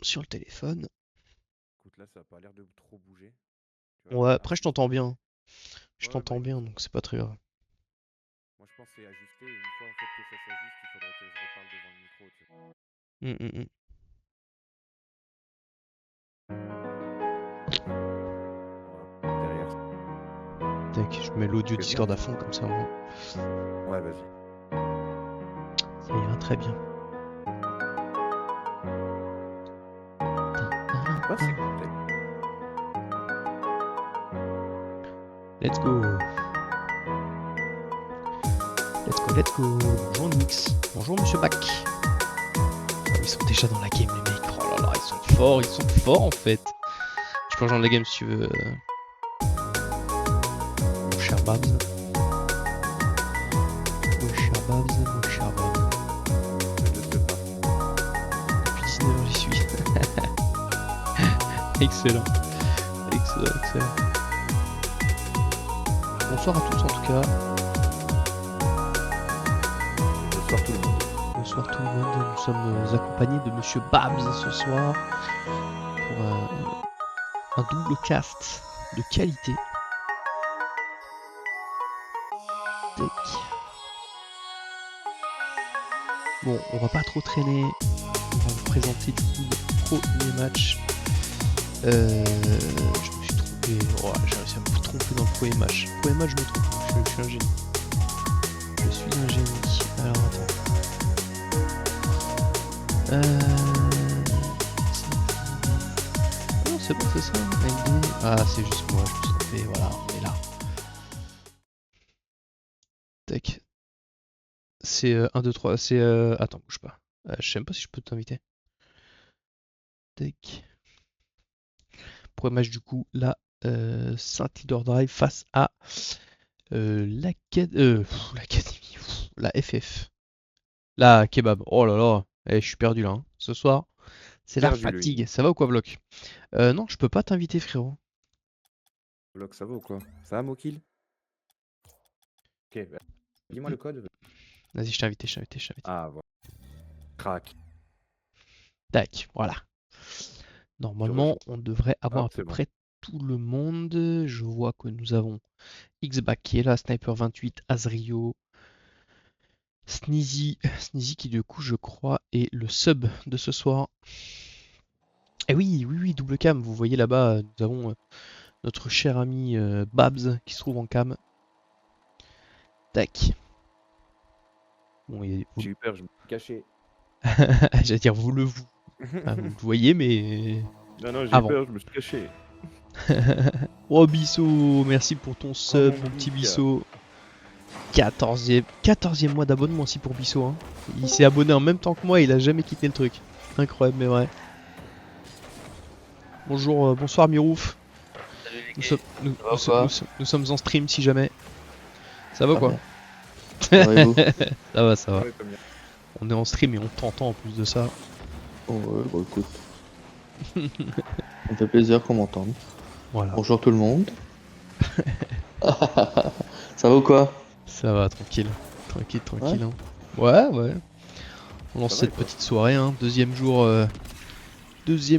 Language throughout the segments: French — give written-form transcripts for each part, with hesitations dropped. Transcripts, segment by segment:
sur le téléphone. Écoute, là, ça a pas l'air de trop bouger. Tu vas Ouais, voir là. après je t'entends bien. Je Ouais, ouais, bah t'entends bien, écoute. donc c'est pas très grave. Moi, je pense que c'est ajusté. Et une fois en fait que ça s'ajuste, il faudrait que je reparle devant le micro. Tu sais. Hum, hum, hum. On va derrière. Tac, je mets l'audio Tu fais bien. Discord à fond comme ça. Ouais, vas-y. Ça ira très bien. Pas c'est complet. Let's go. Let's go, let's go. Bonjour Nix. Bonjour Monsieur Bac. Ils sont déjà dans la game les mecs. Oh là là, ils sont forts en fait. Tu peux rejoindre la game si tu veux. Mon cher Babs. Mon cher Babs, mon cher Babs. Je ne sais pas. Depuis 19h j'y suis. Excellent. Excellent, excellent. Bonsoir à tous en tout cas. Bonsoir tout le monde. Bonsoir tout le monde. Nous sommes accompagnés de Monsieur Babs ce soir pour un double cast de qualité. Tac. Bon, on va pas trop traîner. On va vous présenter du coup le premier match. Je me suis trompé. Oh, j'ai réussi à me tromper dans le premier match. Le premier match, je me trompe. Je suis un génie. Je suis un génie. Alors attends. Non, c'est bon, c'est ça. LD. Ah, c'est juste moi. Je me suis trompé. Voilà, on est là. Tac. C'est 1, 2, 3. C'est. Attends, bouge pas. Je sais même pas si je peux t'inviter. Tac. Premier match du coup, la Saint-Leader Drive face à l'Académie, la FF, la Kebab. Oh là là, je suis perdu là. Hein. Ce soir, c'est la Perdu lui. fatigue. Ça va ou quoi, Bloc? Non, je peux pas t'inviter, frérot. Bloc, ça va ou quoi? Ça va, Mokil? Ok, bah, dis-moi le code. Vas-y, je t'ai invité, je t'ai invité, je t'ai invité. Ah, voilà. Crac. Tac, voilà. Je Normalement, rejoins. on devrait avoir Hop, à peu c'est bon. près tout le monde. Je vois que nous avons Xback qui est là, Sniper 28, Azrio, Sneezy qui du coup je crois est le sub de ce soir. Et oui, double cam, vous voyez là-bas, nous avons notre cher ami Babs qui se trouve en cam. Tac. Bon, J'ai eu peur, je me suis caché. j'allais dire vous le Enfin, vous le voyez mais Non, j'ai eu avant. peur, je me suis caché. Oh Bissot, merci pour ton Oh sub, mon mon petit geek. Bissot. 14e mois d'abonnement aussi pour Bissot. Hein. Il s'est abonné en même temps que moi, il a jamais quitté le truc. Incroyable mais vrai. Bonjour, bonsoir Mirouf. Salut Nous, l'équipe, ça va ou quoi? nous sommes en stream si jamais. Ça va Ah quoi? bien. Ça va et vous? Ça va, ça va. Ouais, comme bien. On est en stream et on t'entend en plus de ça. Oh, ouais, bon écoute, ça me fait plaisir qu'on m'entende. Voilà. Bonjour tout le monde. Ça va ou quoi? Ça va, tranquille. Tranquille, Ouais. tranquille. Hein. Ouais. On lance Ça va, cette et toi? petite soirée. Hein. Deuxième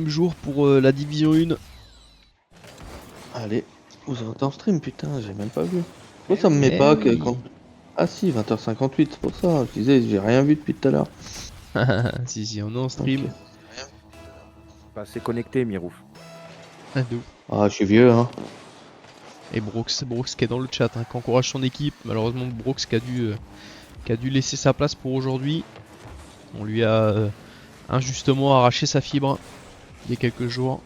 jour pour la division 1. Allez, vous êtes en stream, putain, j'ai même pas vu. Pourquoi ça me met pas que oui. quand... Ah si, 20h58, c'est pour ça, je disais, j'ai rien vu depuis tout à l'heure. si, on est en stream. Ok. Pas assez connecté, Mirouf. Ah, nous. Ah, je suis vieux, hein. Et Brooks qui est dans le chat, hein, qui encourage son équipe. Malheureusement, Brooks qui a dû laisser sa place pour aujourd'hui. On lui a injustement arraché sa fibre il y a quelques jours.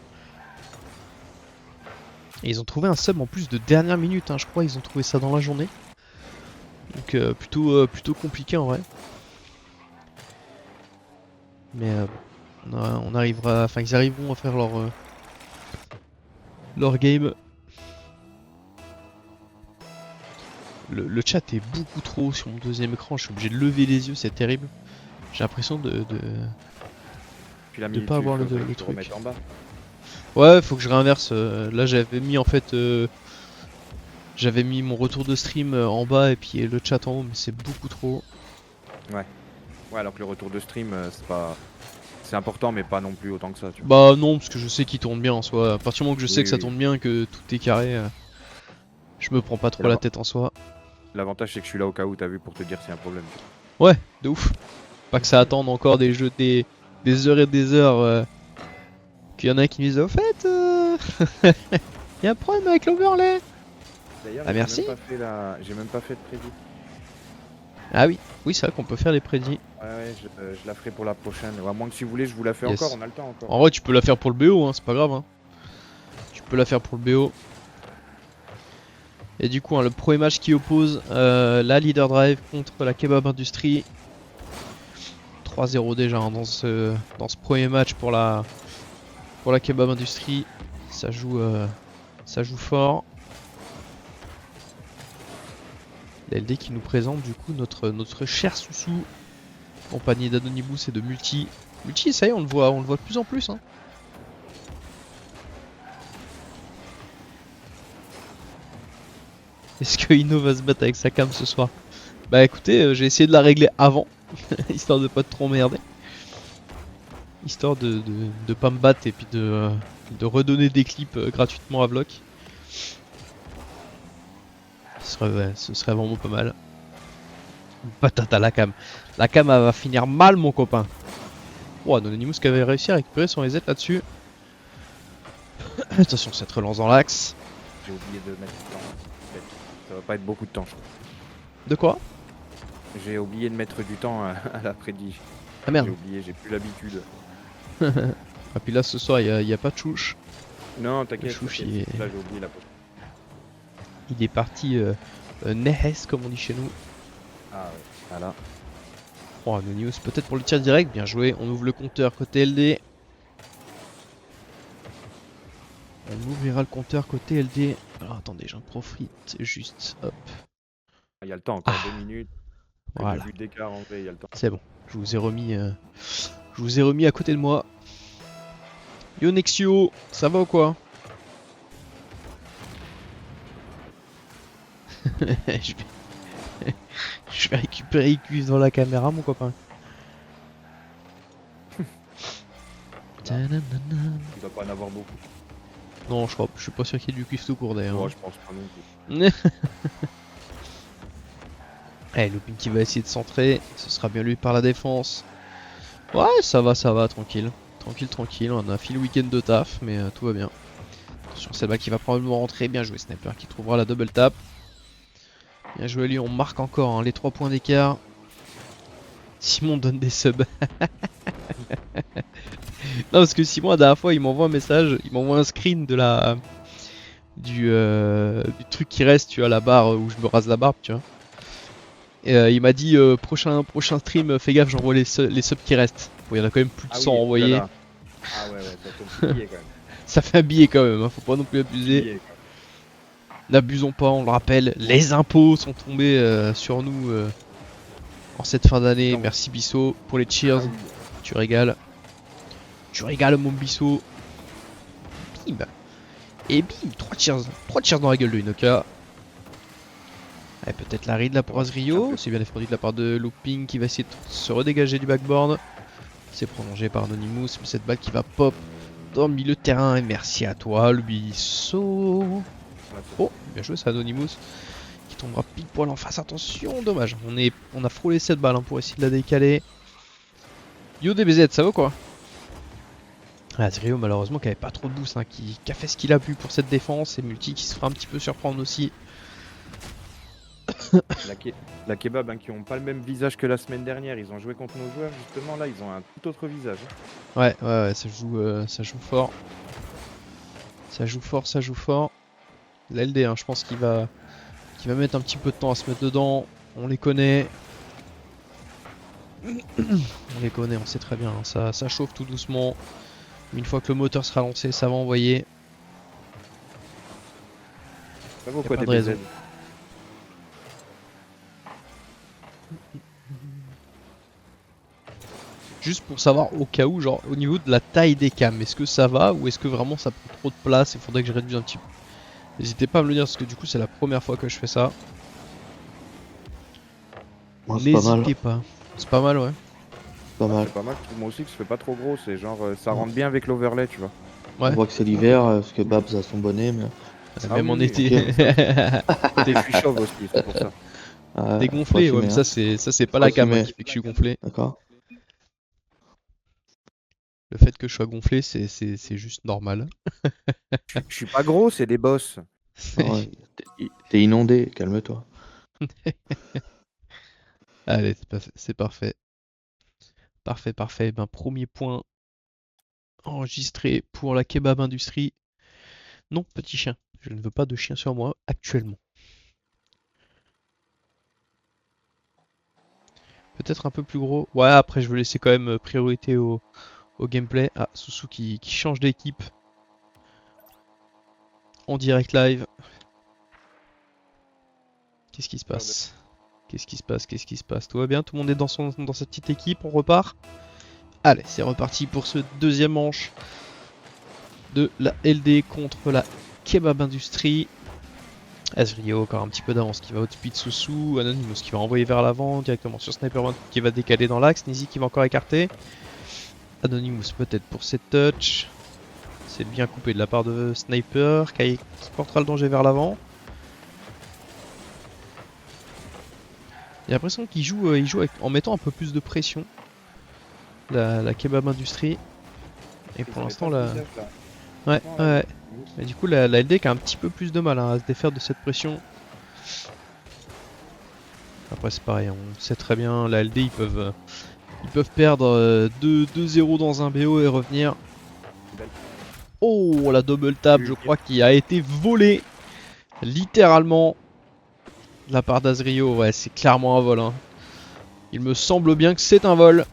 Et ils ont trouvé un sub en plus de dernière minute, hein, je crois, ils ont trouvé ça dans la journée. Donc plutôt compliqué en vrai. Mais on arrivera, enfin ils arriveront à faire leur game. Le chat est beaucoup trop sur mon deuxième écran, je suis obligé de lever les yeux, c'est terrible. J'ai l'impression de Puis la de minute, pas avoir le le truc. remettre en bas. Ouais, faut que je réinverse. Là j'avais mis en fait... j'avais mis mon retour de stream en bas et puis le chat en haut, mais c'est beaucoup trop. Ouais, alors que le retour de stream, c'est c'est important, mais pas non plus autant que ça. Tu vois. Bah non, parce que je sais qu'il tourne bien en soi. À partir du moment que je sais Oui, que ça oui. tourne bien, que tout est carré, je me prends pas trop Et la tête en soi. l'avantage, c'est que je suis là au cas où t'as vu pour te dire s'il y a un problème. Ouais, de ouf. Pas que ça attende encore des jeux, des heures et des heures. Qu'il y en a qui me disent, au fait, y a un problème avec l'overlay. D'ailleurs, Ah, merci. j'ai même pas fait de prévu. Ah oui, oui, c'est vrai qu'on peut faire les prédits. Ouais, je la ferai pour la prochaine. À moins que si vous voulez, je vous la fais Yes. encore, on a le temps encore. En vrai, tu peux la faire pour le BO, hein, c'est pas grave. Hein. Tu peux la faire pour le BO. Et du coup, hein, le premier match qui oppose la Leader Drive contre la Kebab Industry. 3-0 déjà hein, dans ce premier match pour la Kebab Industry. Ça joue fort. LD qui nous présente du coup notre cher Soussou, compagnie d'Anonymous et de Multi. Multi, ça y est, on le voit de plus en plus. Hein. Est-ce que Ino va se battre avec sa cam ce soir? Bah écoutez, j'ai essayé de la régler avant, histoire de pas trop emmerder. Histoire de pas me battre et puis de redonner des clips gratuitement à Vlog. Ce serait vraiment pas mal. Patate à la cam. La cam elle va finir mal mon copain. Oh, Anonymous qui avait réussi à récupérer son reset là-dessus. Attention cette relance dans l'axe. J'ai oublié de mettre du temps. Ça va pas être beaucoup de temps, je crois. De quoi? J'ai oublié de mettre du temps à la prédit. Ah merde. J'ai oublié, j'ai plus l'habitude. Ah puis là ce soir il y a pas de chouche. Non, t'inquiète. Le chouche, t'inquiète. Là, j'ai oublié la poche. Il est parti Nehes comme on dit chez nous. Ah ouais, voilà. Oh Anonymous peut-être pour le tir direct, bien joué. On ouvre le compteur côté LD. On ouvrira le compteur côté LD. Alors attendez, j'en profite juste. Hop. Il y a le temps, encore Ah. 2 minutes. Voilà. 2 buts d'écart en vrai, il y a le temps. C'est bon. Je vous ai remis à côté de moi. Yo Nexio, ça va ou quoi? je vais récupérer Icus dans la caméra mon copain. Tananana. Il va pas en avoir beaucoup. Non, je suis pas sûr qu'il y ait du cuif tout court d'ailleurs. Moi, je pense pas non plus. Eh, Looping qui va essayer de centrer, ce sera bien lui par la défense. Ouais, ça va, tranquille. Tranquille, on a fait le week-end de taf, mais tout va bien. Attention, c'est là qui va probablement rentrer, bien joué Sniper qui trouvera la double tap. Bien joué lui, on marque encore hein, les 3 points d'écart. Simon donne des subs. Non, parce que Simon, la dernière fois, il m'envoie un message, il m'envoie un screen de du truc qui reste, tu vois, la barre où je me rase la barbe, tu vois. Et il m'a dit prochain stream, fais gaffe, j'envoie les subs qui restent. Bon, il y en a quand même plus de 100 envoyés. Ah ouais, ça fait un billet quand même. Ça fait un billet quand même, hein, faut pas non plus abuser. N'abusons pas, on le rappelle, les impôts sont tombés sur nous en cette fin d'année. Merci Bissot pour les cheers, tu régales. Tu régales mon Bissot. Bim. Et bim, 3 cheers dans la gueule de Inoka. Allez, peut-être la read là pour Azrio, c'est bien défendu de la part de Looping qui va essayer de se redégager du backboard. C'est prolongé par Anonymous, mais cette balle qui va pop dans le milieu de terrain. Et merci à toi, le Bissot. Oh, bien joué, c'est Anonymous qui tombera pile poil en face. Attention, dommage. On a frôlé cette balle hein, pour essayer de la décaler. Yo DBZ, ça va quoi? Azrio, malheureusement, qui avait pas trop de boost, hein, qui a fait ce qu'il a pu pour cette défense. Et Multi qui se fera un petit peu surprendre aussi. La Kebab hein, qui ont pas le même visage que la semaine dernière, ils ont joué contre nos joueurs justement là, ils ont un tout autre visage. Ouais, ça joue fort. Ça joue fort. L'LD, hein, je pense qu'il va mettre un petit peu de temps à se mettre dedans. On les connaît. On sait très bien. Hein, ça chauffe tout doucement. Une fois que le moteur sera lancé, ça va envoyer. Ça vaut quoi pas de DBZ? raison. Juste pour savoir au cas où, genre au niveau de la taille des cams, est-ce que ça va ou est-ce que vraiment ça prend trop de place et faudrait que je réduise un petit peu. N'hésitez pas à me le dire parce que du coup c'est la première fois que je fais ça. Moi, c'est pas mal. N'hésitez pas. C'est pas mal, ouais. pas mal. C'est pas mal. Moi aussi, que ce fait pas trop gros. C'est genre, ça rentre bien avec l'overlay, tu vois. Ouais. On voit que c'est l'hiver, parce que Babs a son bonnet, mais... Ah Même en oui, été. T'es je suis chauve aussi, c'est pour ça. T'es gonflé, faut ouais, mais assumer, ça c'est pas Faut la gamme assumer. qui fait que je suis gonflé. D'accord. Le fait que je sois gonflé, c'est juste normal. Je suis pas gros, c'est des boss. Ouais, t'es inondé, calme-toi. Allez, c'est parfait. Parfait, parfait. Ben, premier point enregistré pour la kebab industrie. Non, petit chien. Je ne veux pas de chien sur moi actuellement. Peut-être un peu plus gros. Ouais, après je veux laisser quand même priorité au gameplay. Ah, Soussou qui change d'équipe. En direct live. Qu'est-ce qui se passe? Qu'est-ce qui se passe? Qu'est-ce qui se passe? Tout va bien? Tout le monde est dans sa petite équipe? On repart? Allez, c'est reparti pour ce deuxième manche de la LD contre la Kebab Industrie. Azrio encore un petit peu d'avance qui va outspeed Soussou, Anonymous qui va envoyer vers l'avant directement sur Sniper qui va décaler dans l'axe, Nizi qui va encore écarter. Anonymous peut-être pour ses touches. C'est bien coupé de la part de Sniper qui portera le danger vers l'avant. J'ai l'impression qu'il joue, en mettant un peu plus de pression. La Kebab Industrie. Et pour l'instant là... Ouais. Et du coup la LD qui a un petit peu plus de mal à se défaire de cette pression. Après c'est pareil, on sait très bien, la LD ils peuvent perdre 2-0 dans un BO et revenir. Oh, la double tap je crois qui a été volée. Littéralement. De la part d'Azrio, ouais c'est clairement un vol. Hein. Il me semble bien que c'est un vol.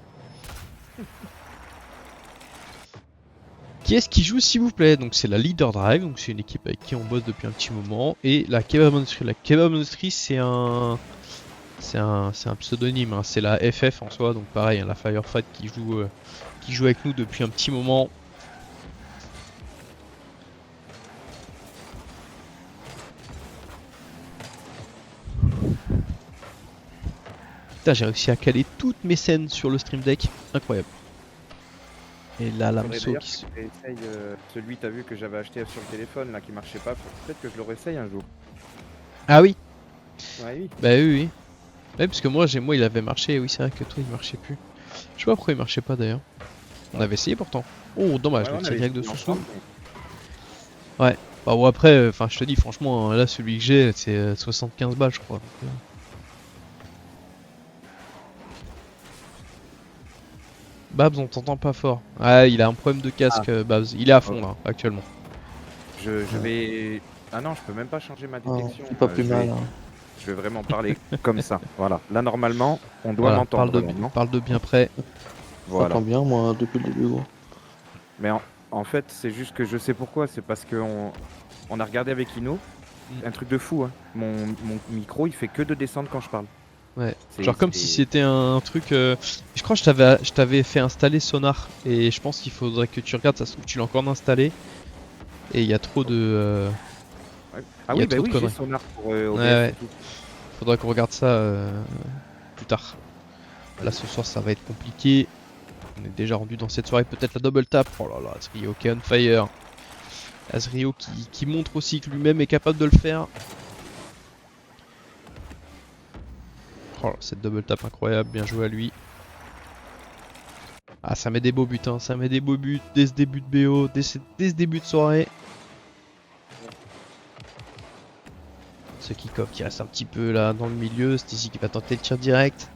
Qui est-ce qui joue s'il vous plaît? Donc c'est la Leader Drive, donc c'est une équipe avec qui on bosse depuis un petit moment. Et la Kebab Industry. La Kebab Industry c'est un pseudonyme, hein. C'est la FF en soi, donc pareil, hein, la Firefight qui joue avec nous depuis un petit moment. Putain, j'ai réussi à caler toutes mes scènes sur le stream deck, incroyable. Et là, l'Amso qui se... Celui, t'as vu, que j'avais acheté sur le téléphone, là, qui marchait pas. Peut-être que je le réessaye un jour. Ah oui. Ouais, oui. Bah oui. Ouais, parce que moi il avait marché, oui c'est vrai que toi il marchait plus. Je sais pas pourquoi il marchait pas d'ailleurs. On avait essayé pourtant. Oh dommage, Ouais, le on tir avait direct de essayé Soussou. ensemble, Ouais. Bah bon après, enfin je te dis franchement, là celui que j'ai c'est 75 balles je crois. Donc, Babs on t'entend pas fort. Ah il a un problème de casque Babs. Il est à fond là actuellement. Je vais... Ah non, je peux même pas changer ma Oh, détection. c'est pas plus mal. Hein. Je vais vraiment parler comme ça. Voilà. Là, normalement, on doit Voilà, m'entendre. parle de bien près. Voilà. J'entends bien moi depuis le début gros. Mais en fait, c'est juste que je sais pourquoi. C'est parce qu'on a regardé avec Ino. Un truc de fou. Hein. Mon micro, il fait que de descendre quand je parle. Ouais. Genre comme si c'était un truc... Je crois que je t'avais fait installer Sonar. Et je pense qu'il faudrait que tu regardes, ça se trouve que tu l'as encore installé. Et il y a trop de... Ouais. Ah oui, bah oui, j'ai Sonar pour OBS et tout. Faudra qu'on regarde ça plus tard. Là ce soir ça va être compliqué. On est déjà rendu dans cette soirée, peut-être la double tap. Oh là là, Azrio qui est on fire. Azrio qui montre aussi que lui-même est capable de le faire. Oh là, cette double tap incroyable, bien joué à lui. Ah ça met des beaux buts, hein. Ça met des beaux buts dès ce début de BO, dès ce début de soirée. Ce kick-off qui reste un petit peu là dans le milieu, c'est ici qui va tenter le tir direct.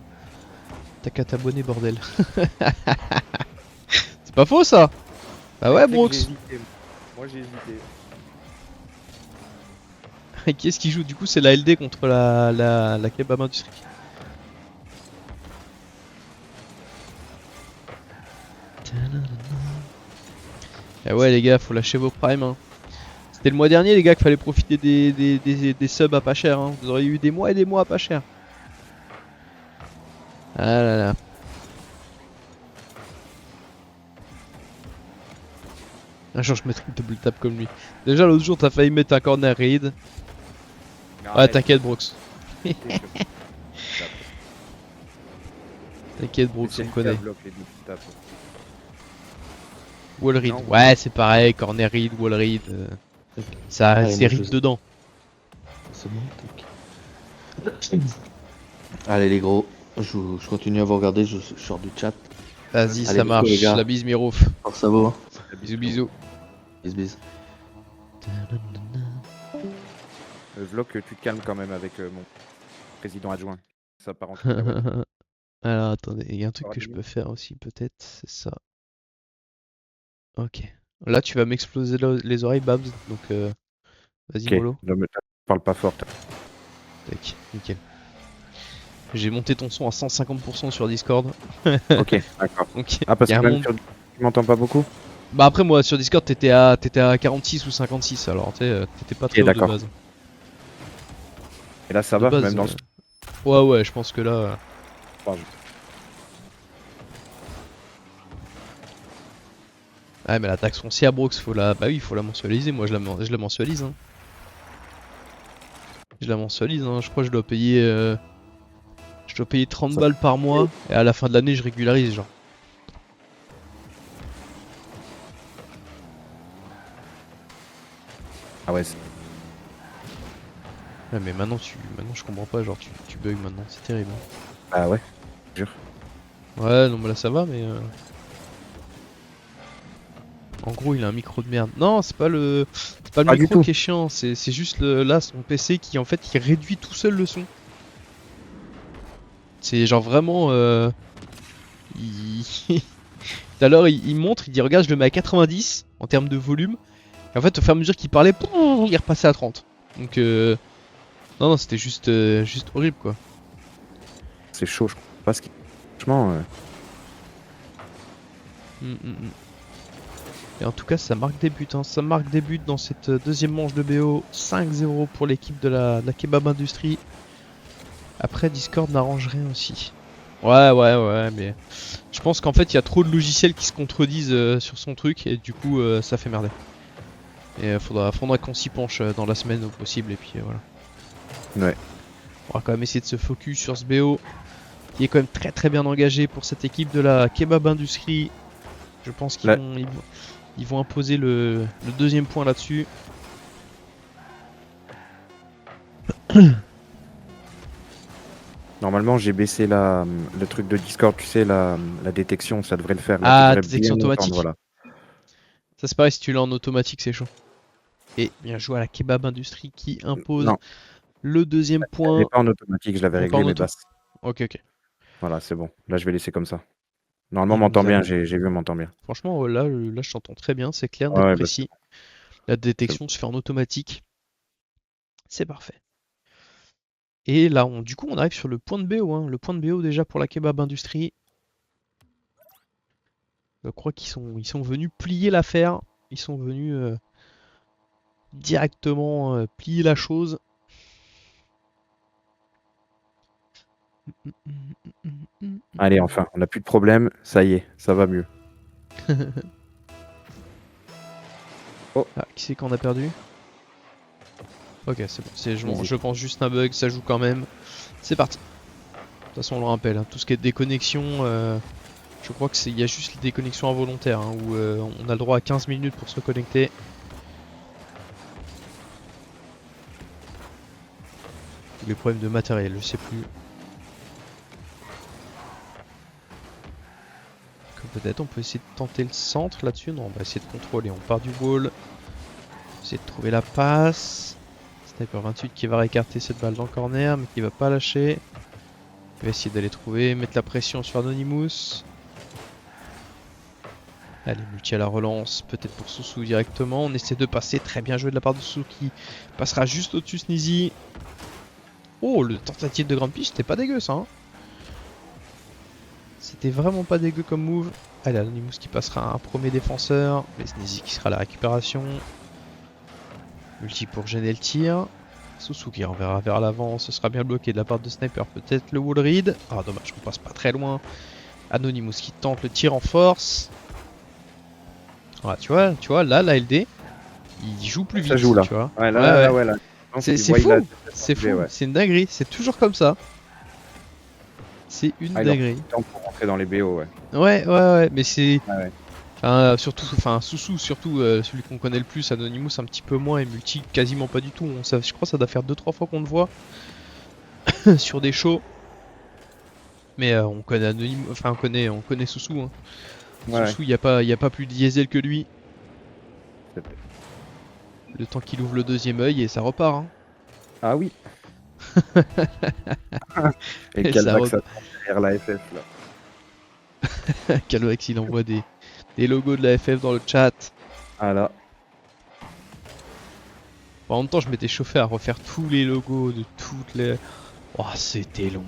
T'as qu'à t'abonner bordel. C'est pas faux ça. Bah ouais Brooks. Moi j'ai hésité. Qui est-ce qui joue? Du coup c'est la LD contre la Kebab Industrie. Et ouais les gars, faut lâcher vos primes hein. C'était le mois dernier les gars qu'il fallait profiter des subs à pas cher hein. Vous auriez eu des mois et des mois à pas cher. Ah là là. Un jour je mettrai une double tap comme lui. Déjà l'autre jour t'as failli mettre un corner raid. Ouais t'inquiète Brooks. T'inquiète, Brooks, C'est on lui qui connaît. bloque les deux qui tapent. Wall read. Non, Ouais, c'est pareil. Corner read, wall read. Ça, Allez, c'est moi, read je- dedans. C'est bon, tac. Allez les gros, je continue à vous regarder, je sors du chat. Vas-y, Allez, ça bisous, marche. les gars. La bise, Mirof. Force à vous. Hein. Bisous, bisous. Bis bis. Vlog, tu te calmes quand même avec mon président adjoint. Ça part en cacahuète. Alors attendez, il y a un truc que je Dis-moi. peux faire aussi peut-être, c'est ça. Ok. Là tu vas m'exploser les oreilles Babs, donc vas-y Ok, mollo. ne me parle pas fort. Tac, nickel. J'ai monté ton son à 150% sur Discord. Ok, d'accord. Donc Ah, parce y a que un même monde. sur... tu m'entends pas beaucoup? Bah après moi sur Discord t'étais à 46 ou 56, alors tu sais, t'étais pas très haut de d'accord. base. Et là, ça De va, base, même dans le... ouais, je pense que là. Pardon. Ah mais la taxe foncière Brooks, faut la. Bah oui, faut la mensualiser, moi je la mensualise hein. Je la mensualise hein, je crois que je dois payer. Je dois payer 30 balles par mois et à la fin de l'année je régularise genre. Ah ouais, Ouais mais maintenant je comprends pas, genre tu bugs maintenant, c'est terrible. Hein. ah ouais. Ouais non mais là ça va mais en gros il a un micro de merde. Non c'est pas le Pas du micro tout. qui est chiant, c'est juste là son PC qui en fait qui réduit tout seul le son. C'est genre vraiment il... Tout à l'heure il montre, il dit regarde je le mets à 90 en termes de volume. Et en fait au fur et à mesure qu'il parlait, il repassait à 30. Donc non c'était juste horrible quoi. C'est chaud, je crois pas ce qui... Franchement, Et en tout cas ça marque des buts, hein. Ça marque des buts dans cette deuxième manche de BO. 5-0 pour l'équipe de la Kebab Industrie. Après Discord n'arrange rien aussi. Ouais mais je pense qu'en fait il y a trop de logiciels qui se contredisent sur son truc et du coup ça fait merder. Et faudra qu'on s'y penche dans la semaine au possible et puis voilà. Ouais. On va quand même essayer de se focus sur ce BO qui est quand même très bien engagé pour cette équipe de la Kebab Industrie. Je pense qu'ils ils vont imposer le deuxième point là-dessus. Normalement, j'ai baissé le truc de Discord, tu sais, la détection, ça devrait le faire. Là, Ah, tu devrais détection bien automatique. entendre, voilà. Ça c'est pareil, si tu l'as en automatique c'est chaud. Et bien joué à la Kebab Industrie qui impose Non, le deuxième je point. l'avais pas en automatique, je l'avais Elle est pas réglé en mes auto. basses. Ok. Voilà, c'est bon. Là, je vais laisser comme ça. Normalement, on Et m'entend nous bien, allons- j'ai vu, on m'entend bien. Franchement là je t'entends très bien, c'est clair, net, Ouais, bah, précis. La détection se fait en automatique. C'est parfait. Et là du coup on arrive sur le point de BO, hein. Le point de BO déjà pour la Kebab Industrie. Je crois qu'ils sont venus plier l'affaire. Ils sont venus directement plier la chose. allez, enfin, on n'a plus de problème, ça y est, ça va mieux. Oh. Ah, qui c'est qu'on a perdu? Ok, c'est bon. Vas-y. Je pense juste un bug, ça joue quand même. C'est parti. De toute façon, on le rappelle, hein, tout ce qui est déconnexion, je crois qu'il y a juste les déconnexions involontaires hein, où on a le droit à 15 minutes pour se reconnecter. Ou les problèmes de matériel, je sais plus. Peut-être on peut essayer de tenter le centre là-dessus. Non, on va essayer de contrôler. On part du wall. Essayer de trouver la passe. Sniper 28 qui va réécarter cette balle dans le corner, mais qui va pas lâcher. Il va essayer d'aller trouver, mettre la pression sur Anonymous. Allez, multi à la relance, peut-être pour Sousou directement. On essaie de passer, très bien joué de la part de Sousou qui passera juste au-dessus Sneezy. Oh, le tentative de grande piste, c'était pas dégueu ça. Hein. C'était vraiment pas dégueu comme move. Allez, Anonymous qui passera un premier défenseur. Mais Sneezy qui sera à la récupération. Multi pour gêner le tir. Sousou qui renverra vers l'avant. Ce sera bien bloqué de la part de Sniper. Peut-être le wall read. Ah, dommage, on passe pas très loin. Anonymous qui tente le tir en force. Voilà, tu vois, là, la LD, il joue plus vite. Ça joue là. Tu vois. Ouais, là. C'est Tu vois, fou. il a- C'est fou, ouais. c'est une dinguerie. C'est toujours comme ça. C'est une Ah, il a dinguerie. temps pour rentrer rentrer dans les BO, ouais. Ouais, mais c'est. Ah ouais. Surtout, Soussou, surtout celui qu'on connaît le plus, Anonymous un petit peu moins et Multi quasiment pas du tout. Je crois que ça doit faire 2-3 fois qu'on le voit sur des shows. Mais on connaît Anonymous, enfin on connaît Soussou. Hein. Ouais, Soussou, y a pas plus diesel que lui. ouais. Le temps qu'il ouvre le deuxième œil et ça repart. Hein. Ah oui. Et Et quel ça vague ça prend derrière la FF là. Calvex il envoie des logos de la FF dans le chat. Ah là. En même temps, je m'étais chauffé à refaire tous les logos de toutes les. Oh, c'était long.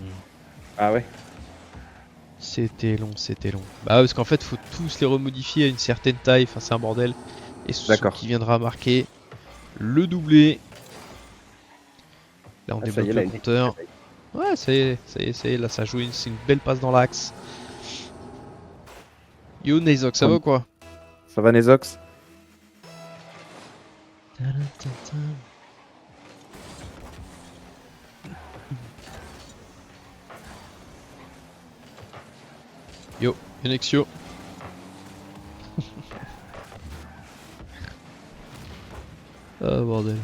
Ah ouais. C'était long. Bah, parce qu'en fait, faut tous les remodifier à une certaine taille. Enfin, c'est un bordel. Et Soussou D'accord. qui viendra marquer le doublé. Là, on Ah, ça débloque y est, le là, il est- compteur. Ouais, ça y est. Là, ça joue. C'est une belle passe dans l'axe. Yo, Nezox, ça va quoi? Ça va Nezox? Yo, Yonexio. Ah bordel.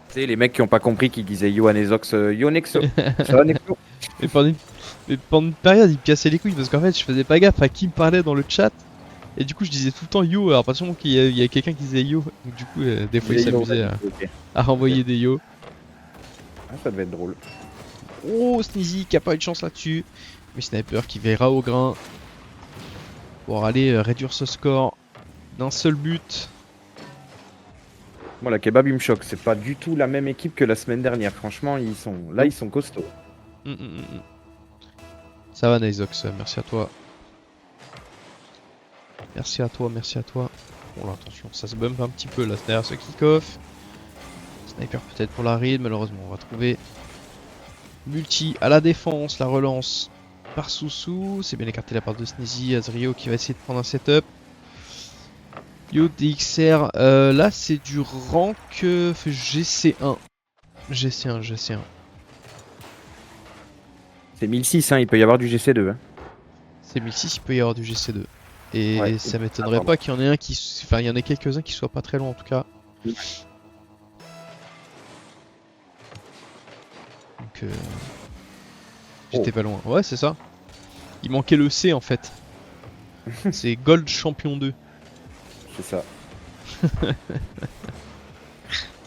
Tu sais, les mecs qui ont pas compris qui disaient Yo Nezox, Yo Nexo. Ça va Nexo? Mais pendant une période, il me cassait les couilles parce qu'en fait, je faisais pas gaffe à qui me parlait dans le chat. Et du coup, je disais tout le temps yo. Alors, pas seulement qu'il y a quelqu'un qui disait yo. Donc, du coup, des fois, il s'amusait Ok. à renvoyer des yo. Ah, ça devait être drôle. Oh, Sneezy qui a pas eu de chance là-dessus. Mais Sniper qui verra au grain pour aller réduire ce score d'un seul but. Moi, la kebab, il me choque. C'est pas du tout la même équipe que la semaine dernière. Franchement, ils sont costauds. Mm. Ça va, Nizox, merci à toi. Merci à toi. Bon, là, attention, ça se bump un petit peu là derrière ce kick-off. Sniper peut-être pour la read, malheureusement, on va trouver Multi à la défense, la relance par Soussou. C'est bien écarté la part de Sneezy, Azrio qui va essayer de prendre un setup. Yo, DXR, là c'est du rank GC1. GC1. C'est 1006, hein. Il peut y avoir du GC2. Hein. C'est 1006, il peut y avoir du GC2. Et Ouais, ça m'étonnerait pas qu'il y en ait un qui. Enfin, il y en ait quelques-uns qui soient pas très loin en tout cas. Oui. Donc, j'étais pas loin. Ouais, c'est ça. Il manquait le C en fait. C'est Gold Champion 2. C'est ça.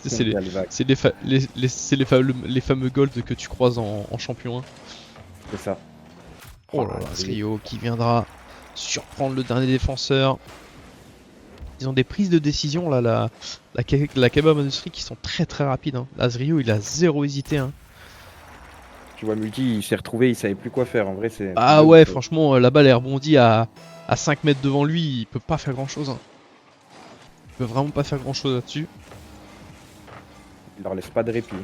C'est les, Quelle vague. c'est les fameux gold que tu croises en champion 1. C'est ça. Oh là là, Rio qui viendra surprendre le dernier défenseur. Ils ont des prises de décision là, la Kebab Industrie qui sont très rapides. Hein. Là, Zrio il a zéro hésité. Hein. Tu vois, Multi, il s'est retrouvé, il savait plus quoi faire. En vrai, c'est. Ah ouais, franchement, la balle est rebondie à 5 mètres devant lui. Il peut pas faire grand chose. Hein. Il peut vraiment pas faire grand chose là-dessus. Il leur laisse pas de répit.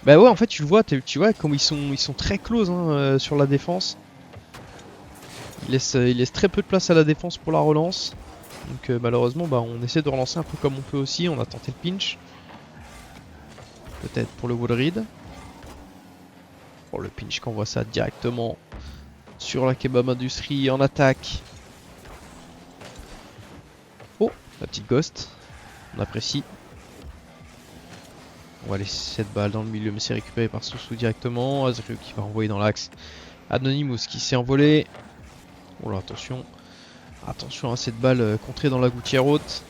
Bah ouais, en fait, tu le vois, tu vois comme ils sont très close hein, sur la défense. Il laisse très peu de place à la défense pour la relance. Donc malheureusement, bah, on essaie de relancer un peu comme on peut aussi. On a tenté le pinch. Peut-être pour le wall read. Pour le pinch qu'on voit ça directement sur la Kebab Industrie en attaque. Oh, la petite ghost. On apprécie. On va laisser cette balle dans le milieu, mais c'est récupéré par Soussou directement. Azrio qui va envoyer dans l'axe. Anonymous qui s'est envolé. Oh là, attention. Attention à cette balle contrée dans la gouttière haute.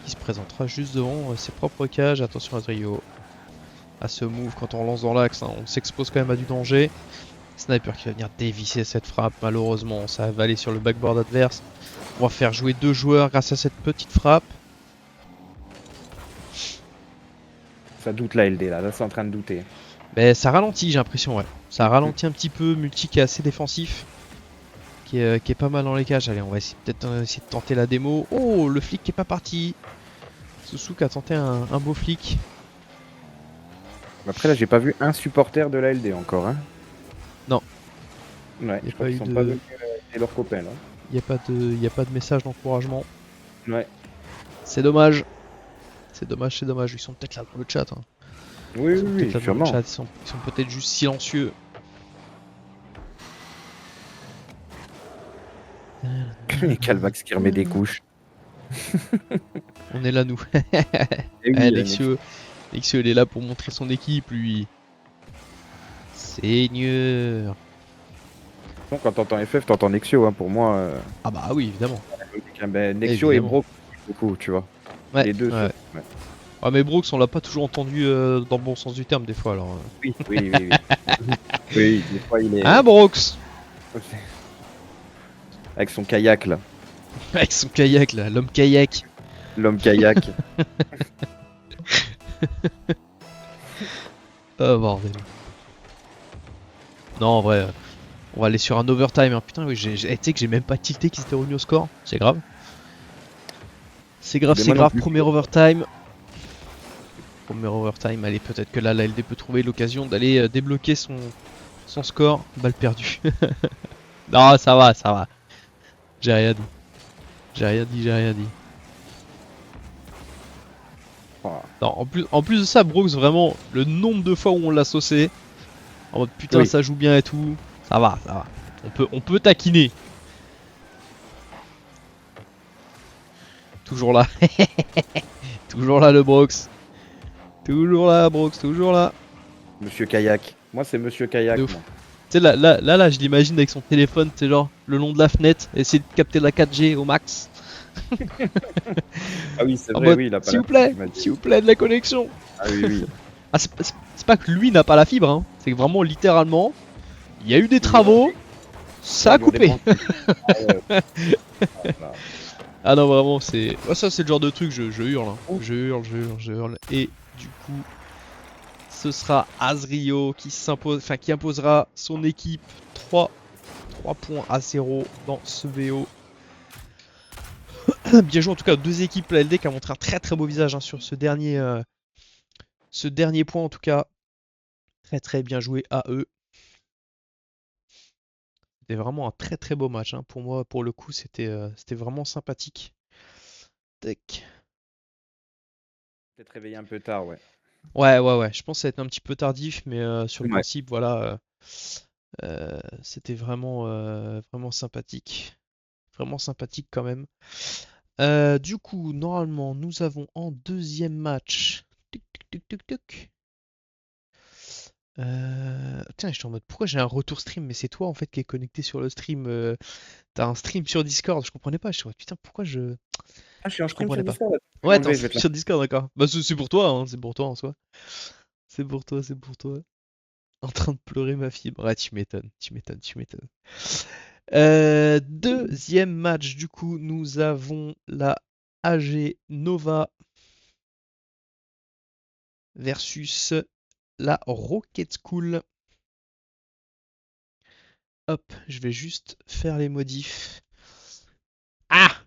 Qui se présentera juste devant ses propres cages. Attention à Azrio. À ce move quand on lance dans l'axe, hein, on s'expose quand même à du danger. Sniper qui va venir dévisser cette frappe. Malheureusement, ça va aller sur le backboard adverse. On va faire jouer 2 joueurs grâce à cette petite frappe. Ça doute la LD là, c'est en train de douter. Mais ça ralentit, j'ai l'impression, ouais. Ça ralentit un petit peu. Multi qui est assez défensif. Qui est pas mal dans les cages. Allez, on va essayer peut-être essayer de tenter la démo. Oh, le flic qui est pas parti. Soussou qui a tenté un beau flic. Après là, j'ai pas vu un supporter de la LD encore. Hein. Non. Ouais, Y a je crois pas qu'ils eu sont de- pas venus et leurs copains là. Il n'y a pas de message d'encouragement. Ouais. C'est dommage. C'est dommage. Ils sont peut-être là dans le chat. Hein. Oui, Ils sont oui, peut-être là dans le sûrement. chat. Ils sont peut-être juste silencieux. Et Calvax qui remet des couches. On est là, nous. Et oui, Alexio, il est là pour montrer son équipe, lui. Seigneur. quand t'entends FF, t'entends Nexio, hein, pour moi. Ah bah oui, évidemment. Nexio et Évidemment. Brock, beaucoup, tu vois. Ouais, Les deux, ouais. ouais. Ah mais Brooks, on l'a pas toujours entendu dans le bon sens du terme des fois, alors. Oui, oui, oui. Oui, des fois, il est. Hein, Brooks? Avec son kayak, là. Avec son kayak, là, l'homme kayak. L'homme kayak. Oh bordel. Non, en vrai, on va aller sur un overtime. Hein. Putain, oui, tu sais que j'ai même pas tilté qu'ils étaient revenus au score. C'est grave. C'est grave, Mais c'est moi non grave. plus. Premier overtime. Premier overtime. Allez, peut-être que là, la LD peut trouver l'occasion d'aller débloquer son score. Balle perdue. Non, ça va, ça va. J'ai rien dit. J'ai rien dit, j'ai rien dit. Oh. Non, en plus de ça, Brooks, vraiment, le nombre de fois où on l'a saucé, en mode putain, Oui. ça joue bien et tout, ça va, ça va. On peut taquiner. Toujours là. Toujours là, le Brooks. Toujours là, Brooks, toujours là. Monsieur kayak. Moi, c'est Monsieur kayak. De ouf. Moi. Tu sais, là, je l'imagine avec son téléphone, c'est genre le long de la fenêtre, essayer de capter la 4G au max. Ah oui, c'est En vrai, mode, oui, il a pas s'il la vous plaît, fibre, il m'a dit. s'il vous plaît, de la connexion. Ah oui, oui. Ah, c'est pas que lui n'a pas la fibre, hein. C'est que vraiment, littéralement, il y a eu des travaux, ça a Ils ont des coupé. Ah ouais. Voilà. Ah non, vraiment, c'est. Ouais, ça, c'est le genre de truc, je hurle. Hein. Je hurle. Et du coup, ce sera Azrio qui qui imposera son équipe 3 points à 0 dans ce VO. Bien joué en tout cas, deux équipes la LD qui a montré un très très beau visage hein, sur ce dernier point en tout cas. Très très bien joué à eux. C'était vraiment un très très beau match hein. Pour moi, pour le coup, c'était vraiment sympathique. Tac. Peut-être réveillé un peu tard, ouais. Ouais. Je pense que ça va être un petit peu tardif, mais sur le Ouais. principe, voilà, c'était vraiment sympathique. Vraiment sympathique quand même. Du coup, normalement, nous avons en deuxième match. Tuc, tuc, tuc, tuc, tuc. Tiens, j'étais en mode pourquoi j'ai un retour stream, mais c'est toi en fait qui est connecté sur le stream. T'as un stream sur Discord, je comprenais pas. Je suis en mode, putain, pourquoi Ah, je suis en je stream comprenais sur pas. Discord. Là. Je vais Ouais, t'es en l'enlever, je vais stream te la- sur Discord, d'accord. Bah, c'est pour toi, hein, c'est pour toi en soi. C'est pour toi, c'est pour toi. En train de pleurer ma fibre. Ouais, tu m'étonnes, tu m'étonnes, tu m'étonnes. Deuxième match, du coup, nous avons la AG Nova versus la Rocket School. Hop, je vais juste faire les modifs. Ah!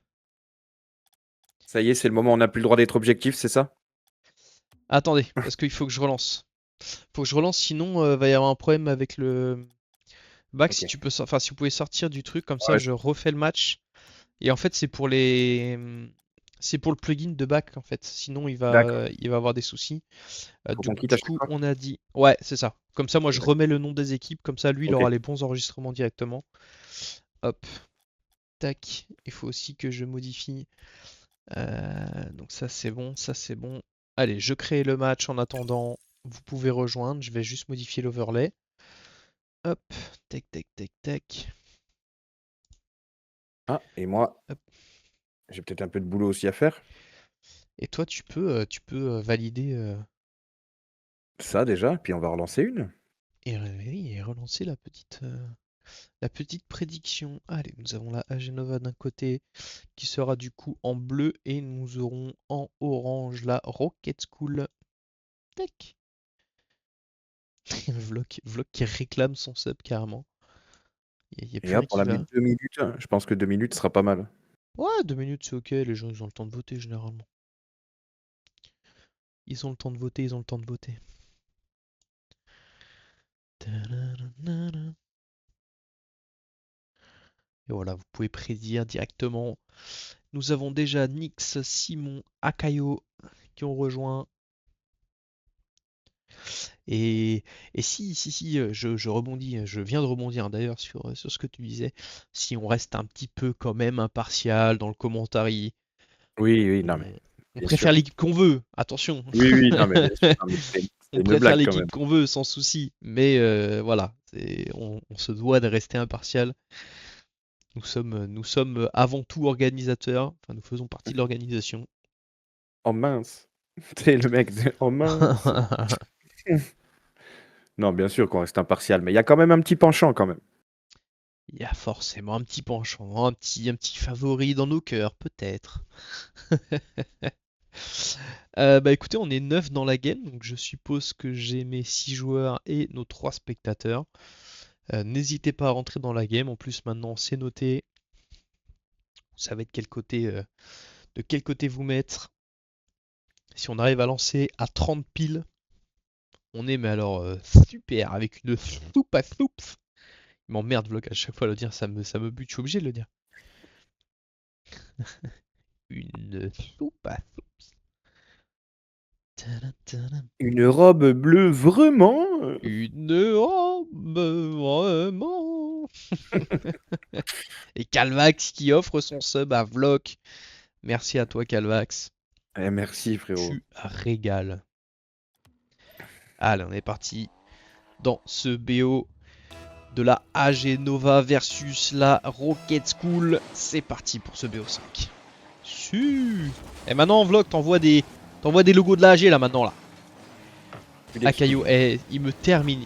Ça y est, c'est le moment où on n'a plus le droit d'être objectif, c'est ça? Attendez, parce qu'il faut que je relance. Faut que je relance, sinon va y avoir un problème avec le back. Ok. Si tu peux, enfin si vous pouvez sortir du truc, comme ça Ouais, je refais le match. Et en fait c'est pour les, c'est pour le plugin de back en fait. Sinon D'accord. il va avoir des soucis. Faut Du, qu'on quitte à du chaque coup fois. on a dit, ouais c'est ça. Comme ça moi je D'accord. remets le nom des équipes, comme ça lui il Ok. aura les bons enregistrements directement. Hop, tac. Il faut aussi que je modifie. Donc ça c'est bon, ça c'est bon. Allez, je crée le match en attendant. Vous pouvez rejoindre. Je vais juste modifier l'overlay. Hop, tac, tac, tac, tac. Ah, et moi, Hop. j'ai peut-être un peu de boulot aussi à faire. Et toi, tu peux valider Ça déjà, puis on va relancer une. et relancer la petite prédiction. Allez, nous avons la Agenova d'un côté qui sera du coup en bleu et nous aurons en orange la Rocket School. Tac. Vlog qui réclame son sub carrément. Il n'y a Et plus rien hop, on qui la met va. 2 minutes. Je pense que 2 minutes sera pas mal. Ouais, 2 minutes c'est ok, les gens ils ont le temps de voter généralement. Ils ont le temps de voter, ils ont le temps de voter. Et voilà, vous pouvez prédire directement. Nous avons déjà Nyx, Simon, Akayo qui ont rejoint. Et si, je rebondis, je viens de rebondir d'ailleurs sur ce que tu disais. Si on reste un petit peu quand même impartial dans le commentary, Oui, oui, non, mais on bien préfère sûr. l'équipe qu'on veut, attention. Oui, oui, non, mais bien sûr. Non, mais c'est On une préfère blague quand l'équipe même. qu'on veut sans souci, mais voilà, on se doit de rester impartial. Nous sommes avant tout organisateurs, enfin nous faisons partie de l'organisation. Oh mince. Tu le mec de oh mince. Non, bien sûr qu'on reste impartial, mais il y a quand même un petit penchant quand même. Il y a forcément un petit penchant, un petit favori dans nos cœurs, peut-être. Bah écoutez, on est 9 dans la game, donc je suppose que j'ai mes 6 joueurs et nos 3 spectateurs. N'hésitez pas à rentrer dans la game, en plus maintenant c'est noté. Vous savez de quel côté vous mettre. Si on arrive à lancer à 30 piles, on est mais alors super, avec une soupe à soups. Il m'emmerde vlog à chaque fois à le dire, ça me bute, je suis obligé de le dire. Une soupe à soups. Tadam, tadam. Une robe bleue vraiment? Une robe vraiment. Et Calvax qui offre son sub à Vlog. Merci à toi Calvax. Eh, merci frérot. Tu régales. Allez, on est parti dans ce BO de la AG Nova versus la Rocket School. C'est parti pour ce BO5. Su. Et maintenant Vlog, t'envoies des logos de la AG là maintenant là. Akayo, il me termine.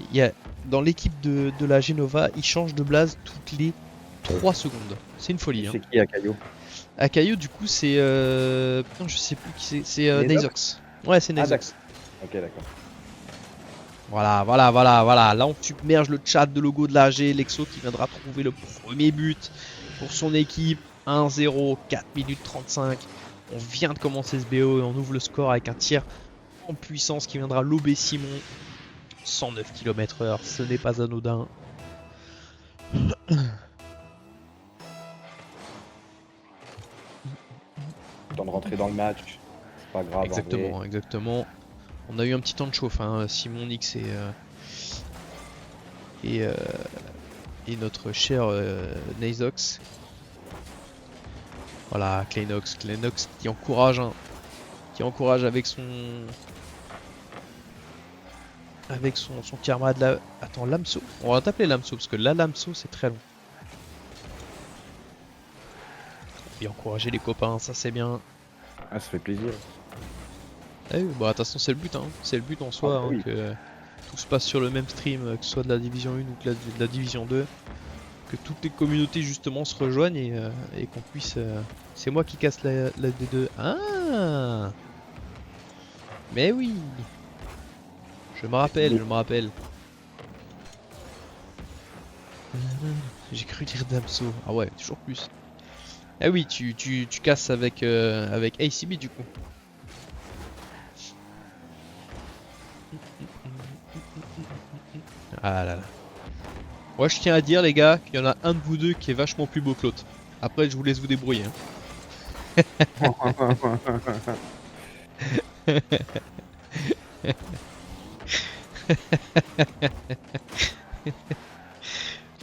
Dans l'équipe de la Genova, il change de blase toutes les 3 secondes. C'est une folie. Hein. C'est qui Akayo? Akayo, du coup, c'est. Putain, je sais plus qui c'est. C'est Nazox Nazox. Ouais, c'est Ah, Nazox. Ok, d'accord. Voilà. Là, on submerge le chat de logo de la AG. Lexo qui viendra trouver le premier but pour son équipe. 1-0, 4 minutes 35. On vient de commencer ce BO et on ouvre le score avec un tir en puissance qui viendra lober Simon. 109 km/h, ce n'est pas anodin. Temps de rentrer dans le match. C'est pas grave. Exactement. On a eu un petit temps de chauffe, hein, Simon, Nix et notre cher Nazox. Voilà, Kleinox qui encourage, hein, avec son camarade là. Attends, Lamso. On va t'appeler Lamso parce que là, Lamso, c'est très long. Et encourager les copains, ça c'est bien. Ah, ça fait plaisir. Ah oui, bah attention, c'est le but, hein. C'est le but en soi, Ah, oui. que tout se passe sur le même stream, que ce soit de la division 1 ou de la division 2. Que toutes les communautés justement se rejoignent et qu'on puisse. C'est moi qui casse la D2. Ah. Mais oui. Je me rappelle. J'ai cru dire Damso. Ah ouais, toujours plus. Ah oui, tu casses avec ACB du coup. Ah là là. Moi je tiens à dire les gars qu'il y en a un de vous deux qui est vachement plus beau que l'autre. Après je vous laisse vous débrouiller. Hein.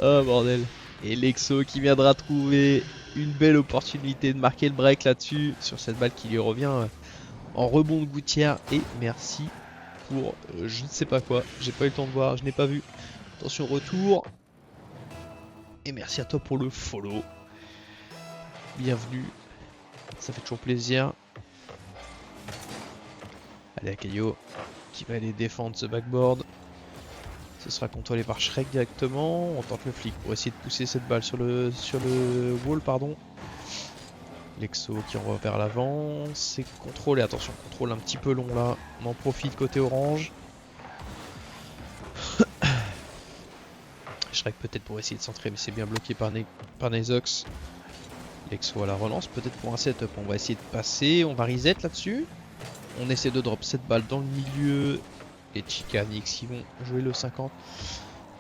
Oh bordel. Et Lexo qui viendra trouver une belle opportunité de marquer le break là-dessus, sur cette balle qui lui revient en rebond de gouttière. Et merci pour je ne sais pas quoi. J'ai pas eu le temps de voir, je n'ai pas vu. Attention retour. Et merci à toi pour le follow. Bienvenue. Ça fait toujours plaisir. Allez Akayo qui va aller défendre ce backboard. Ce sera contrôlé par Shrek directement. On tente le flic pour essayer de pousser cette balle sur le wall, pardon. Lexo qui envoie vers l'avant. C'est contrôlé, attention, contrôle un petit peu long là. On en profite côté orange. Shrek peut-être pour essayer de centrer, mais c'est bien bloqué par Nazox. Lexo à la relance, peut-être pour un setup. On va essayer de passer, on va reset là-dessus. On essaie de drop cette balle dans le milieu. Et Chica, Nix qui vont jouer le 50.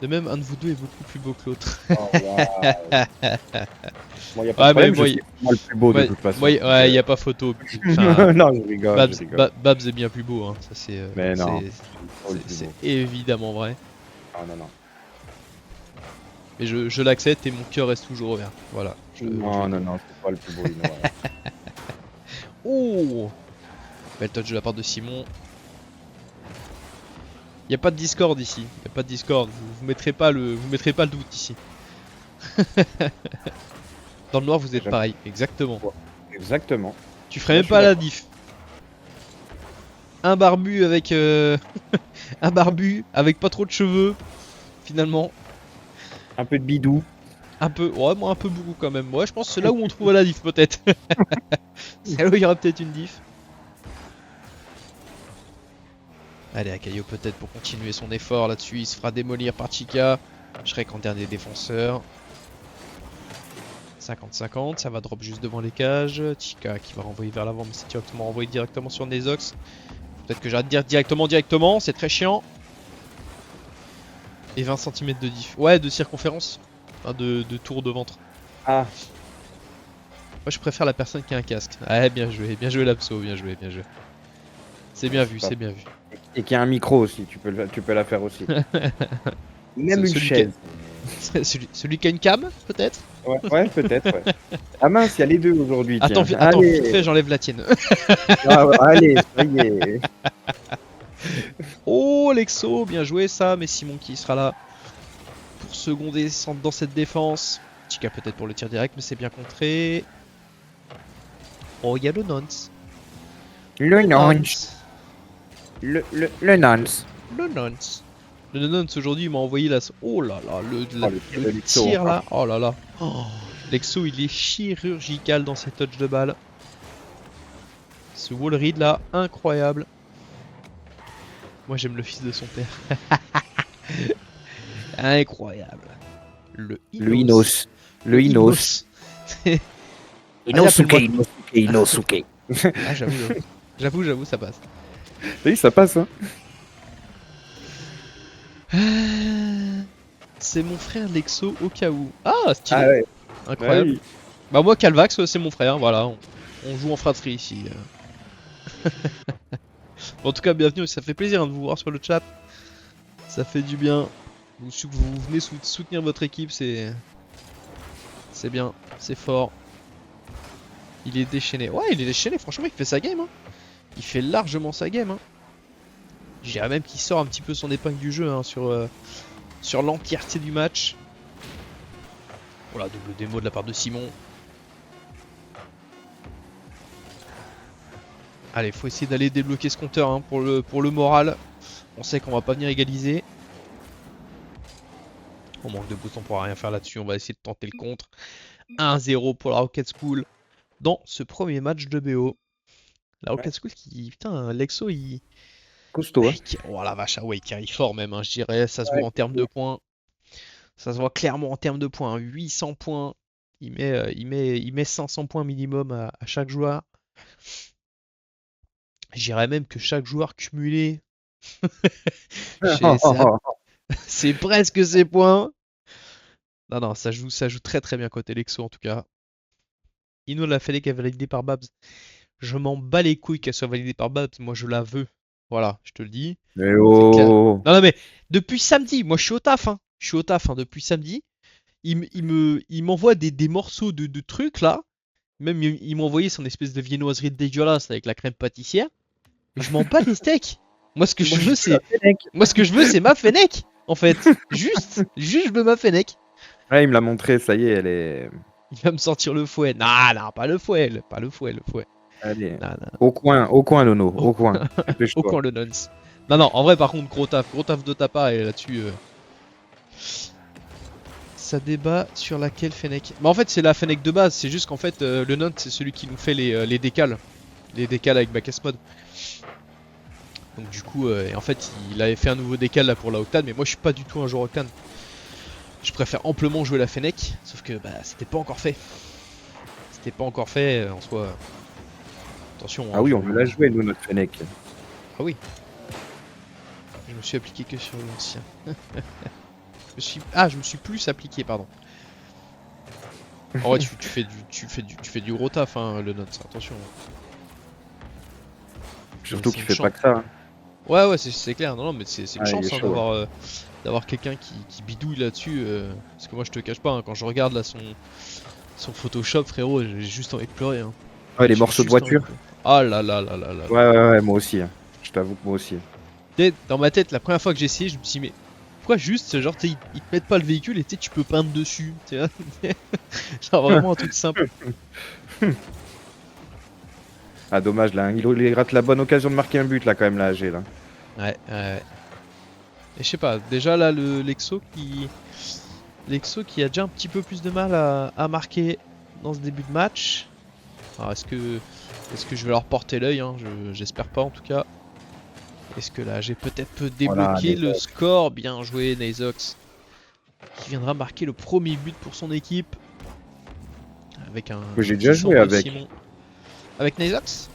De même, un de vous deux est beaucoup plus beau que l'autre. Oh, waouh. Moi, y a pas Ouais, de mais problème, moi, je suis moi le plus beau de Ouais, toute façon. ouais, y a pas photo. Enfin, Non, je rigole, Babs, je rigole. Babs est bien plus beau, hein. Ça c'est Mais non, c'est- le plus c'est beau. évidemment vrai. Non, non, Mais je l'accepte et mon cœur reste toujours ouvert. Voilà. non. Non, c'est pas le plus beau, Lino. Ouais. Oh, belle touch de la part de Simon. Y a pas de Discord ici. Y a pas de Discord. Vous mettrez pas le doute ici. Dans le noir, vous êtes J'aime- pareil. Exactement. Exactement. Tu ferais Moi, même je pas suis la d'accord. diff. Un barbu avec un barbu avec pas trop de cheveux. Finalement, Un peu de bidou. un peu, ouais, moi un peu beaucoup quand même. Ouais, je pense que c'est là où on trouve la diff peut-être. C'est là où il y aura peut-être une diff. Allez, Akayo peut-être pour continuer son effort là-dessus. Il se fera démolir par Chica. Shrek en dernier défenseur. 50-50, ça va drop juste devant les cages. Chica qui va renvoyer vers l'avant, mais c'est directement renvoyé directement sur Nezox. Peut-être que j'arrête de dire directement, c'est très chiant. Et 20 cm de diff. Ouais, de circonférence. Enfin, de tour de ventre. Ah, Moi je préfère la personne qui a un casque. Ouais, bien joué l'abso, bien joué. C'est bien vu, c'est bien vu. et qu'il y a un micro aussi, tu peux la faire aussi. Même une Celui qui a- chaise. Celui qui a une cam, peut-être. Ouais, peut-être, ouais. Ah mince, il y a les deux aujourd'hui. Attends, tiens. attends, Allez. vite fait, j'enlève la tienne. Ah, ouais, allez, ça y est. Oh, Lexo, bien joué ça, mais Simon qui sera là pour seconder dans cette défense. Chica peut-être pour le tir direct, mais c'est bien contré. Oh, il y a le nonce. Le nonce. Le nonce. Le nonce. Le nonce aujourd'hui il m'a envoyé la... Oh là là, le tir de le Lexo, tir enfin. là. Oh là là. Oh, Lexo il est chirurgical dans ses touches de balle. Ce wall read là, incroyable. Moi j'aime le fils de son père. Incroyable. Le Inos. Le Inos. Inosuke, Inosuke. Ah j'avoue, ça passe. Oui, ça passe, hein. C'est mon frère Lexo au cas où. Ah, stylé. Ah ouais. Incroyable. Ouais, oui. Bah moi Calvax c'est mon frère, voilà, on joue en fratrie ici. En tout cas bienvenue, ça fait plaisir hein, de vous voir sur le chat. Ça fait du bien. Vous venez soutenir votre équipe, c'est bien, c'est fort. Il est déchaîné. Ouais il est déchaîné, franchement il fait sa game hein. Il fait largement sa game hein. Je dirais même qu'il sort un petit peu son épingle du jeu hein, sur l'entièreté du match. Voilà, double démo de la part de Simon. Allez, faut essayer d'aller débloquer ce compteur hein, pour le moral. On sait qu'on va pas venir égaliser. On manque de boost, on pourra rien faire là-dessus. On va essayer de tenter le contre. 1-0 pour la Rocket School dans ce premier match de BO. La Rocket School qui... Putain, Lexo, il... Costaud, hein. Oh la vache, ah ouais, il carry fort même, hein, je dirais. Ça se voit en termes de points. Ça se voit clairement en termes de points. 800 points. Il met 500 points minimum à chaque joueur. Je dirais même que chaque joueur cumulé, c'est presque ses points. Non, ça joue très très bien côté Lexo en tout cas. Ino l'a fait qu'elle est validée par Babs. Je m'en bats les couilles qu'elle soit validée par Babs. Moi je la veux. Voilà, je te le dis. Mais oh. Non mais depuis samedi, moi je suis au taf. Hein. Je suis au taf hein, depuis samedi. Il m'envoie des morceaux de trucs là. Même il m'a envoyé son espèce de viennoiserie dégueulasse avec la crème pâtissière. Je m'en bats les steaks. Moi ce que je veux c'est ma Fennec en fait. Juste je veux ma Fennec. Ouais, il me l'a montré, ça y est, elle est. Il va me sortir le fouet. Non, pas le fouet. Allez. Non. Au coin, Nono, au coin. Au coin le nonce. Non, en vrai, par contre, gros taf de ta part et là-dessus. Ça débat sur laquelle Fennec. Bah, en fait, c'est la Fennec de base. C'est juste qu'en fait, le nonce, c'est celui qui nous fait les décals. Les décals avec Bacchus Mod. Donc, du coup, et en fait, il avait fait un nouveau décal là pour la Octane. Mais moi, je suis pas du tout un joueur Octane. Je préfère amplement jouer la Fennec. Sauf que bah, c'était pas encore fait. En soi. Attention. Ah oui, on veut la jouer, nous, notre Fennec. Ah oui. Je me suis appliqué que sur l'ancien. je me suis plus appliqué, pardon. En vrai, tu fais du gros taf, hein, le note, attention. Surtout c'est qu'il une fait chance. pas que ça. Hein. Ouais, c'est clair, non, mais c'est une Ah, il chance est hein, chaud, d'avoir quelqu'un qui bidouille là-dessus. Parce que moi, je te cache pas, hein, quand je regarde là son Photoshop, frérot, j'ai juste envie de pleurer. Hein. Ouais, les J'ai morceaux de juste envie voiture. pleurer. Ah là là là là là. Ouais, moi aussi. Hein. Je t'avoue que moi aussi. Tu sais, dans ma tête, la première fois que j'ai essayé, je me suis dit, mais pourquoi juste, genre, tu sais, ils te mettent pas le véhicule et tu sais, tu peux peindre dessus. Tu vois genre vraiment un truc simple. Ah, dommage, là. Il rate la bonne occasion de marquer un but, là, quand même, là, AG, là. Ouais. Et je sais pas, déjà là, l'Exo qui a déjà un petit peu plus de mal à marquer dans ce début de match. Alors est-ce que je vais leur porter l'œil hein, j'espère pas en tout cas. Est-ce que là j'ai peut-être peut débloquer le score. Bien joué Nazox. Qui viendra marquer le premier but pour son équipe. Avec un. J'ai déjà joué avec. Simon. Avec Nazox.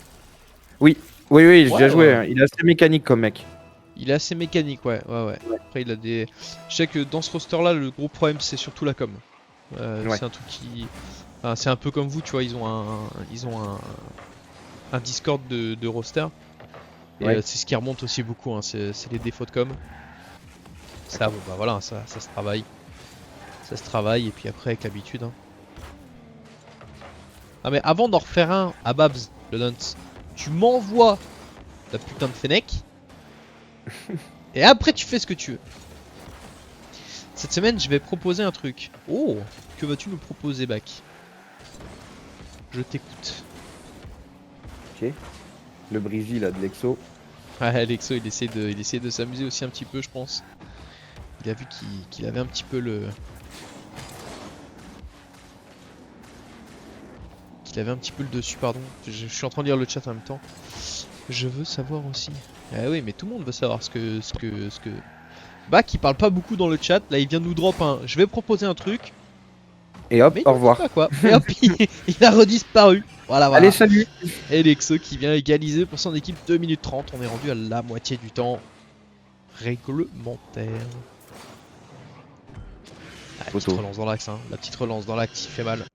Oui, j'ai déjà joué. Ouais. Hein. Il est assez mécanique comme mec. Il est assez mécanique, ouais. Après, il a des. Je sais que dans ce roster-là, le gros problème, c'est surtout la com. C'est un truc qui. Enfin, c'est un peu comme vous, tu vois. Ils ont un Discord de roster. Et c'est ce qui remonte aussi beaucoup. Hein. C'est les défauts de com. Ça, bon, bah voilà, ça se travaille. Ça se travaille. Et puis après, avec l'habitude. Hein. Ah, mais avant d'en refaire un à Babs, le Nuns, tu m'envoies la putain de Fennec. Et après tu fais ce que tu veux. Cette semaine je vais proposer un truc. Oh, que vas-tu nous proposer Bac? Je t'écoute. Ok. Le Breezy là de l'Exo. Ouais Alexo il essaie de s'amuser aussi un petit peu je pense. Il a vu qu'il avait un petit peu le... Qu'il avait un petit peu le dessus pardon. Je suis en train de lire le chat en même temps. Je veux savoir aussi. Ah oui mais tout le monde veut savoir ce que... Bac il parle pas beaucoup dans le chat, là il vient de nous drop un... Je vais proposer un truc. Et hop, Mais au revoir. pas quoi. Et hop, il a redisparu. Voilà. Allez, salut. Et Lexo qui vient égaliser pour son équipe 2 minutes 30. On est rendu à la moitié du temps réglementaire. Ah, la petite relance dans l'axe, hein. La petite relance dans l'axe, il fait mal.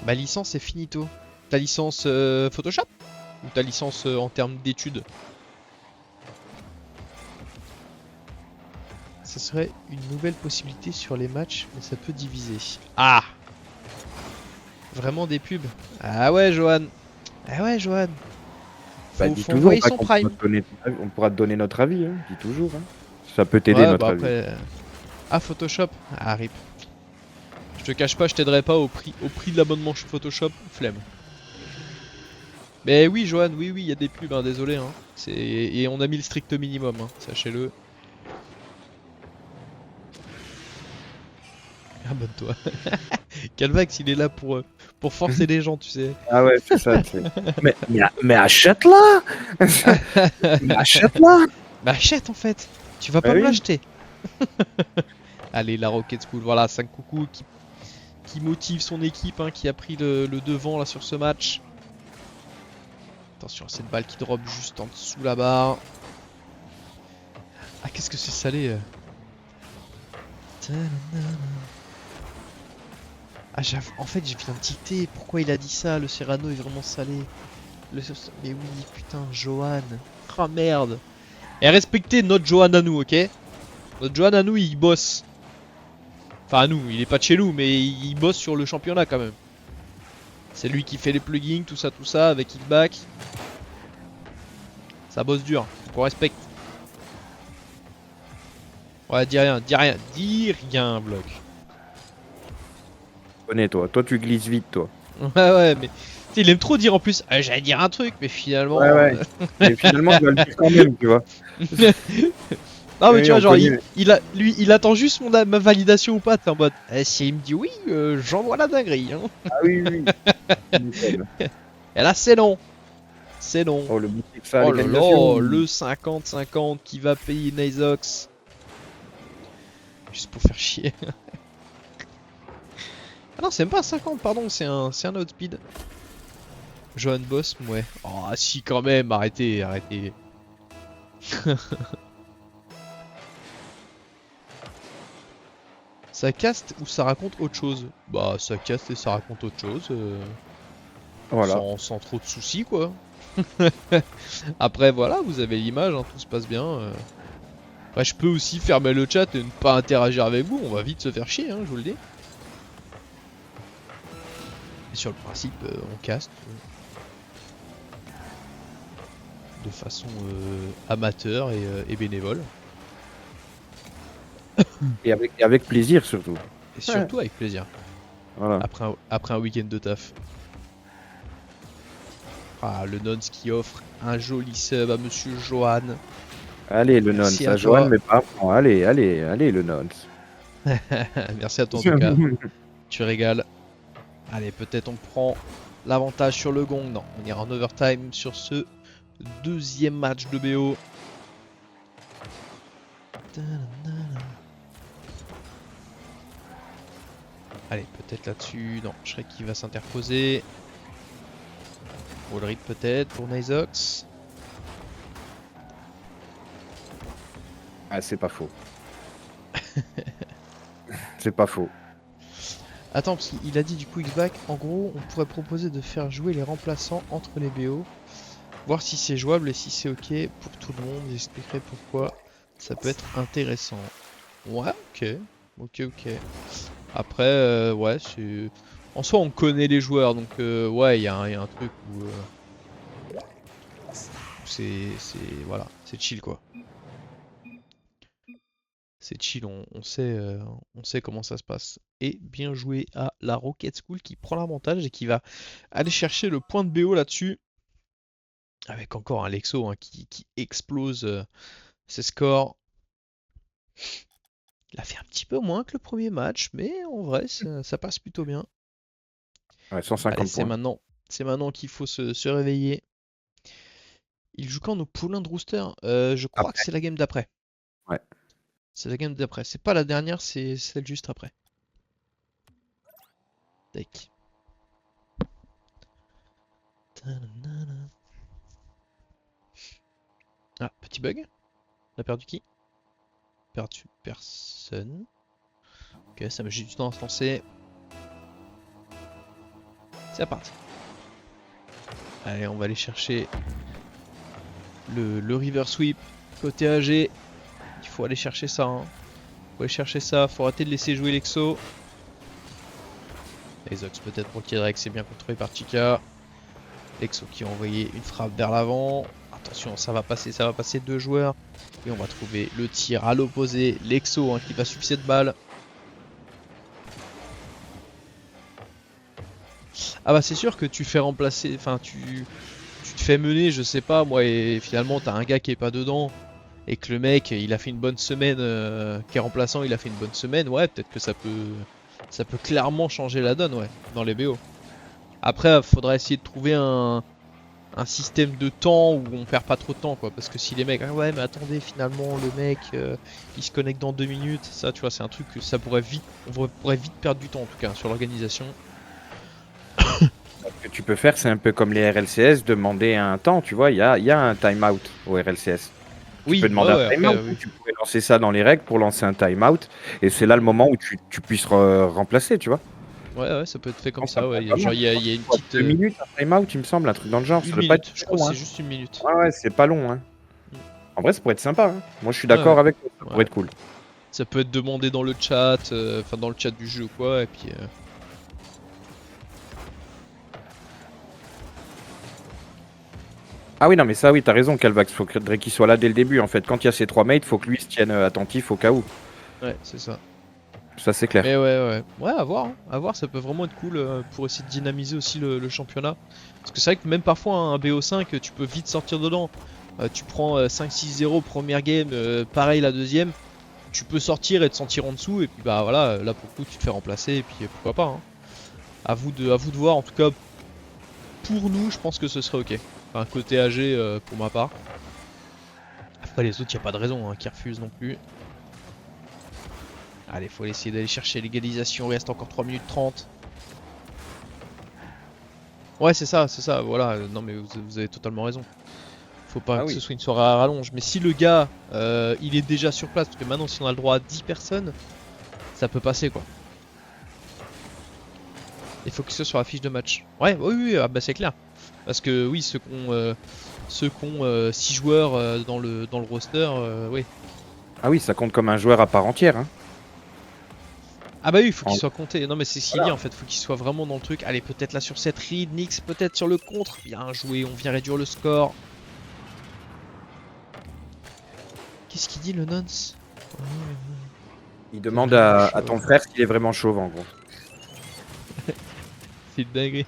Ma licence est finito. Ta licence Photoshop? Ou ta licence en termes d'études? Ce serait une nouvelle possibilité sur les matchs, mais ça peut diviser. Ah! Vraiment des pubs? Ah ouais, Johan! Ah ouais, Johan! Bah, dis toujours, son prime. On pourra te donner notre avis, hein. Dis toujours. Hein. Ça peut t'aider notre avis. Après... Ah, Photoshop? Ah, rip. Je te cache pas, je t'aiderai pas au prix de l'abonnement Photoshop, flemme. Mais oui, Johan, oui, il y a des pubs, hein, désolé. Hein. Et on a mis le strict minimum, hein, sachez-le. Abonne-toi. Calvax, il est là pour forcer les gens, tu sais. Ah ouais, c'est ça. mais achète-la. Mais achète-la. Bah achète en fait. Tu vas pas me l'acheter. Allez, la Rocket School, voilà, 5 coucou qui motive son équipe, hein, qui a pris le devant là sur ce match. Attention, cette balle qui drop juste en dessous là-bas. Ah, qu'est-ce que c'est salé. Ah, en fait, je viens de tilter. Pourquoi il a dit ça? Le Serrano est vraiment salé. Mais oui, putain, Johan. Ah merde. Et respectez notre Johan à nous, ok? Notre Johan à nous, il bosse. Enfin, à nous, il est pas de chez nous, mais il bosse sur le championnat quand même. C'est lui qui fait les plugins, tout ça, avec Kickback. Ça bosse dur, faut qu'on respecte. Ouais, dis rien, bloc. Connais toi, tu glisses vite toi. Ouais, mais il aime trop dire en plus. J'allais dire un truc, mais finalement. Ouais. Mais finalement, tu vas le dire quand même, tu vois. Non, mais tu vois, genre, il attend juste ma validation ou pas. T'es en mode. Si il me dit oui, j'envoie la dinguerie. Hein. Ah oui. Et là, c'est long. C'est long. Oh, le boutique, ça, oh là là, le 50-50 qui va payer Nazox. Juste pour faire chier. Ah non, c'est même pas un 50, pardon, c'est un outspeed. Johan Boss, ouais. Oh, si, quand même, arrêtez. Ça caste ou ça raconte autre chose? Bah ça caste et ça raconte autre chose. Voilà. Sans trop de soucis quoi. Après voilà, vous avez l'image, hein, tout se passe bien. Après je peux aussi fermer le chat et ne pas interagir avec vous, on va vite se faire chier, hein, je vous le dis. Et sur le principe, on caste de façon amateur et bénévole. Et avec plaisir surtout. Et surtout avec plaisir. Voilà. Après un week-end de taf. Ah, le Nons qui offre un joli sub à Monsieur Johan. Allez le Merci nonce, à à Johan, toi. mais pas moi. Allez le nonce. Merci à toi en tout cas. Tu régales. Allez, peut-être on prend l'avantage sur le gong. Non, on ira en overtime sur ce deuxième match de BO. Allez, peut-être là-dessus. Non, Shrek qui va s'interposer. Wallreed peut-être pour Nizox. Ah, c'est pas faux. C'est pas faux. Attends, parce qu'il a dit du quickback, en gros, on pourrait proposer de faire jouer les remplaçants entre les BO. Voir si c'est jouable et si c'est ok pour tout le monde. J'expliquerai pourquoi ça peut être intéressant. Ouais, ok. Après, ouais, c'est... En soi, on connaît les joueurs, donc ouais, il y a un truc où... Voilà, c'est chill quoi. C'est chill, on sait comment ça se passe. Et bien joué à la Rocket School qui prend l'avantage et qui va aller chercher le point de BO là-dessus. Avec encore un Lexo hein, qui explose ses scores. Il a fait un petit peu moins que le premier match, mais en vrai, ça passe plutôt bien. Ouais, 150 Allez, points. c'est maintenant qu'il faut se réveiller. Il joue quand nos poulains de rooster Je crois que c'est la game d'après. Ouais. C'est la game d'après. C'est pas la dernière, c'est celle juste après. Tac. Ah, petit bug. On a perdu qui? Perdu personne. Ok, ça me j'ai du temps à se lancer. C'est parti. Allez, on va aller chercher le river sweep côté AG. Il faut aller chercher ça. Hein. Faut aller chercher ça. Faut arrêter de laisser jouer l'Exo. Exox peut-être pour le T-Rex, c'est bien contrôlé par Chica. L'Exo qui a envoyé une frappe vers l'avant. Attention, ça va passer 2 joueurs. Et on va trouver le tir à l'opposé. L'Exo hein, qui va suivre cette balle. Ah bah c'est sûr que tu fais remplacer, enfin tu te fais mener, je sais pas moi, et finalement t'as un gars qui est pas dedans, et que le mec il a fait une bonne semaine, qui est remplaçant, il a fait une bonne semaine, ouais peut-être que ça peut clairement changer la donne ouais, dans les BO. Après faudra essayer de trouver un système de temps où on perd pas trop de temps quoi, parce que si les mecs, ah ouais mais attendez finalement le mec il se connecte dans 2 minutes, ça tu vois c'est un truc que ça pourrait vite, on pourrait vite perdre du temps en tout cas sur l'organisation. Ce que tu peux faire, c'est un peu comme les RLCS, demander un temps, tu vois, il y a un timeout au RLCS. Oui, Tu peux demander un timeout, oui. tu pourrais lancer ça dans les règles pour lancer un timeout, et c'est là le moment où tu puisses remplacer, tu vois. Ouais, ça peut être fait comme Ça ça, peut ouais. être Genre, il y a une petite. 2 minutes un timeout, il me semble, un truc dans le genre. Une Ça doit pas minute, être je crois que long, c'est hein. juste une minute. Ouais, c'est pas long, hein. Mm. En vrai, ça pourrait être sympa, hein. Moi, je suis d'accord Ouais. avec toi, ça pourrait être cool. Ça peut être demandé dans le chat, enfin dans le chat du jeu ou quoi, et puis. Ah oui, non, mais ça, oui, t'as raison, Calvax. Faudrait qu'il soit là dès le début, en fait. Quand il y a ces 3 mates, faut que lui se tienne attentif au cas où. Ouais, c'est ça. Ça, c'est clair. Mais ouais. Ouais, à voir, hein. À voir, ça peut vraiment être cool pour essayer de dynamiser aussi le championnat. Parce que c'est vrai que même parfois, hein, un BO5, tu peux vite sortir dedans. Tu prends 5-6-0 première game, pareil la deuxième. Tu peux sortir et te sentir en dessous, et puis bah voilà, là pour le coup, tu te fais remplacer, et puis pourquoi pas. Hein. À vous de voir, en tout cas, pour nous, je pense que ce serait ok. Enfin, côté AG pour ma part. Après les autres, y a pas de raison hein, qui refusent non plus. Allez, faut essayer d'aller chercher l'égalisation, il reste encore 3 minutes 30. Ouais, c'est ça, voilà. Non mais vous avez totalement raison. Faut pas que ce soit une soirée à rallonge. Mais si le gars, il est déjà sur place, parce que maintenant si on a le droit à 10 personnes, ça peut passer quoi. Il faut que ce soit sur la fiche de match. Ouais, oui, oui, ah bah c'est clair. Parce que oui, ceux qui ont 6 joueurs dans le roster, oui. Ah oui, ça compte comme un joueur à part entière. Hein. Ah bah oui, il faut qu'il En- soit compté. Non mais c'est ce qu'il dit en fait, faut qu'il soit vraiment dans le truc. Allez, peut-être là sur cette read, Nix peut-être sur le contre. Bien joué, on vient réduire le score. Qu'est-ce qu'il dit le nonce? Il demande vraiment à chauve. ton frère s'il est vraiment chauve en gros. C'est une dinguerie.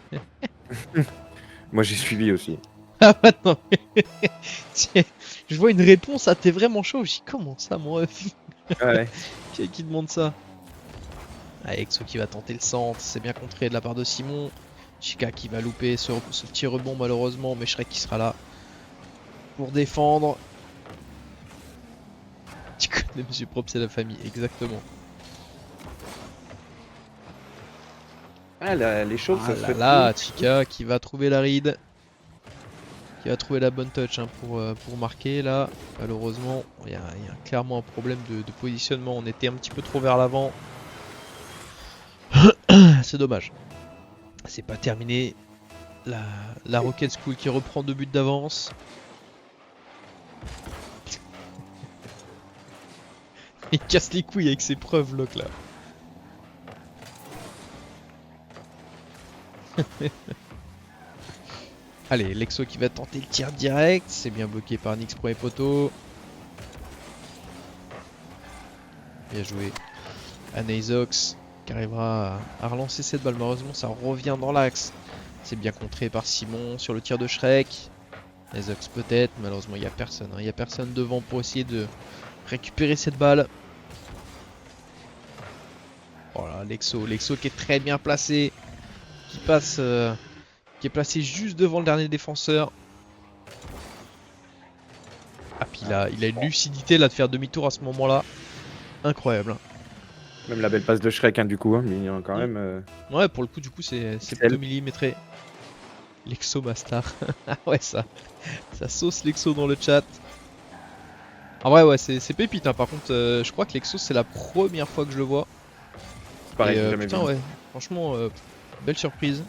Moi j'ai suivi aussi. Ah bah non mais... Tiens, je vois une réponse à t'es vraiment chaud. Je dis comment ça mon ref? Ouais. Qui est qui demande ça? Ah, Exo qui va tenter le centre, c'est bien contré de la part de Simon. Chica qui va louper ce petit rebond malheureusement, mais Shrek qui sera là pour défendre. Tu connais Monsieur Prop, c'est la famille, exactement. Ah les chauves Ah ça se là fait là, plus. Chica qui va trouver la ride. Qui va trouver la bonne touch hein, pour marquer là. Malheureusement, il y a clairement un problème de positionnement. On était un petit peu trop vers l'avant. C'est dommage. C'est pas terminé. La Rocket School qui reprend 2 buts d'avance. Il casse les couilles avec ses preuves, Locke là. Allez, Lexo qui va tenter le tir direct. C'est bien bloqué par Nix premier poteau. Bien joué. Anaïsox qui arrivera à relancer cette balle. Malheureusement, ça revient dans l'axe. C'est bien contré par Simon sur le tir de Shrek. Anaïsox peut-être. Malheureusement, il n'y a personne. Il n'y a personne devant pour essayer de récupérer cette balle. Voilà, Lexo qui est très bien placé. Qui passe... qui est placé juste devant le dernier défenseur. Ah puis il a une lucidité là de faire demi-tour à ce moment-là. Incroyable. Même la belle passe de Shrek hein, du coup, hein, mais il y a quand même. Ouais pour le coup du coup c'est plutôt millimétré. Lexo Mastar. Ah ouais ça sauce Lexo dans le chat. Ah ouais c'est pépite hein. Par contre je crois que Lexo c'est la première fois que je le vois. Pareil, Et, j'ai jamais putain vu. ouais franchement belle surprise.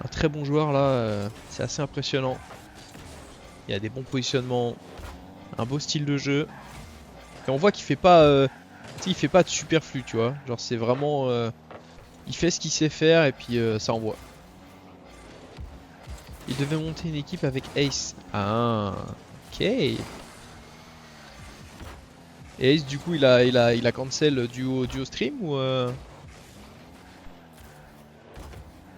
Un très bon joueur là, c'est assez impressionnant. Il y a des bons positionnements, un beau style de jeu. Et on voit qu'il fait pas, il fait pas de superflu, tu vois. Genre c'est vraiment, il fait ce qu'il sait faire et puis ça envoie. Il devait monter une équipe avec Ace. Ah, ok. Et Ace du coup il a cancel duo stream ou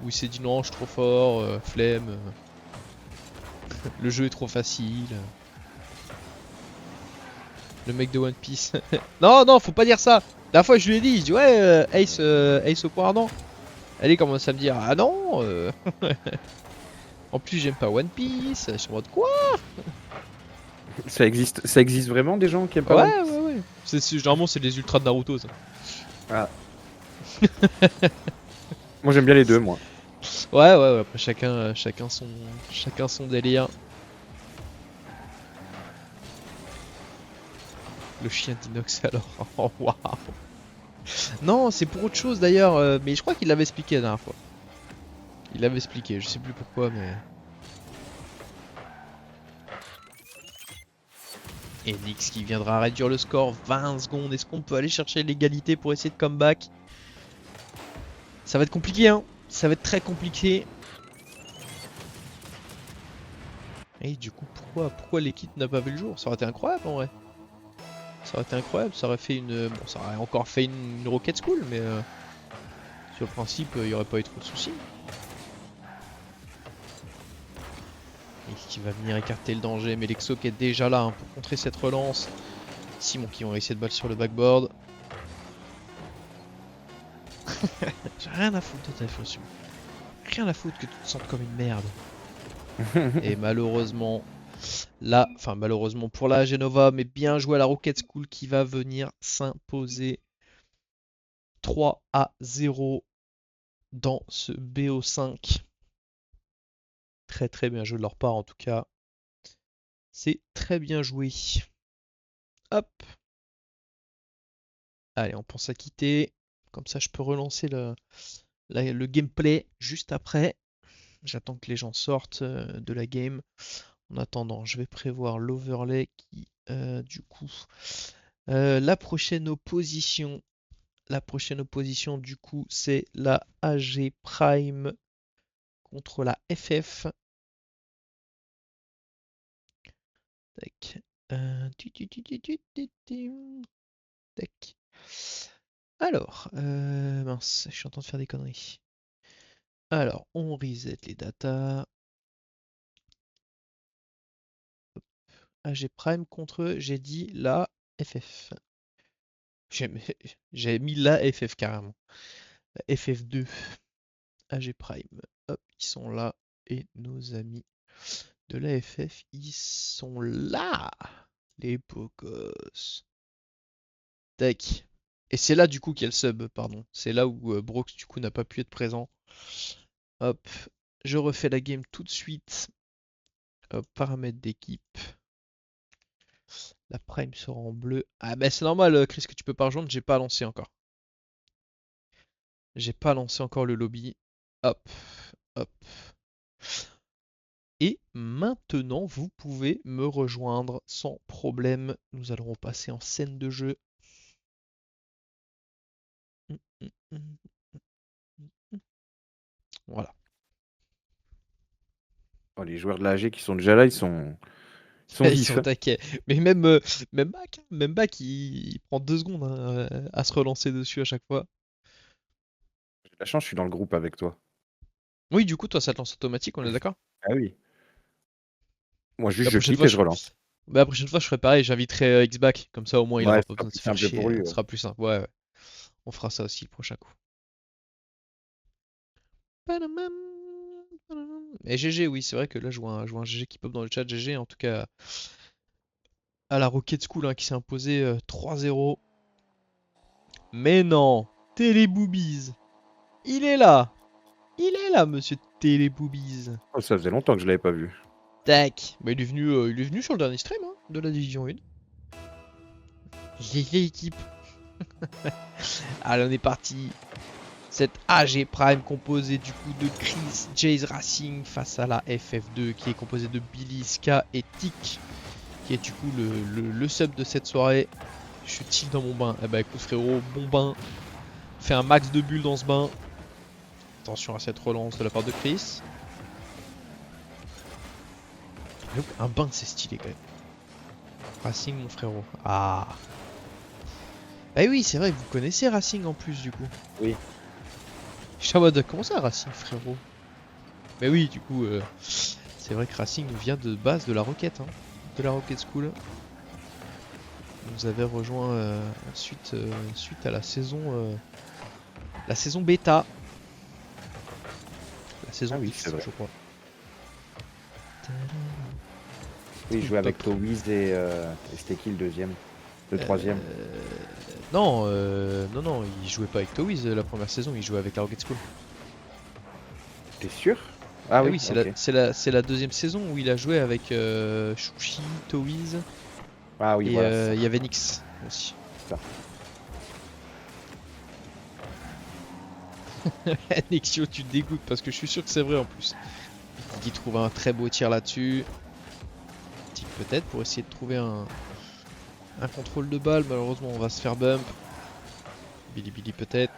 il s'est dit non je suis trop fort, flemme, le jeu est trop facile. Le mec de One Piece. Non, faut pas dire ça. La fois je lui ai dit, je dis ouais, Ace au point ardent. Elle commence à me dire ah non. En plus j'aime pas One Piece. Je suis en mode quoi? Ça existe vraiment des gens qui aiment pas Ouais, One Piece ouais. Généralement c'est des ultras de Naruto ça. Ah. Moi j'aime bien les deux moi. Ouais. Après chacun son délire. Le chien d'Inox alors. Oh, waouh. Non, c'est pour autre chose d'ailleurs. Mais je crois qu'il l'avait expliqué la dernière fois. Il l'avait expliqué, je sais plus pourquoi, mais. Et Nix qui viendra réduire le score 20 secondes. Est-ce qu'on peut aller chercher l'égalité pour essayer de comeback? Ça va être compliqué hein. Ça va être très compliqué. Et du coup pourquoi l'équipe n'a pas vu le jour? Ça aurait été incroyable en vrai. Ça aurait été incroyable, ça aurait fait une. Bon ça aurait encore fait une Rocket School mais sur le principe il n'y aurait pas eu trop de soucis. Et qui va venir écarter le danger, mais Lexo qui est déjà là hein, pour contrer cette relance. Simon qui vont réussir de balle sur le backboard. J'ai rien à foutre de ta défension. Rien à foutre que tu te sentes comme une merde. Et malheureusement, là, enfin malheureusement pour la Genova, mais bien joué à la Rocket School qui va venir s'imposer 3-0 dans ce BO5. Très bien joué de leur part en tout cas. C'est très bien joué. Hop. Allez, on pense à quitter. Comme ça, je peux relancer le gameplay juste après. J'attends que les gens sortent de la game. En attendant, je vais prévoir l'overlay qui, du coup, la prochaine opposition. La prochaine opposition, du coup, c'est la AG Prime contre la FF. Tac. Tac. Alors, mince, je suis en train de faire des conneries. Alors, on reset les datas. AG Prime contre, j'ai dit, la FF. J'ai j'ai mis la FF carrément. La FF2. AG Prime. Hop, ils sont là. Et nos amis de la FF, ils sont là. Les beaux gosses. Tac. Et c'est là du coup qu'il y a le sub, pardon. C'est là où Brox du coup n'a pas pu être présent. Hop. Je refais la game tout de suite. Hop, paramètres d'équipe. La prime sera en bleu. Ah bah c'est normal Chris que tu peux pas rejoindre, j'ai pas lancé encore. J'ai pas lancé encore le lobby. Hop, hop. Et maintenant vous pouvez me rejoindre sans problème. Nous allons passer en scène de jeu. Voilà. Oh, les joueurs de la AG qui sont déjà là, ils sont Ils vifs. sont taquets. Mais même Bac, il prend 2 secondes hein, à se relancer dessus à chaque fois. J'ai de la chance, je suis dans le groupe avec toi. Oui, du coup, toi, ça te lance automatique, on est d'accord? Ah oui. Moi, juste, La je prochaine clique fois, et je relance. la prochaine fois, je ferai pareil, j'inviterai X-Back. Comme ça, au moins, il Ouais, aura ce pas sera besoin de plus se faire simple pour chier. lui. Ce Ouais. sera plus simple. Ouais, ouais. On fera ça aussi le prochain coup. Et GG, oui, c'est vrai que là, je vois un GG qui pop dans le chat. GG, en tout cas, à la Rocket School hein, qui s'est imposé 3-0. Mais non, Téléboobies. Il est là. Il est là, monsieur Téléboobies. Oh, ça faisait longtemps que je l'avais pas vu. Tac. Bah, il est venu sur le dernier stream hein, de la Division 1. Vieille équipe. Allez, on est parti. Cette AG Prime composée du coup de Chris, Jace Racing face à la FF2 qui est composée de Billy, Ska et Tick qui est du coup le sub de cette soirée. Je suis chill dans mon bain. Eh bah écoute frérot, bon bain. Fais un max de bulles dans ce bain. Attention à cette relance de la part de Chris. Un bain c'est stylé quand même. Racing mon frérot. Ah. Eh oui c'est vrai, vous connaissez Racing en plus du coup. Oui. Je suis en mode comment ça Racing frérot? Mais oui du coup c'est vrai que Racing vient de base de la Rocket hein, de la Rocket School. Vous avez rejoint suite à la saison bêta. La saison Ah oui, 10 c'est vrai. je crois. Oui, il jouait avec Top. Towiz et c'était qui le deuxième? Le troisième? Non, non, il jouait pas avec Towiz la première saison, il jouait avec la Rocket School. T'es sûr? Ah Eh oui, oui, ok. c'est la deuxième saison où il a joué avec Shushi, Towiz Ah oui, et voilà. c'est ça. il y avait Nyx aussi. Ça. Nexio, tu te dégoûtes parce que je suis sûr que c'est vrai en plus. Il trouve un très beau tir là-dessus. Tic peut-être pour essayer de trouver un contrôle de balle. Malheureusement, on va se faire bump. Billy peut-être.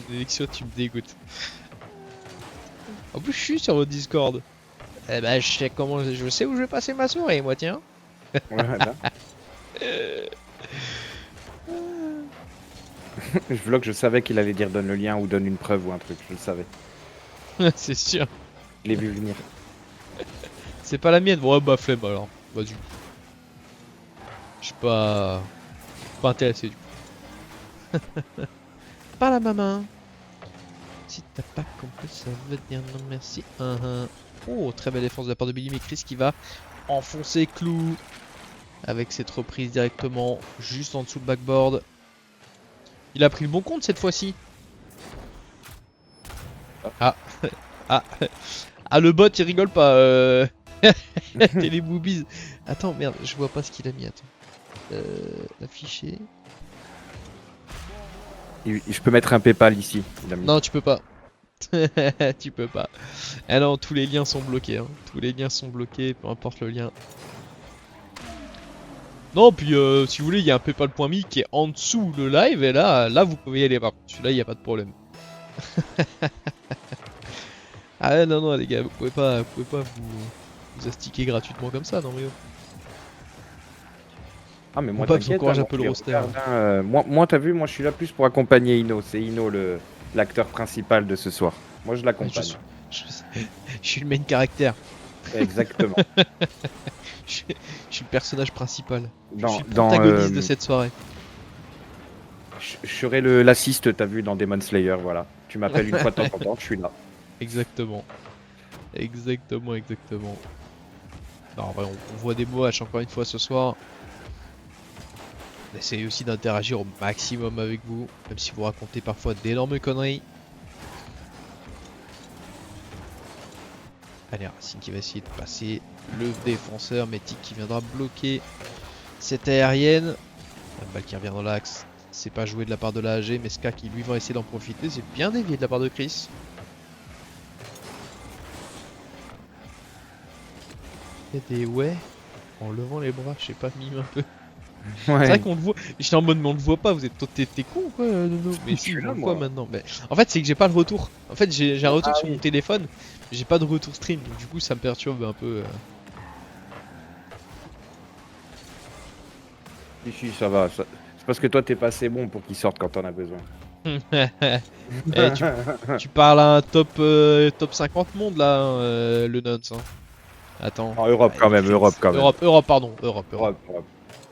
Nexio, tu me dégoûtes. En plus, je suis sur votre Discord. Eh ben, je sais où je vais passer ma soirée, moi, tiens. Voilà. Je savais qu'il allait dire donne le lien ou donne une preuve ou un truc, je le savais. C'est sûr. Je l'ai vu venir. C'est pas la mienne. Bon, bah, flemme alors. Vas-y. Je suis pas intéressé du coup. Pas la maman. Si t'as pas compris, ça veut dire non merci. Oh, très belle défense de la part de Billy McCris qui va enfoncer Clou avec cette reprise directement juste en dessous le backboard. Il a pris le bon compte cette fois-ci. Ah. Ah. Ah, le bot il rigole pas. Télé boobies. Attends, merde, je vois pas ce qu'il a mis. Attends. Affiché. Je peux mettre un PayPal ici. Il a mis. Non, tu peux pas. Tu peux pas. Ah non, tous les liens sont bloqués. Hein. Tous les liens sont bloqués, peu importe le lien. Non, puis si vous voulez, il y a un paypal.me qui est en dessous le live, et là vous pouvez y aller par contre. Celui-là, il n'y a pas de problème. Ah ouais, non, les gars, vous pouvez pas vous astiquer gratuitement comme ça, non mais oh. Ah mais moi Mon papa t'inquiète, encourage hein, un peu moi, le je roster. regarde, hein, moi t'as vu, moi je suis là plus pour accompagner Ino. C'est Ino l'acteur principal de ce soir. Moi je l'accompagne. Je suis le main caractère. Exactement. Je suis le personnage principal. Je Dans- suis le dans, protagoniste de cette soirée. Je serai l'assiste, t'as vu, dans Demon Slayer, voilà. Tu m'appelles une fois de temps en temps, je suis là. Exactement. Exactement. Non, en vrai, on voit des mots encore une fois ce soir. On essaye aussi d'interagir au maximum avec vous, même si vous racontez parfois d'énormes conneries. Allez, Racine qui va essayer de passer le défenseur, Métic qui viendra bloquer cette aérienne. La balle qui revient dans l'axe, c'est pas joué de la part de l'AG, mais Ska qui lui va essayer d'en profiter, c'est bien dévié de la part de Chris. Il y a des ouais, en levant les bras, je sais pas, mime un peu. C'est vrai Ouais. qu'on le voit, j'étais en mode mais on le voit pas, vous êtes t'es con ou quoi Nono? Mais Je si, suis on là, le voit moi. maintenant. Mais en fait c'est que j'ai pas le retour. En fait j'ai un retour Ah sur oui. mon téléphone, mais j'ai pas de retour stream, donc du coup ça me perturbe un peu. Si, ça va. C'est parce que toi t'es pas assez bon pour qu'il sorte quand on a besoin. Eh, tu parles à un top 50 monde là, hein, le nonce. Hein. Attends. En Europe quand même, Europe quand même. Europe, pardon, Europe. Europe.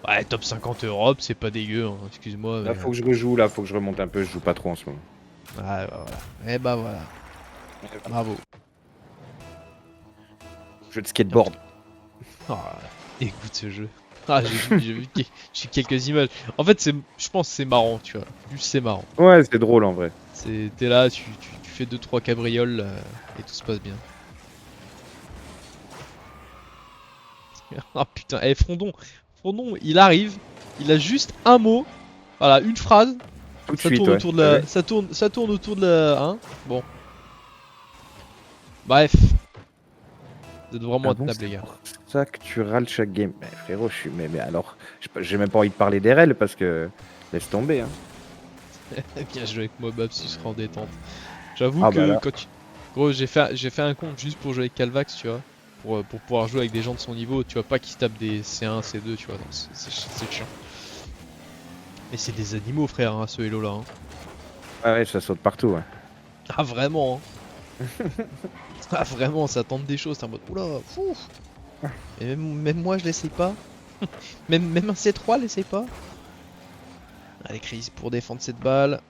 Ouais, top 50 Europe, c'est pas dégueu, hein, excuse-moi. Là Mais... faut que je rejoue, là faut que je remonte un peu, je joue pas trop en ce moment. Ouais, bah voilà. Eh bah voilà, bravo. Jeu de skateboard. Ah, écoute ce jeu. Ah, j'ai quelques images. En fait, je pense que c'est marrant, tu vois. Juste c'est marrant. Ouais, c'est drôle en vrai. T'es là, tu fais 2-3 cabrioles et tout se passe bien. Ah putain, eh Frondon, il arrive, il a juste un mot, voilà, une phrase. Tout de Ça suite, tourne ouais. autour de la, ça tourne autour de la, hein. Bon. Bref. Vous êtes vraiment Ah à bon, table, les c'est gars. pour ça que tu râles chaque game. Mais frérot, je suis. Mais alors. J'ai même pas envie de parler d'RL parce que. Laisse tomber, hein. Bien joué avec moi, Babs, tu seras en détente. J'avoue Ah que bah là. quand tu... Gros, j'ai fait un compte juste pour jouer avec Calvax, tu vois. Pour pouvoir jouer avec des gens de son niveau, tu vois, pas qui se tapent des C1, C2, tu vois, non, c'est chiant. Mais c'est des animaux, frère, hein, ce Hello là. Hein. Ah ouais, ça saute partout, ouais. Ah, vraiment, hein. Ah, vraiment, ça tente des choses, t'es en mode oula, fou. Et même moi, je l'essaye pas. même un C3 l'essaye pas. Allez, Chris, pour défendre cette balle.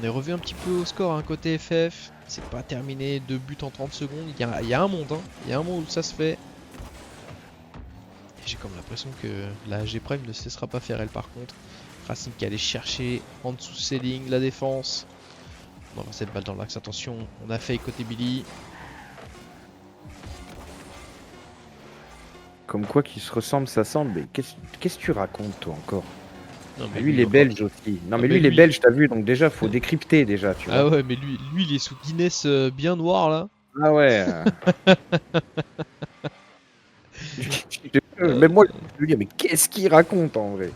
On est revu un petit peu au score, hein, côté FF. C'est pas terminé, 2 buts en 30 secondes. Il y a un monde, hein. Il y a un monde où ça se fait. J'ai comme l'impression que la G Prime ne cessera pas faire elle par contre. Racing qui allait chercher en dessous ses lignes la défense. On envoie cette balle dans l'axe, attention, on a fait côté Billy. Comme quoi qu'ils se ressemblent, ça semble. Mais qu'est-ce que tu racontes, toi, encore? Non, Mais lui, il est encore- belge aussi. Non, mais mais lui, il est lui- belge, t'as vu, donc déjà, faut décrypter, déjà, tu Ah vois. ouais, mais lui il est sous Guinness bien noir là. Ah ouais. Même moi, je me dis, mais qu'est-ce qu'il raconte, en vrai?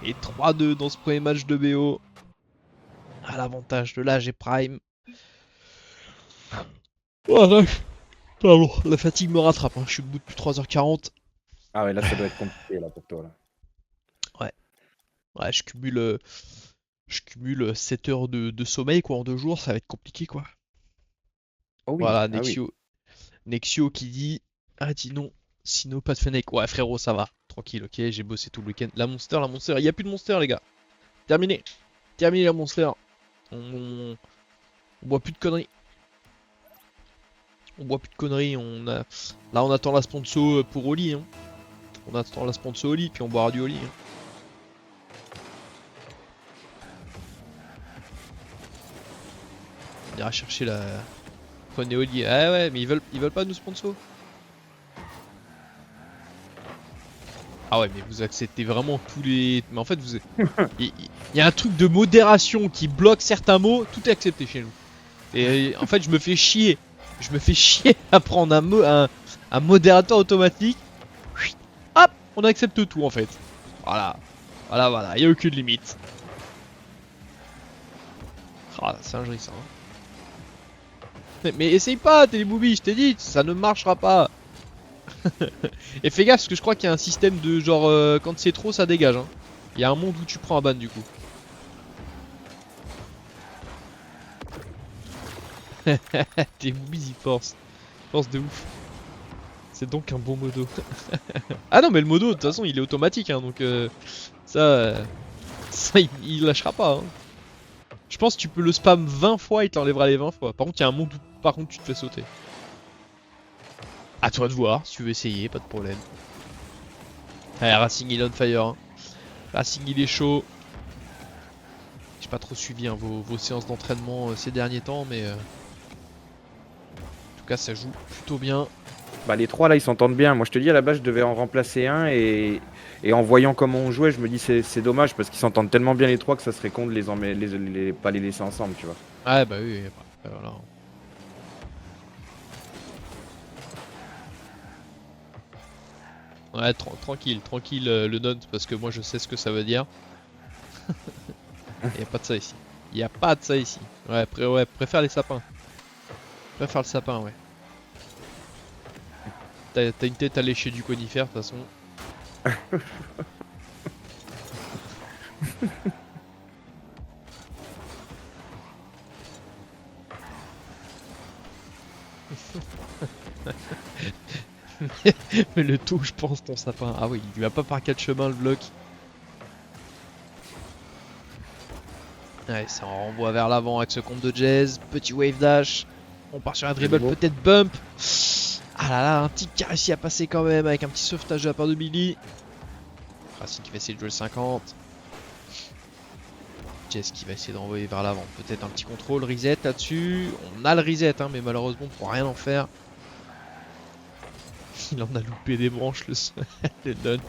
Et 3-2 dans ce premier match de BO. À l'avantage de l'AG Prime. Voilà. Pardon, la fatigue me rattrape, hein. Je suis debout depuis 3h40. Ah ouais, là, ça doit être compliqué, là, pour toi, là. Ouais, je cumule 7 heures de sommeil quoi en 2 jours, ça va être compliqué quoi. Oh oui, Voilà, ah oui. Nexio qui dit ah dis non, sinon pas de Fennec. Ouais frérot ça va, tranquille ok, j'ai bossé tout le week-end. La monster, il y a plus de monster les gars. Terminé, la monster. On boit plus de conneries. Là on attend la sponsor pour Oli. Hein. On attend la sponsor Oli puis on boira du Oli. Hein. On ira chercher Prenez Oli. Ah ouais, mais ils veulent pas nous sponsor. Ah ouais, mais vous acceptez vraiment tous les. Mais en fait, il y a un truc de modération qui bloque certains mots. Tout est accepté chez nous. Et en fait, je me fais chier. Je me fais chier à prendre un modérateur automatique. Hop, on accepte tout en fait. Voilà. Voilà. Il n'y a aucune limite. Ah, la singerie ça. Mais essaye pas, Télébooby, je t'ai dit, ça ne marchera pas. Et fais gaffe parce que je crois qu'il y a un système de genre quand c'est trop ça dégage. Hein. Il y a un monde où tu prends un ban du coup. Télébooby il force. Force de ouf. C'est donc un bon modo. Ah non mais le modo de toute façon il est automatique hein, donc ça il lâchera pas. Hein. Je pense que tu peux le spam 20 fois, il t'enlèvera les 20 fois. Par contre, il y a un monde où par contre tu te fais sauter. À toi de voir, si tu veux essayer, pas de problème. Allez, Racing il est on fire. Hein. Racing il est chaud. J'ai pas trop suivi hein, vos séances d'entraînement ces derniers temps, mais en tout cas ça joue plutôt bien. Bah les 3 là ils s'entendent bien. Moi je te dis à la base je devais en remplacer un et en voyant comment on jouait je me dis c'est dommage parce qu'ils s'entendent tellement bien les 3 que ça serait con de pas les laisser ensemble tu vois. Ouais bah oui, voilà. Ouais tranquille le non parce que moi je sais ce que ça veut dire. Y'a pas de ça ici. Y'a pas de ça ici. Ouais, préfère les sapins. Préfère le sapin ouais. T'as une tête à lécher du conifère de toute façon. Mais le tout je pense ton sapin. Ah oui, il va pas par 4 chemins le bloc. Ouais, ça renvoie vers l'avant avec ce compte de jazz. Petit wave dash. On part sur un dribble, peut-être bump. Ah là là, un petit qui a réussi à passer quand même avec un petit sauvetage de la part de Billy. Racing qui va essayer de jouer le 50. Jess qui va essayer d'envoyer vers l'avant. Peut-être un petit contrôle, reset là-dessus. On a le reset, hein, mais malheureusement on pourra rien en faire. Il en a loupé des branches le nuts.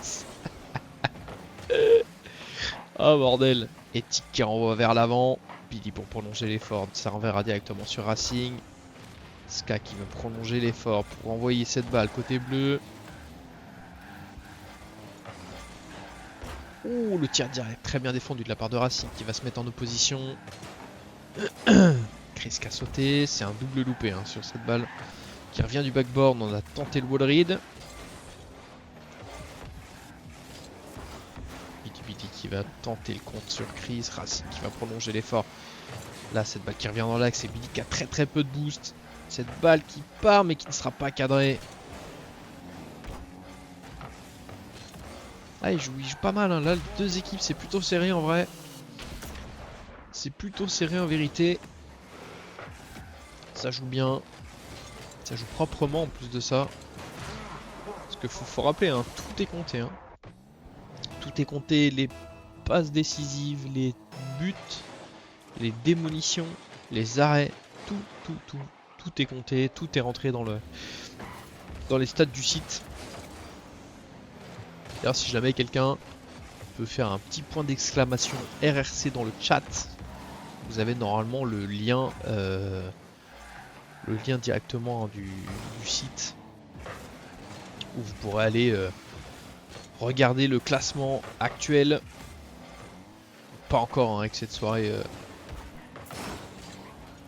Oh bordel. Et Tic qui renvoie vers l'avant. Billy pour prolonger l'effort. Ça renverra directement sur Racing. Ska qui veut prolonger l'effort pour envoyer cette balle côté bleu. Ouh, le tir direct, très bien défendu de la part de Racing qui va se mettre en opposition. Chris qui a sauté, c'est un double loupé hein, sur cette balle qui revient du backboard. On a tenté le wall read. Billy qui va tenter le compte sur Chris. Racing qui va prolonger l'effort. Là, cette balle qui revient dans l'axe, c'est Billy qui a très peu de boost. Cette balle qui part mais qui ne sera pas cadrée. Ah, il joue pas mal. Hein. Là, les deux équipes, c'est plutôt serré en vrai. C'est plutôt serré en vérité. Ça joue bien. Ça joue proprement en plus de ça. Parce qu'il faut rappeler, hein, tout est compté. Hein. Tout est compté. Les passes décisives, les buts, les démolitions, les arrêts. Tout est compté. Tout est rentré dans les stats du site. D'ailleurs, si jamais quelqu'un peut faire un petit point d'exclamation RRC dans le chat, vous avez normalement le lien directement hein, du site où vous pourrez aller regarder le classement actuel. Pas encore hein, avec cette soirée.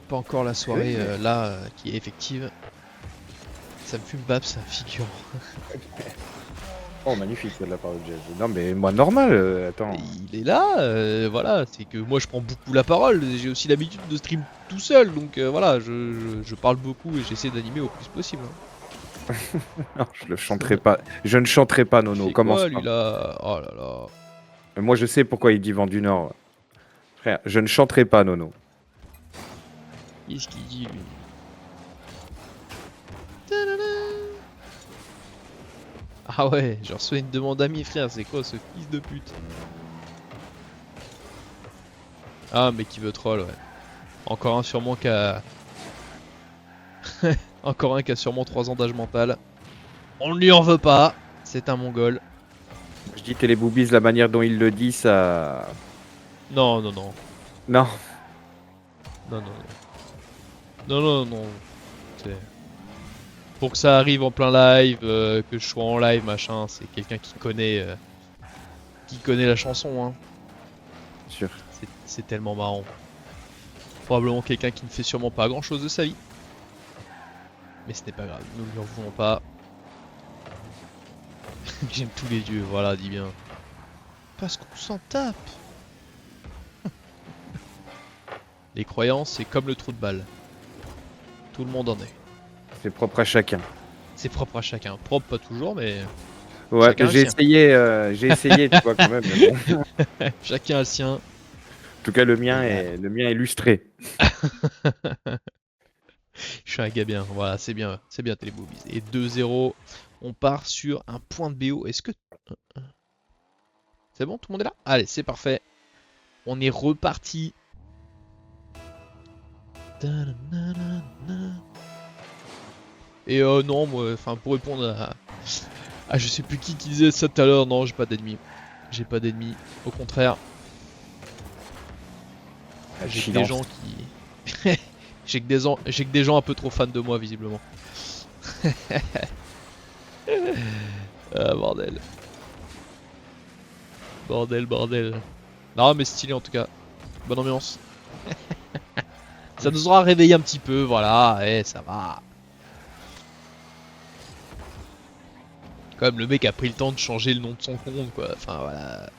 Pas encore la soirée là qui est effective. Ça me fume Babs, ça figure. Oh magnifique de la part de Jazz. Non mais moi normal, attends. Il est là, voilà, c'est que moi je prends beaucoup la parole, j'ai aussi l'habitude de stream tout seul, donc voilà, je parle beaucoup et j'essaie d'animer au plus possible. Hein. Non, je ne chanterai pas Nono, comment quoi, lui là? Oh là là. Moi je sais pourquoi il dit vent du Nord. Frère, je ne chanterai pas Nono. Qu'est-ce qu'il dit lui? Ah ouais, je reçois une demande à mi frère, c'est quoi ce fils de pute? Ah mais qui veut troll ouais. Encore un sûrement qu'à Encore un qui a sûrement 3 ans d'âge mental. On ne lui en veut pas. C'est un mongol. Je dis Téléboobies, la manière dont il le dit, ça. Non, non, non. Non. Non, non, non. Non, non, non. C'est... Pour que ça arrive en plein live, que je sois en live, machin, c'est quelqu'un qui connaît la chanson, hein. Sûr. C'est tellement marrant. Probablement quelqu'un qui ne fait sûrement pas grand chose de sa vie. Mais ce n'est pas grave, nous ne lui en voulons pas. J'aime tous les dieux, voilà, dis bien. Parce qu'on s'en tape. Les croyances, c'est comme le trou de balle. Tout le monde en est. C'est propre à chacun. C'est propre à chacun. Propre, pas toujours, mais Ouais, Chacun le sien. j'ai essayé, tu vois, quand même. Mais bon. En chacun a le sien. tout cas, le mien est lustré. Je suis un gars bien, voilà, c'est bien Téléboobies. Et 2-0, on part sur un point de BO. Est-ce que... C'est bon, tout le monde est là? Allez, c'est parfait. On est reparti. Et non, moi, enfin, pour répondre à je sais plus qui disait ça tout à l'heure, non, j'ai pas d'ennemis. J'ai pas d'ennemis, au contraire. J'ai que des gens qui... j'ai que des gens un peu trop fans de moi, visiblement. Ah, bordel. Bordel. Non, mais stylé en tout cas. Bonne ambiance. Ça nous aura réveillé un petit peu, voilà, ça va. Quand même, le mec a pris le temps de changer le nom de son compte, quoi. Enfin, voilà.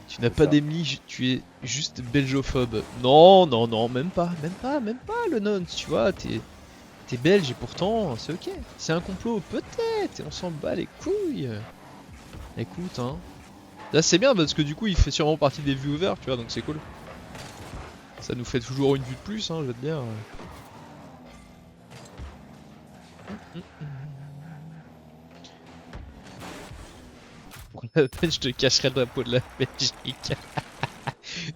Tu n'as C'est pas ça. d'amis, tu es juste belgophobe. Non, même pas, le nonce, tu vois, t'es belge et pourtant, c'est ok. C'est un complot, peut-être, et on s'en bat les couilles. Écoute, hein. Là, c'est bien parce que du coup, il fait sûrement partie des viewers, tu vois, donc c'est cool. Ça nous fait toujours une vue de plus, hein, je veux te dire. Pour la peine, je te cacherai le drapeau de la Belgique.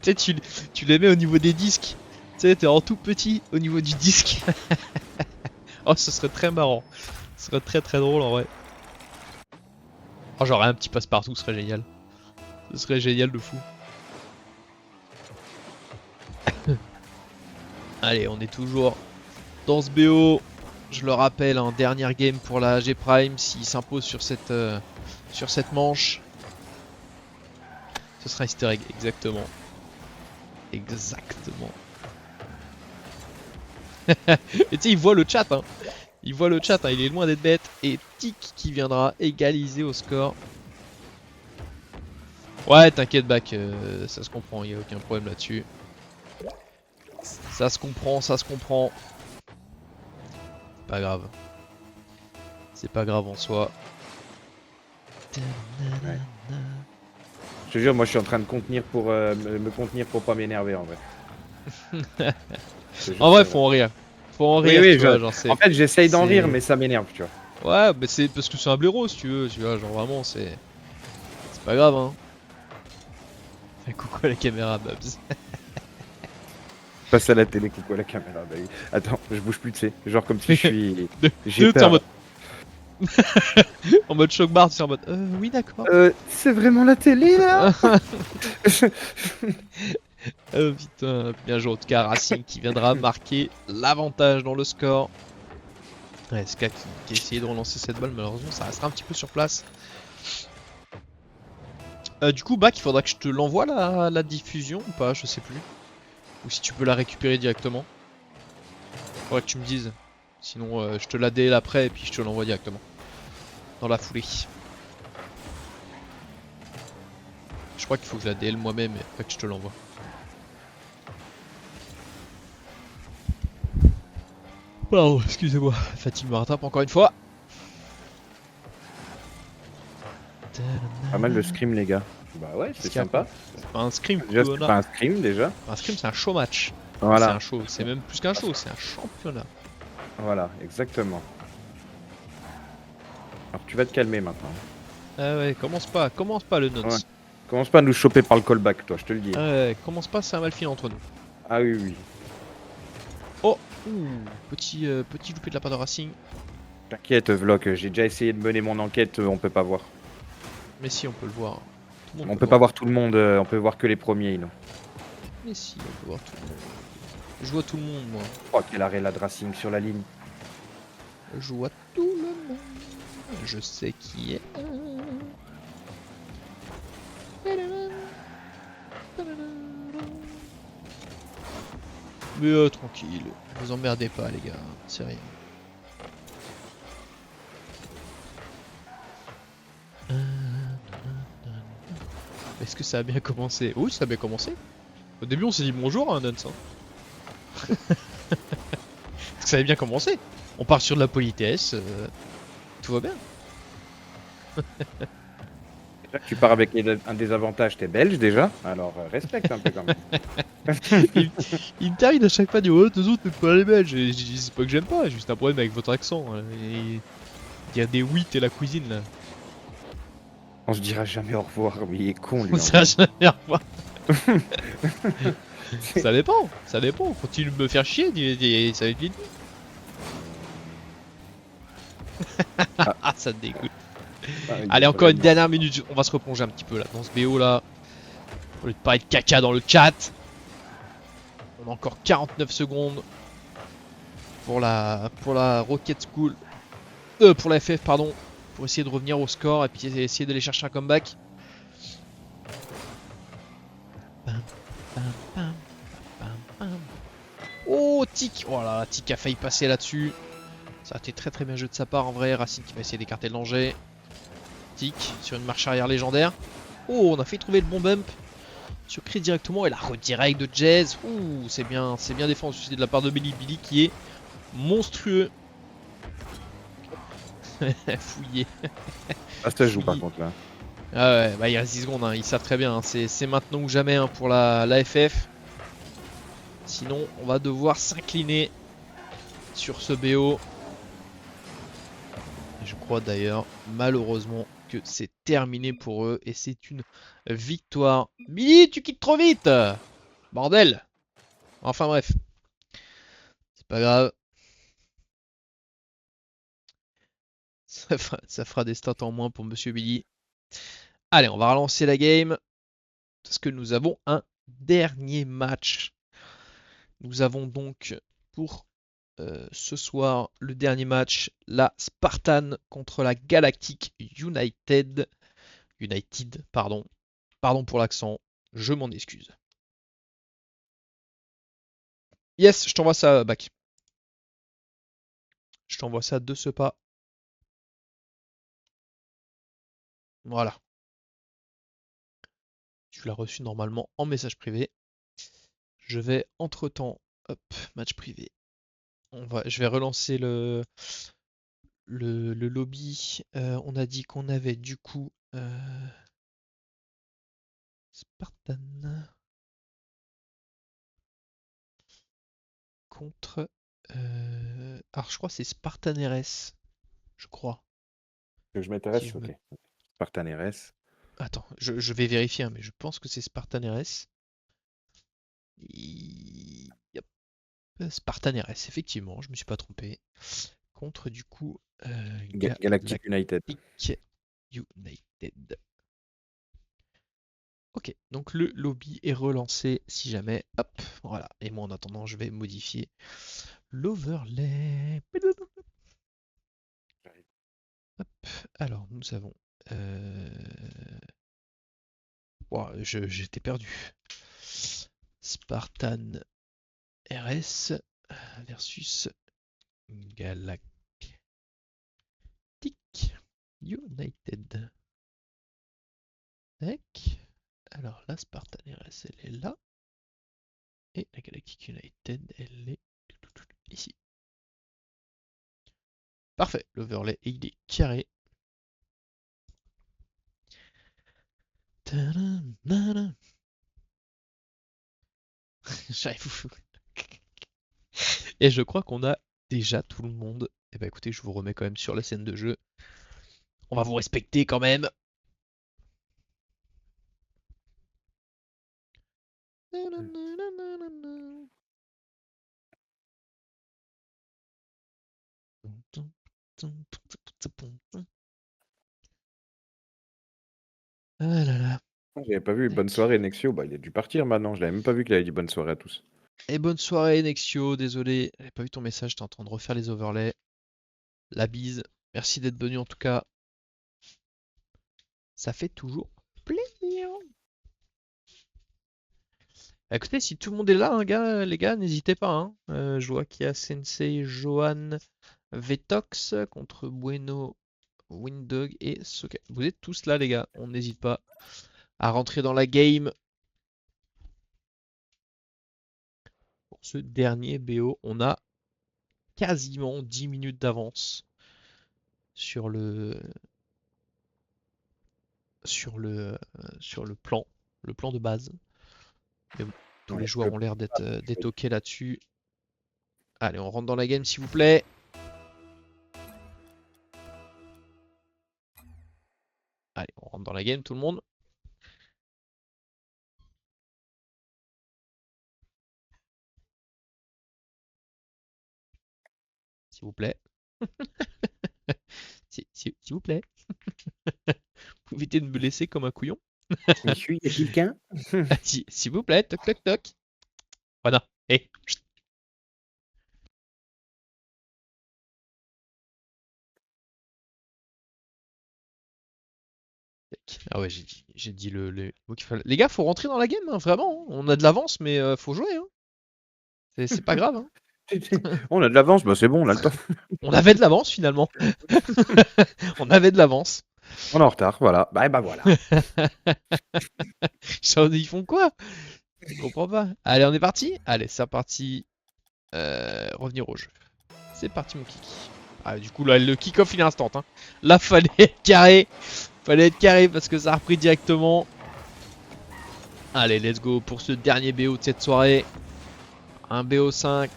Tu sais, tu les mets au niveau des disques. Tu sais, t'es en tout petit au niveau du disque. Oh, ce serait très marrant. Ce serait très très drôle en vrai. Oh, j'aurais un petit passe-partout, ce serait génial. Ce serait génial de fou. Allez, on est toujours dans ce BO. Je le rappelle, un dernier game pour la G Prime. S'il s'impose sur cette manche, ce sera easter egg, exactement. Exactement. Et tu sais, il voit le chat, hein. Il voit le chat, hein. Il est loin d'être bête. Et Tic qui viendra égaliser au score. Ouais, t'inquiète, Bac, ça se comprend, il n'y a aucun problème là-dessus. Ça se comprend. Pas grave. C'est pas grave en soi. Ouais. Je te jure, moi je suis en train de contenir pour me contenir pour pas m'énerver en vrai. Je te jure, En vrai, c'est faut en rire. Faut en Oui, rire, oui, tu vois, genre c'est... En fait, j'essaye d'en c'est- rire, mais ça m'énerve, tu vois. Ouais, mais c'est parce que c'est un blaireau, si tu veux, genre vraiment, c'est pas grave, hein. Fais coucou à la caméra, Babs. Passe à la télé, coucou à la caméra. Bah oui. Attends, je bouge plus, tu sais. Genre comme si je suis. J'ai T'es en peur. mode... en mode choc bar, tu sais, en mode... oui, d'accord. C'est vraiment la télé là. Oh putain, bien joué en tout cas, Racing qui viendra marquer l'avantage dans le score. Ouais, SK qui a essayé de relancer cette balle, malheureusement ça restera un petit peu sur place. Du coup, Bac, il faudra que je te l'envoie la diffusion ou pas, je sais plus. Ou si tu peux la récupérer directement. Faudrait que tu me dises. Sinon, je te la DL après et puis je te l'envoie directement. Dans la foulée. Je crois qu'il faut que je la DL moi-même et après que je te l'envoie. Pardon, excusez-moi, fatigue me rattrape encore une fois. Pas mal le scrim, les gars. Bah ouais, c'est sympa. C'est pas un scrim, Déjà, c'est connard. pas un scrim déjà. Un scrim, c'est un show match. C'est Voilà, un show, c'est même plus qu'un show, c'est un championnat. voilà, exactement. Alors tu vas te calmer maintenant. Ah ouais, commence pas le nuts. Ouais. Commence pas à nous choper par le callback, toi, je te le dis. Ah ouais, commence pas, c'est un mal fini entre nous. Ah oui, oui. Oh, petit loupé de la part de Racing. T'inquiète, Vlog, j'ai déjà essayé de mener mon enquête, on peut pas voir. Mais si, on peut le voir. Tout le monde On peut peut le pas voir. voir tout le monde, on peut voir que les premiers. Non. Mais si, on peut voir tout le monde. Je vois tout le monde, moi. Oh, quel arrêt là de Racing sur la ligne. Je vois tout le monde. Je sais qui est. Mais tranquille, vous emmerdez pas les gars, c'est rien. Est-ce que ça a bien commencé? Oui, ça a bien commencé. Au début, on s'est dit bonjour, hein, Nance. Est-ce que ça avait bien commencé? On part sur de la politesse, tout va bien. Déjà que tu pars avec un désavantage, t'es belge déjà, alors respecte un peu quand même. Il me termine à chaque fois de oh, deux autres, t'es pas les Belges. Et je dis c'est pas que j'aime pas, j'ai juste un problème avec votre accent. Et il y a des oui, t'es la cuisine là. On se dira jamais au revoir, mais il est con lui. On sait jamais revoir. Ça dépend, ça dépend. Continue de me faire chier, ça va être vite. Ah, ça te dégoûte. Allez, encore une dernière minute, on va se replonger un petit peu là dans ce BO là. Au lieu de parler de caca dans le chat. On a encore 49 secondes pour la Rocket School. Pour la FF, pardon. Pour essayer de revenir au score et puis essayer d'aller chercher un comeback. Oh, Tic! Oh là là, Tic a failli passer là-dessus. Ça a été très très bien joué de sa part en vrai. Racing qui va essayer d'écarter le danger. Tic sur une marche arrière légendaire. Oh, on a failli trouver le bon bump. Sur Chris directement et la redirect de Jazz. Ouh, c'est bien défendu de la part de Billy. Billy qui est monstrueux. Fouillé. Ah, ça joue par contre là. Ah ouais, bah il reste 10 secondes, hein. Ils savent très bien. Hein. C'est maintenant ou jamais hein, pour la FF. Sinon, on va devoir s'incliner sur ce BO. Je crois d'ailleurs, malheureusement, que c'est terminé pour eux et c'est une victoire. Billy, tu quittes trop vite! Bordel! Enfin bref. C'est pas grave. Ça fera des stats en moins pour Monsieur Billy. Allez, on va relancer la game. Parce que nous avons un dernier match. Nous avons donc pour ce soir le dernier match, la Spartan contre la Galactic United. United, pardon. Pardon pour l'accent, je m'en excuse. Yes, je t'envoie ça, Bac. Je t'envoie ça de ce pas. Voilà. Tu l'as reçu normalement en message privé. Je vais entre-temps, hop, match privé. Je vais relancer le lobby. On a dit qu'on avait du coup Spartan contre. Alors je crois que c'est Spartan RS. Je crois. Que je m'intéresse, Si je me... ok. Spartan RS. Attends, je vais vérifier, hein, mais je pense que c'est Spartan RS. Yep. Spartan RS, effectivement, je me suis pas trompé. Contre du coup Galactic United. Galactic United. Ok, donc le lobby est relancé si jamais. Hop, voilà. Et moi en attendant, je vais modifier l'overlay. Hop, alors nous avons. Wow, j'étais perdu. Spartan RS versus Galactic United. Tac. Alors la Spartan RS, elle est là. Et la Galactic United, elle est ici. Parfait, l'overlay, il est carré. Et je crois qu'on a déjà tout le monde. Et bah écoutez, je vous remets quand même sur la scène de jeu. On va vous respecter quand même. Ah là là. J'avais pas vu. Bonne soirée, Nexio. Bah, il a dû partir maintenant. Je l'avais même pas vu qu'il avait dit bonne soirée à tous. Et bonne soirée Nexio, désolé, j'avais pas vu ton message, j'étais en train de refaire les overlays. La bise, merci d'être venu en tout cas. Ça fait toujours plaisir. Bah, écoutez, si tout le monde est là, hein, les gars, n'hésitez pas. Hein. Je vois qu'il y a Sensei, Johan, Vetox contre Bueno, Windog et Soka. Vous êtes tous là, les gars. On n'hésite pas à rentrer dans la game. Pour ce dernier BO, on a quasiment 10 minutes d'avance sur le plan de base. Mais bon, tous les Ouais, joueurs ont l'air d'être ok là-dessus. Allez, on rentre dans la game s'il vous plaît. Allez, on rentre dans la game tout le monde. S'il vous plaît. S'il vous plaît. Vous pouvez éviter de me laisser comme un couillon. Monsieur, y a quelqu'un? S'il vous plaît, toc toc toc. Voilà. Hey. Ah ouais, j'ai dit le mot qu'il fallait. Les gars, faut rentrer dans la game, hein, vraiment. Hein. On a de l'avance, mais faut jouer. Hein. C'est pas grave. Hein. On a de l'avance, bah c'est bon, on a le temps. On avait de l'avance finalement. On avait de l'avance. On est en retard, voilà. Bah voilà. Ils font quoi? Je comprends pas. Allez, on est parti? Allez, c'est parti. Revenir au jeu. C'est parti, mon kiki. Ah, du coup, là, le kick-off, il est instant. Hein. Là, fallait être carré. Fallait être carré parce que ça a repris directement. Allez, let's go pour ce dernier BO de cette soirée. Un BO5.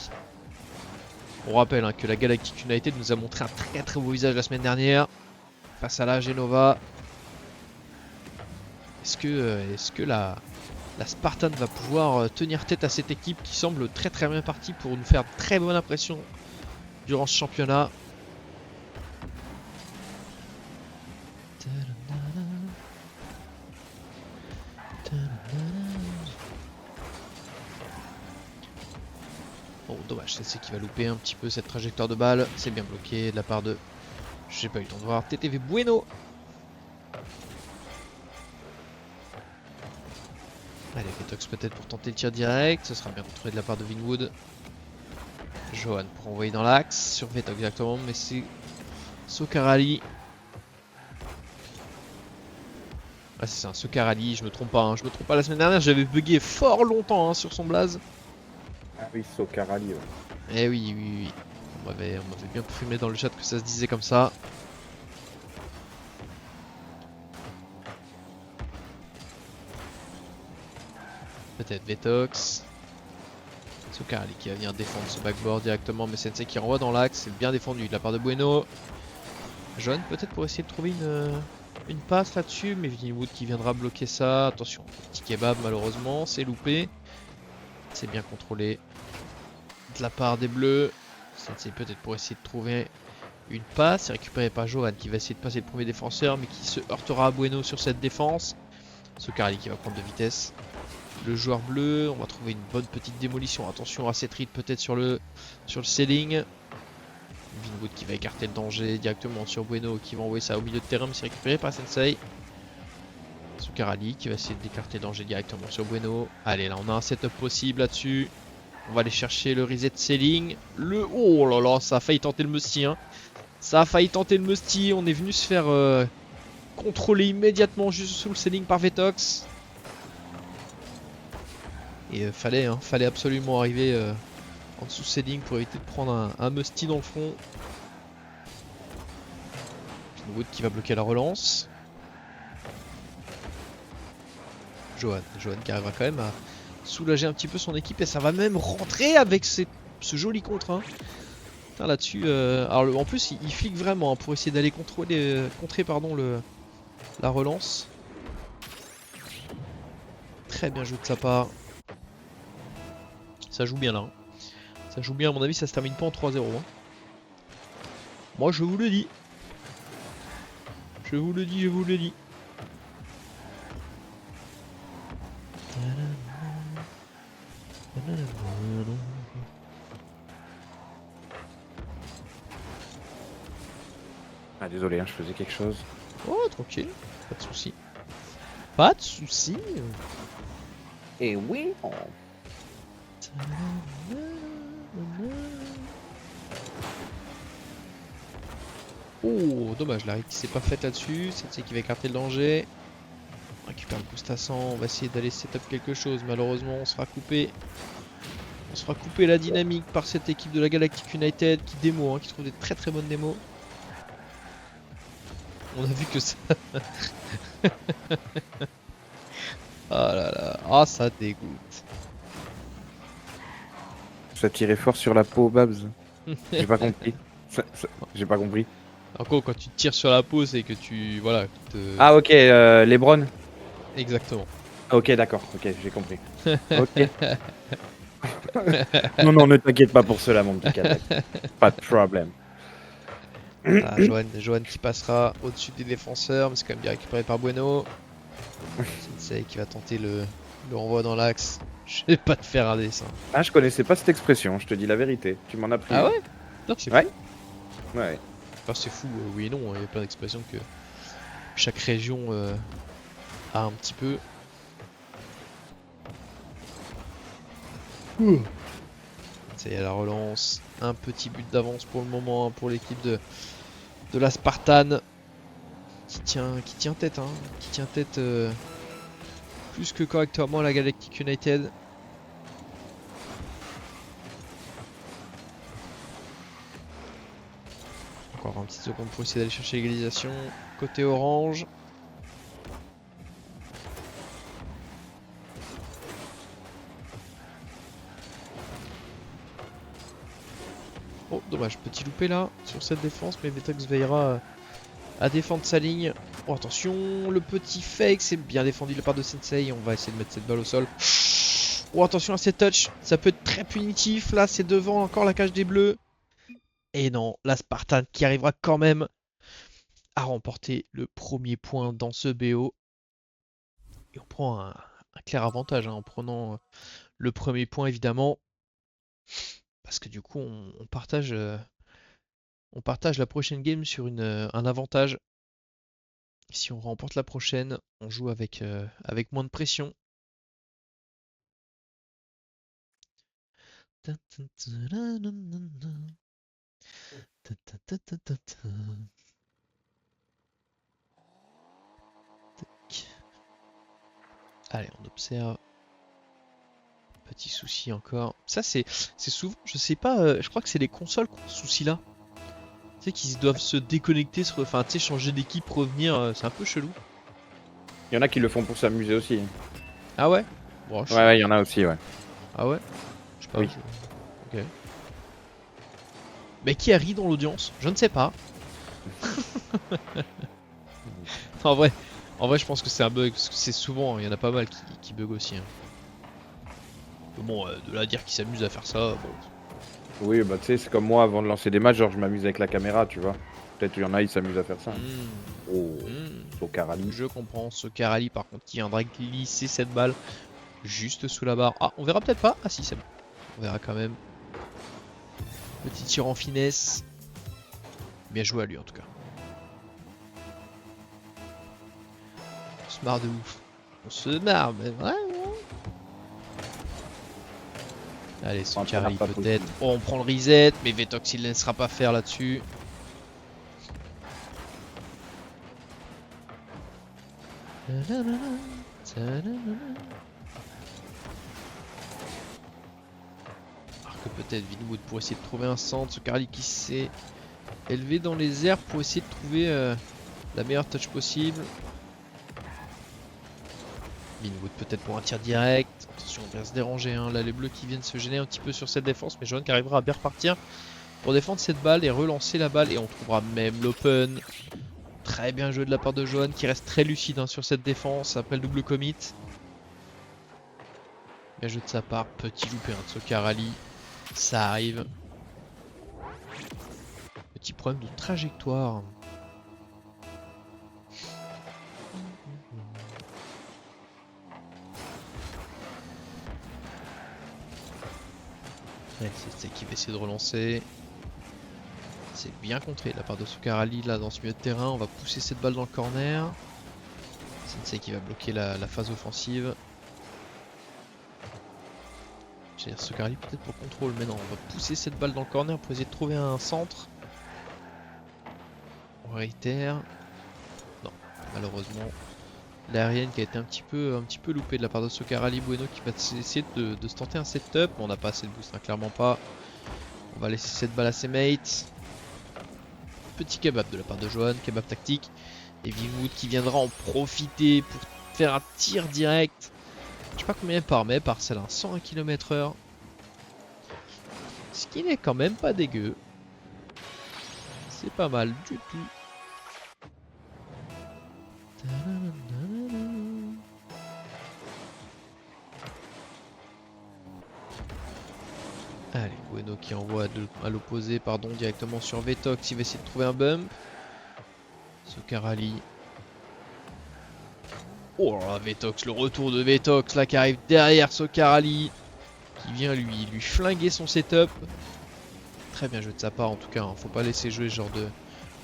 On rappelle hein, que la Galactic United nous a montré un très très beau visage la semaine dernière. Face à la Genova. Est-ce que la Spartan va pouvoir tenir tête à cette équipe qui semble très très bien partie pour nous faire de très bonne impression durant ce championnat. Bon, dommage, c'est qui va louper un petit peu cette trajectoire de balle. C'est bien bloqué de la part de... J'ai pas eu le temps de voir. TTV Bueno. Allez, Vetox peut-être pour tenter le tir direct. Ce sera bien contrôlé de la part de Vinwood. Johan pour envoyer dans l'axe. Sur Vetox exactement, mais c'est Sokarali. Ah, c'est un Sokarali, je me trompe pas. Hein. Je me trompe pas, la semaine dernière, j'avais bugué fort longtemps hein, sur son blaze. Ah oui, Sokarali, ouais. Eh oui, oui, oui. On m'avait bien confirmé dans le chat que ça se disait comme ça. Peut-être Vetox. Sokarali qui va venir défendre ce backboard directement, mais Sensei qui renvoie dans l'axe. C'est bien défendu de la part de Bueno. John peut-être pour essayer de trouver une passe là-dessus, mais Vinnywood qui viendra bloquer ça. Attention, petit kebab malheureusement, c'est loupé. C'est bien contrôlé de la part des bleus. Sensei peut-être pour essayer de trouver une passe. C'est récupéré par Johan qui va essayer de passer le premier défenseur, mais qui se heurtera à Bueno sur cette défense. Sokarali qui va prendre de vitesse. Le joueur bleu, on va trouver une bonne petite démolition. Attention à cette ride peut-être sur le ceiling. Vinwood qui va écarter le danger directement sur Bueno qui va envoyer ça au milieu de terrain, mais c'est récupéré par Sensei. Sokarali qui va essayer d'écarter le danger directement sur Bueno. Allez, là on a un setup possible là-dessus. On va aller chercher le reset ceiling. Oh là là, ça a failli tenter le musty. Hein. Ça a failli tenter le musty. On est venu se faire contrôler immédiatement juste sous le ceiling par Vetox. Et fallait absolument arriver en dessous ceiling pour éviter de prendre un musty dans le front. Wood qui va bloquer la relance. Johan qui arrivera quand même à soulager un petit peu son équipe et ça va même rentrer avec ce joli contre. Hein. Là-dessus, alors en plus il flique vraiment hein, pour essayer d'aller contrer la relance. Très bien joué de sa part. Ça joue bien là. Hein. Ça joue bien, à mon avis, ça se termine pas en 3-0. Hein. Moi je vous le dis. Je vous le dis, je vous le dis. Ah désolé, hein, je faisais quelque chose. Oh, tranquille, pas de soucis. Pas de soucis. Et oui. Oh, dommage, la qui s'est pas faite là-dessus. C'est qui va écarter le danger. On récupère le boost à 100. On va essayer d'aller setup quelque chose. Malheureusement, on sera coupé. On sera coupé la dynamique par cette équipe de la Galactic United qui démo, hein, qui trouve des très très bonnes démos. On a vu que ça. Ah là là, ah ça dégoûte. Ça tirait fort sur la peau, Babs. J'ai pas compris. J'ai pas compris. En gros, quand tu tires sur la peau, c'est que tu. Voilà. Ah ok, Lebron. Exactement. Ok, d'accord, ok, j'ai compris. Ok. Non, non, ne t'inquiète pas pour cela, mon petit cadavre. Pas de problème. Ah, Johan qui passera au-dessus des défenseurs, mais c'est quand même bien récupéré par Bueno. Sensei qui va tenter le renvoi dans l'axe. Je vais pas te faire un dessin. Ah, je connaissais pas cette expression, je te dis la vérité. Tu m'en as pris. Ah ouais? Non, c'est Ouais. fou. Ouais. Enfin, c'est fou, oui et non. Il y a plein d'expressions que chaque région a un petit peu. Ça y est, la relance. Un petit but d'avance pour le moment pour l'équipe de la Spartan. Qui tient tête, hein. Qui tient tête plus que correctement la Galactic United. Encore un petit seconde pour essayer d'aller chercher l'égalisation. Côté orange. Oh, dommage, petit loupé là sur cette défense, mais Vetox veillera à défendre sa ligne. Oh, attention, le petit fake, c'est bien défendu de la part de Sensei. On va essayer de mettre cette balle au sol. Oh, attention à ces touches, ça peut être très punitif. Là, c'est devant encore la cage des Bleus. Et non, la Spartan qui arrivera quand même à remporter le premier point dans ce BO. Et on prend un clair avantage hein, en prenant le premier point évidemment. Parce que du coup, on partage la prochaine game sur un avantage. Si on remporte la prochaine, on joue avec moins de pression. Allez, on observe. Petit souci encore. Ça, c'est souvent, je sais pas, je crois que c'est les consoles qui ont ce souci-là. Tu sais, qu'ils doivent se déconnecter, enfin, tu sais, changer d'équipe, revenir, c'est un peu chelou. Il y en a qui le font pour s'amuser aussi. Ah ouais? Bon, Ouais, il y en a aussi, ouais. Ah ouais? Je sais pas. Oui. Ok. Mais qui a ri dans l'audience? Je ne sais pas. En vrai, je pense que c'est un bug, parce que c'est souvent, il y en a pas mal qui bug aussi. Hein. Mais bon, de là à dire qu'ils s'amusent à faire ça, bon. Oui, bah tu sais, c'est comme moi avant de lancer des matchs, genre je m'amuse avec la caméra, tu vois. Peut-être qu'il y en a, ils s'amusent à faire ça. Oh, Sokarali. Je comprends. Ce Karali, par contre, qui viendra glisser cette balle juste sous la barre. Ah, on verra peut-être pas. Ah si, c'est bon. On verra quand même. Petit tir en finesse. Bien joué à lui en tout cas. On se marre de ouf. On se marre, mais vraiment. Allez, ce Karali peut-être. Oh, on prend le reset, mais Vetox il ne laissera pas faire là-dessus. Alors que peut-être Vinwood pour essayer de trouver un centre. Ce Karali qui s'est élevé dans les airs pour essayer de trouver la meilleure touch possible. Vinwood peut-être pour un tir direct. Attention, on vient se déranger. Hein. Là, les bleus qui viennent se gêner un petit peu sur cette défense. Mais Johan qui arrivera à bien repartir pour défendre cette balle et relancer la balle. Et on trouvera même l'open. Très bien joué de la part de Johan qui reste très lucide hein, sur cette défense après le double commit. Bien joué de sa part. Petit loupé hein, de ce Karali. Ça arrive. petit problème de trajectoire. Ouais, c'est qui va essayer de relancer. C'est bien contré de la part de Sokarali là dans ce milieu de terrain. On va pousser cette balle dans le corner. Sensei qui va bloquer la phase offensive. J'ai dire Sokarali peut-être pour contrôle, mais non, on va pousser cette balle dans le corner pour essayer de trouver un centre. On réitère. Non, malheureusement. L'aérienne qui a été un petit peu loupée de la part de Sokarali. Bueno qui va essayer de se tenter un setup. On n'a pas assez de boost, hein, clairement pas. On va laisser cette balle à ses mates. Petit kebab de la part de Johan, kebab tactique. Et Vinwood qui viendra en profiter pour faire un tir direct. Je sais pas combien par mai, parcelle 101 km/h. Ce qui n'est quand même pas dégueu. C'est pas mal du tout. Allez, Bueno qui envoie à l'opposé, pardon, directement sur Vetox. Il va essayer de trouver un bump. Sokarali. Oh là là, Vetox, le retour de Vetox là qui arrive derrière Sokarali. Qui vient lui flinguer son setup. Très bien joué de sa part en tout cas, hein. Faut pas laisser jouer ce genre de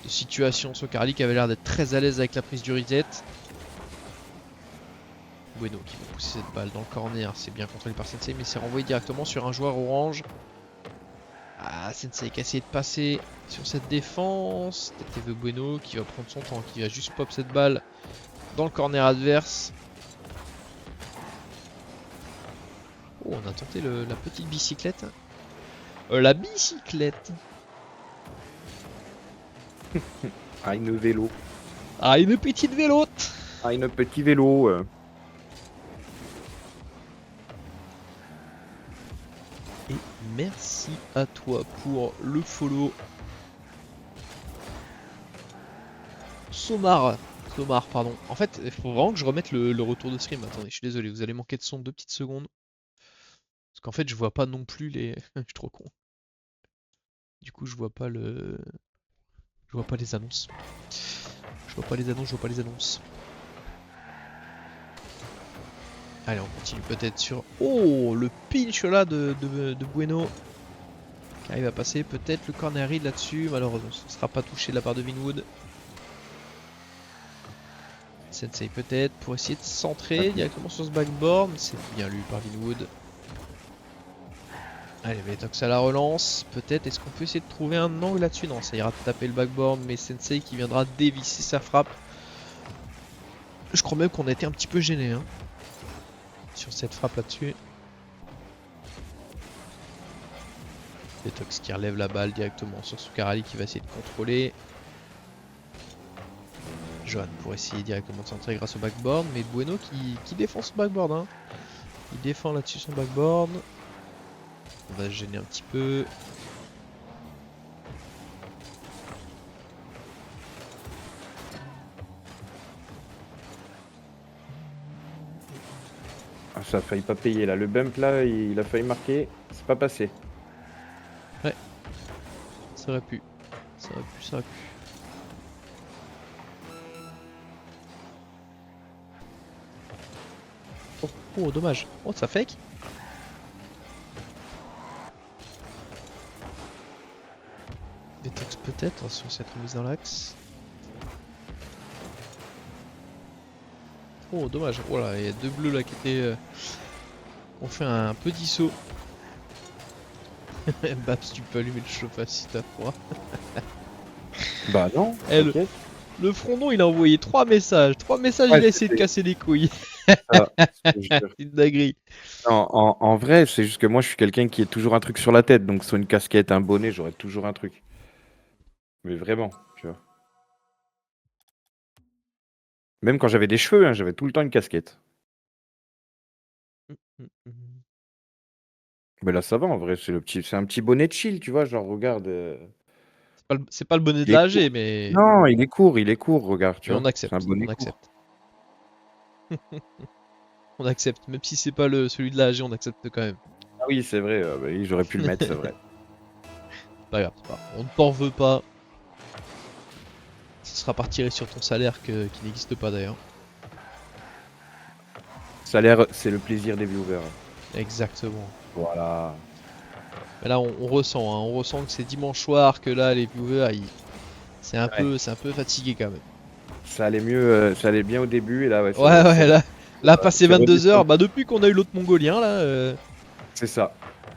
situation. Sokarali qui avait l'air d'être très à l'aise avec la prise du reset. Bueno qui va pousser cette balle dans le corner, c'est bien contrôlé par Sensei mais c'est renvoyé directement sur un joueur orange. Ah, Sensei qui a essayé de passer sur cette défense. TTV Bueno qui va prendre son temps, qui va juste pop cette balle dans le corner adverse. Oh, on a tenté la petite bicyclette. La bicyclette. Ah, une vélo. Ah, une petite vélote. Ah, une petit vélo. Et merci à toi pour le follow. Somar, pardon. En fait, il faut vraiment que je remette le retour de stream. Attendez, je suis désolé, vous allez manquer de son 2 petites secondes. Parce qu'en fait, je vois pas non plus les... je suis trop con. Du coup, je vois pas le... Je vois pas les annonces. Je vois pas les annonces. Allez, on continue peut-être sur... Oh, le pinch là de Bueno. Qui arrive à passer peut-être le corner read là-dessus. Malheureusement, ce ne sera pas touché de la part de Vinwood. Sensei peut-être pour essayer de centrer directement sur ce backboard. C'est bien lu par Vinwood. Allez, Vetox à la relance. Peut-être, est-ce qu'on peut essayer de trouver un angle là-dessus? Non, ça ira taper le backboard, mais Sensei qui viendra dévisser sa frappe. Je crois même qu'on a été un petit peu gêné hein, sur cette frappe là-dessus. Vetox qui relève la balle directement sur Sokarali qui va essayer de contrôler. Johan pour essayer directement de centrer grâce au backboard, mais Bueno qui défend son backboard. Hein. Il défend là-dessus son backboard. On va se gêner un petit peu. Ah, ça a failli pas payer là. Le bump là, il a failli marquer. C'est pas passé. Ouais. Ça aurait pu. Ça aurait pu. Oh, dommage. Oh, ça fake. Détox peut-être sur cette remise dans l'axe. Oh, dommage. Oh là, il y a 2 bleus là qui étaient... ont fait un petit saut. Babs, tu peux allumer le chauffage si t'as froid. Bah non. Eh, le Frondon, il a envoyé 3 messages. 3 messages, ouais, il a essayé de casser les couilles. C'est une dinguerie. En vrai, c'est juste que moi, je suis quelqu'un qui a toujours un truc sur la tête. Donc, soit une casquette, un bonnet, j'aurais toujours un truc. Mais vraiment, tu vois. Même quand j'avais des cheveux, hein, j'avais tout le temps une casquette. Mais là, ça va, en vrai. C'est un petit bonnet de chill, tu vois. Genre, regarde. C'est pas le bonnet de l'AG, mais... Non, il est court, regarde. Tu vois. On accepte, on accepte. On accepte, même si c'est pas celui de l'AG, on accepte quand même. Ah oui, c'est vrai, j'aurais pu le mettre, c'est vrai. Pas grave, on ne t'en veut pas. ce sera par tirer sur ton salaire qui n'existe pas d'ailleurs. Salaire, c'est le plaisir des viewers. Exactement. Voilà. Mais là on ressent, hein, on ressent que c'est dimanche soir, que là les viewers c'est un peu fatigué quand même. Ça allait mieux, ça allait bien au début et là ouais. Là passé c'est 22 heures, redescendu. bah depuis qu'on a eu l'autre mongolien là, C'est ça.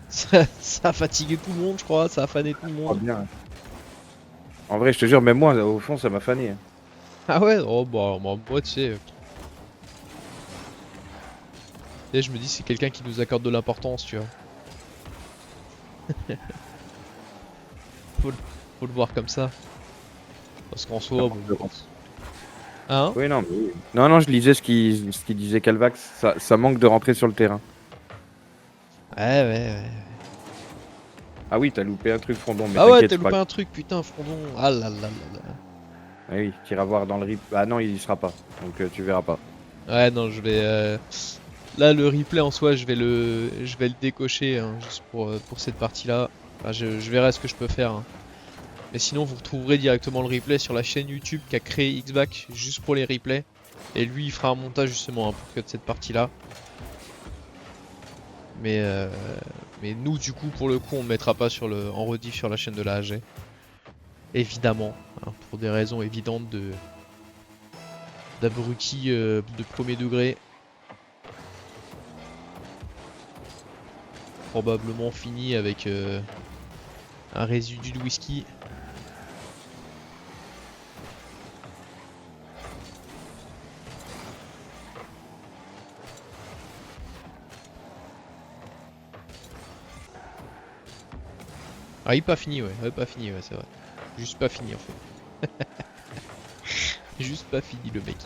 ça a fatigué tout le monde je crois, ça a fané tout le Oh, monde. bien. En vrai, je te jure, même moi, au fond, ça m'a fané. Hein. Ah ouais, oh bah moi tu sais. Et je me dis c'est quelqu'un qui nous accorde de l'importance, tu vois. faut le voir comme ça. Parce qu'en soi, bon. Hein? Oui, non, mais oui. Non, je lisais ce qu'il disait Calvax. Ça manque de rentrer sur le terrain. Ouais. Ah oui, t'as loupé un truc, Frondon. Mais Ah ouais, t'inquiète, t'as je loupé crois un truc, putain, Frondon. Ah là là là là. Ah oui, t'iras voir dans le rip. Ah non, il y sera pas. Donc tu verras pas. Ouais, non, je vais. Là, le replay en soi, je vais le décocher hein, juste pour cette partie-là. Enfin, je verrai ce que je peux faire. Hein. Mais sinon, vous retrouverez directement le replay sur la chaîne YouTube qu'a créé Xback juste pour les replays. Et lui, il fera un montage justement hein, pour que de cette partie-là. Mais nous, du coup, pour le coup, on ne mettra pas en rediff sur la chaîne de la AG. Évidemment, hein, pour des raisons évidentes d'abrutis de premier degré. Probablement fini avec un résidu de whisky. Ah, il est pas fini, ouais, c'est vrai. Juste pas fini en fait. Juste pas fini le mec.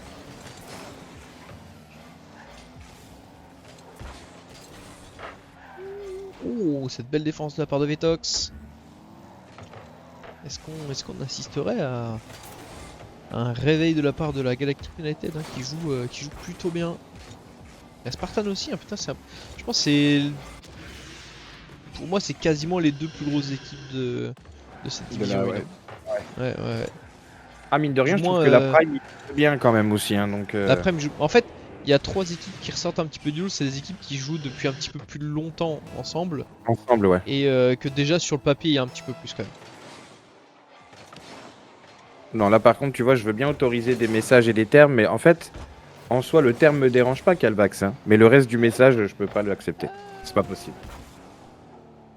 Oh, cette belle défense de la part de Vetox. Est-ce qu'on assisterait à un réveil de la part de la Galactic United hein, qui joue plutôt bien. La Spartan aussi, hein, putain, je pense que c'est pour moi c'est quasiment les deux plus grosses équipes de cette division. Ouais. Ah mine de rien, Du je trouve moins, que la Prime il joue bien quand même aussi. Hein, donc, La Prime joue. En fait, il y a trois équipes qui ressortent un petit peu du lot. C'est des équipes qui jouent depuis un petit peu plus longtemps ensemble. Ensemble, ouais. Et que déjà sur le papier il y a un petit peu plus quand même. Non, là par contre, tu vois, je veux bien autoriser des messages et des termes, mais en fait, en soi, le terme me dérange pas, Calvax. Hein, mais le reste du message, je peux pas l'accepter. C'est pas possible.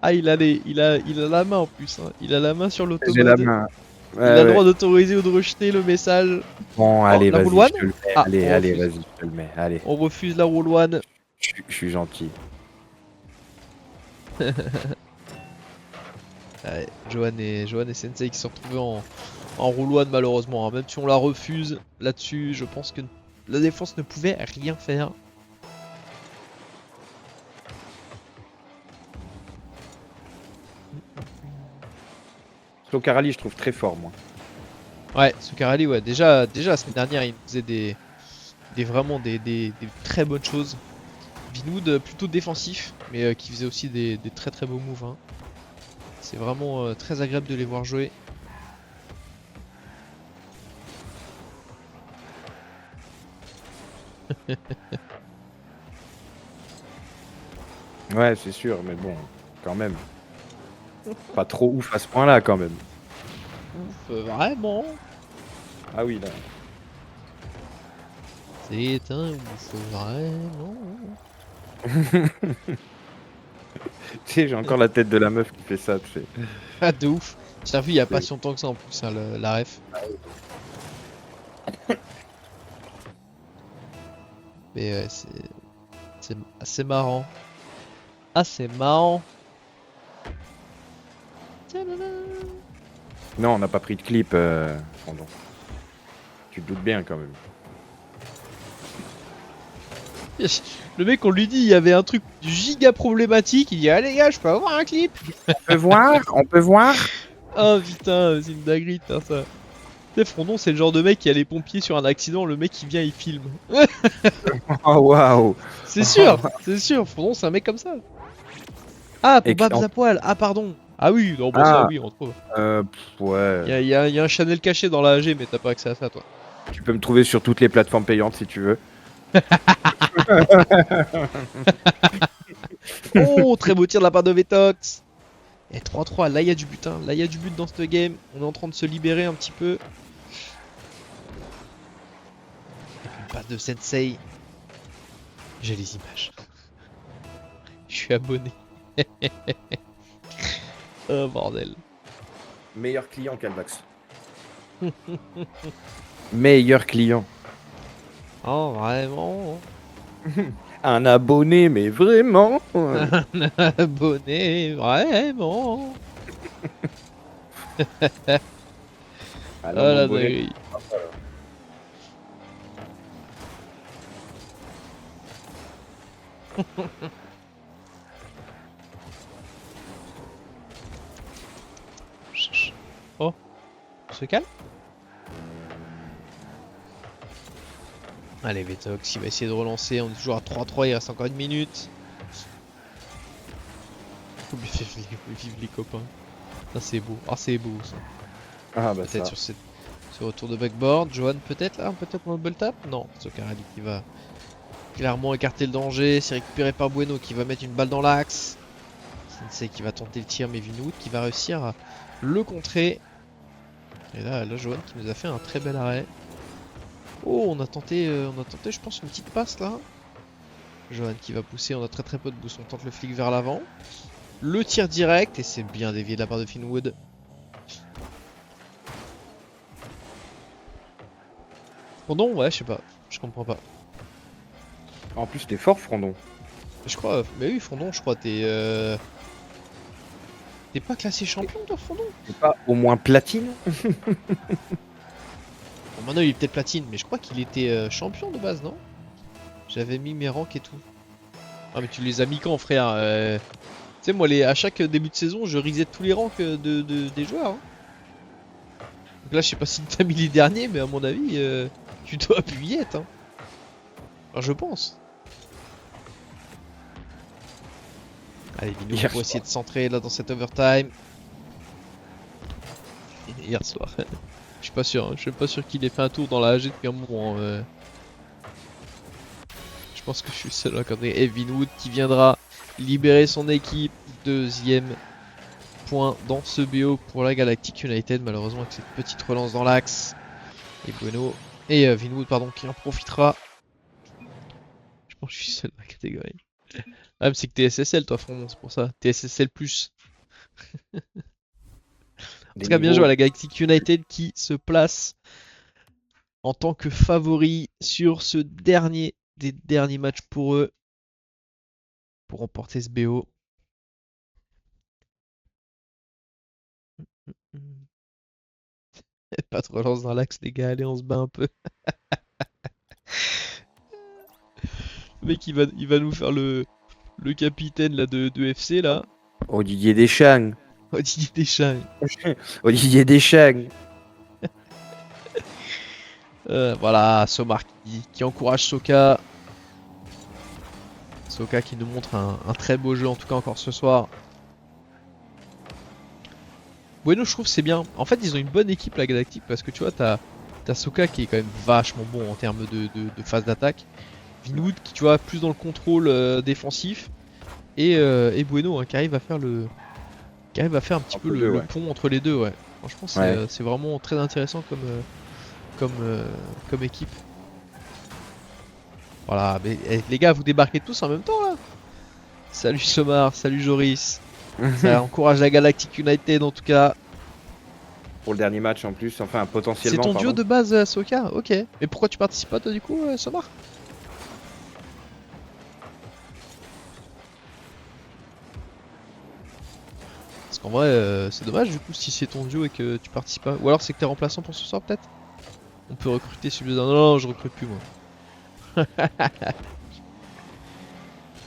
Ah, il a la main en plus. Hein. Il a la main sur l'automate. J'ai la main. Il a le droit d'autoriser ou de rejeter le message. Bon, allez, la vas-y, roule one je te le mets. Ah, allez, vas-y, je te le mets. Allez. On refuse la roll one. Je suis gentil. Ouais, Johan et Sensei qui se sont retrouvés en roll one malheureusement. Hein. Même si on la refuse là-dessus, je pense que la défense ne pouvait rien faire. Sokarali, je trouve très fort, moi. Ouais, Sokarali, ouais. Déjà la semaine dernière, il faisait vraiment des très bonnes choses. Vinoud plutôt défensif, mais qui faisait aussi des très très beaux moves. Hein. C'est vraiment très agréable de les voir jouer. Ouais, c'est sûr, mais bon, quand même. Pas trop ouf à ce point-là, quand même. Ouf, vraiment. Ah oui, là. C'est un ouf, vraiment. Tu sais, j'ai encore la tête de la meuf qui fait ça, tu sais. Ah, de ouf. J'ai vu il y a pas si longtemps que ça en plus, hein, la ref. Mais c'est assez marrant. Assez marrant. Non, on n'a pas pris de clip, Fondon. Tu te doutes bien, quand même. Le mec, on lui dit il y avait un truc giga problématique. Il dit ah les gars, je peux avoir un clip. On peut voir. Oh putain, c'est une dinguerie putain, ça. Tu sais, Frondon, c'est le genre de mec qui a les pompiers sur un accident. Le mec, il vient, il filme. Oh waouh. C'est sûr, c'est sûr. Frondon, c'est un mec comme ça. Ah, pour Et Babs à poil. Ah, pardon. Ah oui, non, bon, ça Ah. oui, on trouve. Ouais. Il y a un channel caché dans la AG, mais t'as pas accès à ça, toi. Tu peux me trouver sur toutes les plateformes payantes si tu veux. Oh, très beau tir de la part de Vetox. Et 3-3, là il y a du but, hein. Là il y a du but dans ce game. On est en train de se libérer un petit peu. Avec une passe de Sensei. J'ai les images. Je suis abonné. Oh bordel. Meilleur client Calvax. Meilleur client. Oh vraiment. Un abonné, mais vraiment. Un abonné, vraiment. Ah, Oh la abonné. dinguerie. Oh, on se calme. Allez, Vetox, il va essayer de relancer. On est toujours à 3-3, il reste encore une minute. Vive les copains. Ça c'est beau. Ah, c'est beau ça. Ah bah Peut-être ça. sur ce retour de backboard. Johan, peut-être là, peut-être en double tap. Non, Sokarali qui va clairement écarter le danger. C'est récupéré par Bueno qui va mettre une balle dans l'axe. Sensei qui va tenter le tir, mais Vinwood qui va réussir à le contrer. Et là, Johan qui nous a fait un très bel arrêt. Oh, on a tenté, je pense, une petite passe là. Johan qui va pousser, on a très peu de boost. On tente le flic vers l'avant. Le tir direct, et c'est bien dévié de la part de Finwood. Frondon, ouais, je sais pas, je comprends pas. En plus, t'es fort, Frondon. Je crois, mais oui, Frondon, je crois, t'es pas classé champion, toi, Frondon? T'es pas au moins platine? Bon, maintenant il est peut-être platine, mais je crois qu'il était champion de base, non? J'avais mis mes ranks et tout. Ah, mais tu les as mis quand, frère? Tu sais, moi, à chaque début de saison, je reset tous les ranks des joueurs. Hein. Donc là, je sais pas si t'as mis les derniers, mais à mon avis, tu dois appuyer y être. Hein. Enfin, je pense. Allez, Vino pour essayer de centrer là dans cet overtime. Hier soir. Je suis pas sûr, hein. Je suis pas sûr qu'il ait fait un tour dans la AG depuis un moment. Je pense que je suis seul à cadrer. Et Vinwood qui viendra libérer son équipe. Deuxième point dans ce BO pour la Galactic United. Malheureusement avec cette petite relance dans l'axe. Et Bueno et Vinwood pardon qui en profitera. Je pense que je suis seul dans la catégorie. Ah mais c'est que t'es SSL toi Frondon, c'est pour ça. T'es SSL+. En tout cas bien joué à la Galactic United qui se place en tant que favori sur ce dernier des derniers matchs pour eux. Pour remporter ce BO. Pas de relance dans l'axe les gars, allez on se bat un peu. Le mec il va nous faire le capitaine là de FC là. Olivier Deschamps. Didier Deschamps. Olivier Deschamps. Voilà, Somar qui encourage Soka. Soka qui nous montre un très beau jeu en tout cas encore ce soir. Bueno je trouve c'est bien. En fait ils ont une bonne équipe la Galactique parce que tu vois t'as Soka qui est quand même vachement bon en termes de phase d'attaque. Vinwood qui tu vois plus dans le contrôle défensif. Et Bueno hein, qui arrive à faire un petit peu le pont entre les deux ouais. Franchement c'est vraiment très intéressant comme équipe. Voilà, mais les gars vous débarquez tous en même temps là. Salut Somar, salut Joris. Ça encourage la Galactic United en tout cas. Pour le dernier match en plus, enfin potentiellement. C'est ton duo de base Soka, ok. Mais pourquoi tu participes pas toi du coup Somar? Parce qu'en vrai c'est dommage du coup si c'est ton duo et que tu participes pas. Ou alors c'est que t'es remplaçant pour ce soir peut-être? On peut recruter celui de... Non, je recrute plus moi.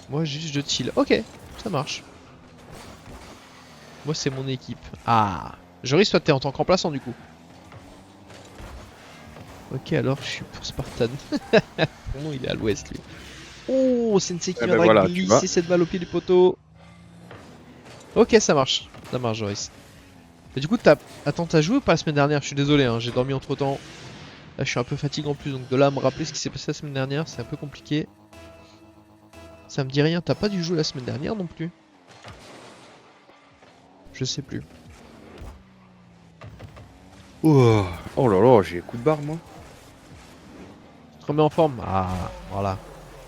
Moi juste je chill. Ok, ça marche. Moi c'est mon équipe. Ah, Joris toi t'es en tant que remplaçant du coup. Ok alors je suis pour Spartan. Mon nom il est à l'ouest lui. Oh Sensei qui viendra glisser cette balle au pied du poteau. Ok, ça marche, Joris. Et du coup, t'as joué ou pas la semaine dernière? Je suis désolé, hein, j'ai dormi entre temps. Là, je suis un peu fatigué en plus, donc de là à me rappeler ce qui s'est passé la semaine dernière, c'est un peu compliqué. Ça me dit rien, t'as pas dû jouer la semaine dernière non plus? Je sais plus. Oh, oh là là, j'ai coup de barre moi. Tu te remets en forme? Ah, voilà.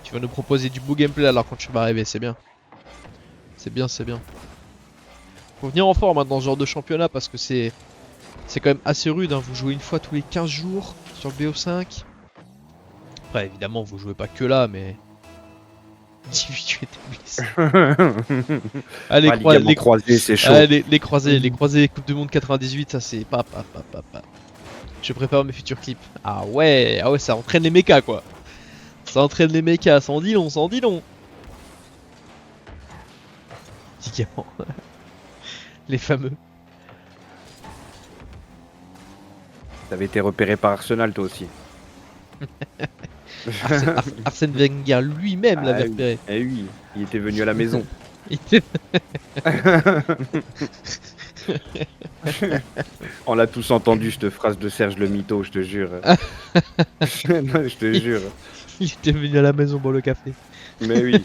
Tu vas nous proposer du beau gameplay alors quand tu vas arriver, c'est bien. C'est bien, c'est bien. Faut venir en forme hein, dans ce genre de championnat parce que c'est quand même assez rude. Hein. Vous jouez une fois tous les 15 jours sur le BO5. Après, évidemment, vous jouez pas que là, mais. 18 établissements. Ah, Ah, ligaments croisés, c'est chaud. Ah, les croisés, Coupe du Monde 98, ça c'est pas. Je prépare mes futurs clips. Ah ouais, ça entraîne les mechas quoi. Ça entraîne les mechas, ça en dit long, ça en dit long. Ligaments. Les fameux. T'avais été repéré par Arsenal toi aussi. Arsène Wenger lui-même Ah l'avait oui. repéré. Eh oui, il était venu à la maison. On l'a tous entendu cette phrase de Serge le Mytho, je te jure. Non, je te jure. Il était venu à la maison boire le café. Mais oui,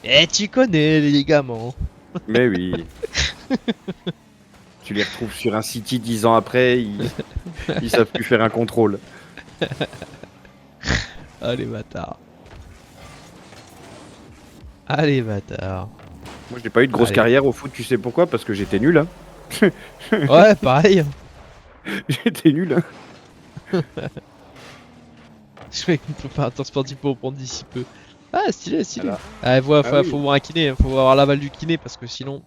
Eh, tu connais les ligaments. mais oui. Tu les retrouves sur un City 10 ans après, ils savent plus faire un contrôle. Ah les bâtards. Ah les bâtards. Moi j'ai pas eu de grosse Allez. carrière au foot, tu sais pourquoi? Parce que j'étais nul. Hein. Ouais, pareil. J'étais nul. Hein. Je fais une préparateur sportif pour reprendre d'ici peu. Ah, stylé. Voilà. Ah, Ah oui. faut voir un kiné, faut avoir l'aval du kiné parce que sinon,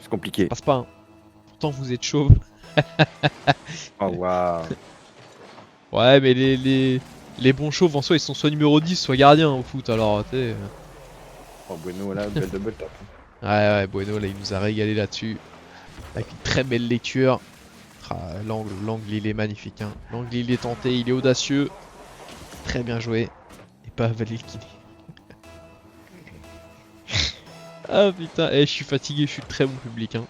C'est compliqué. ça passe pas. Hein. Pourtant, vous êtes chauve. Oh waouh. Ouais, mais les bons chauves en soi, ils sont soit numéro 10, soit gardien au foot. Alors, tu sais. Oh Bueno là, belle double tap. Ouais, Bueno, là, il nous a régalé là-dessus. Avec une très belle lecture. Ah, l'angle, il est magnifique. Hein. L'angle, il est tenté, il est audacieux. Très bien joué. Et pas avalé le kiné. Ah putain, je suis fatigué, je suis très bon public. Hein.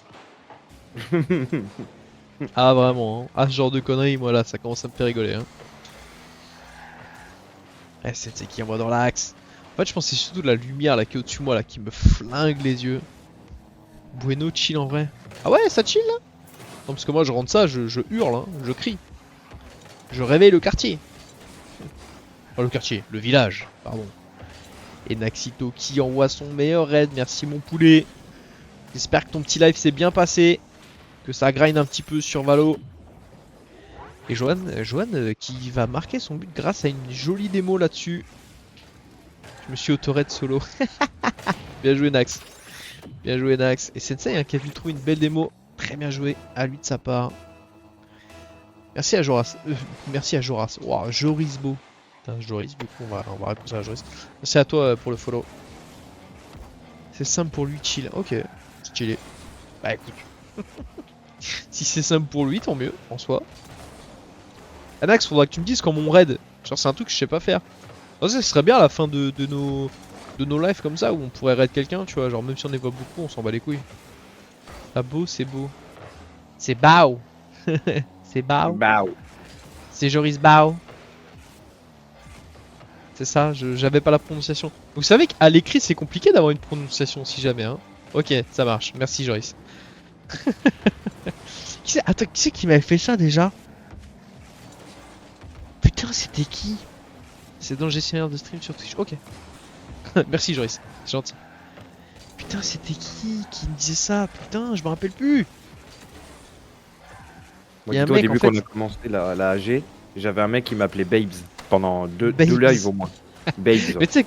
Ah vraiment, hein. Ah ce genre de conneries, moi là, ça commence à me faire rigoler. Hein. C'est qui envoie dans l'axe. En fait, je pense que c'est surtout la lumière là qui est au-dessus de moi là qui me flingue les yeux. Bueno chill en vrai. Ah ouais, ça chill là? Non, parce que moi je rentre ça, je hurle, hein, je crie. Je réveille le quartier. Oh, le quartier, le village, pardon. Et Naxito qui envoie son meilleur raid, merci mon poulet. J'espère que ton petit live s'est bien passé. Que ça grind un petit peu sur Valo. Et Johan qui va marquer son but grâce à une jolie démo là-dessus. Je me suis auto-raid solo. Bien joué Nax. Bien joué Nax. Et Sensei hein, qui a vu trouver une belle démo. Très bien joué à lui de sa part. Merci à Joras. Merci à Joras. Wow, Jorisbo. Putain, Joris, du coup on va répondre à Joris. Merci à toi pour le follow. C'est simple pour lui, chill. Ok, stylé. Bah écoute. Si c'est simple pour lui, tant mieux, en soi. Anax, faudra que tu me dises quand mon raid. Genre c'est un truc que je sais pas faire. Ça serait bien à la fin de nos lives comme ça où on pourrait raid quelqu'un, tu vois. Genre même si on les voit beaucoup, on s'en bat les couilles. Ah beau, c'est beau. C'est Bao. C'est Bao. Bao. C'est Joris Bao. C'est ça, j'avais pas la prononciation. Vous savez qu'à l'écrit c'est compliqué d'avoir une prononciation si jamais hein. Ok, ça marche. Merci Joris. Attends, qui c'est qui m'avait fait ça déjà? Putain, c'était qui? C'est dans le gestionnaire de stream sur Twitch. Ok. Merci Joris, c'est gentil. Putain, c'était qui me disait ça? Putain, je me rappelle plus. Moi, Y a un dis-toi, au mec, début en fait- qu'on a commencé la AG, j'avais un mec qui m'appelait Babes pendant deux Babes. lives au moins. Babes. Mais tu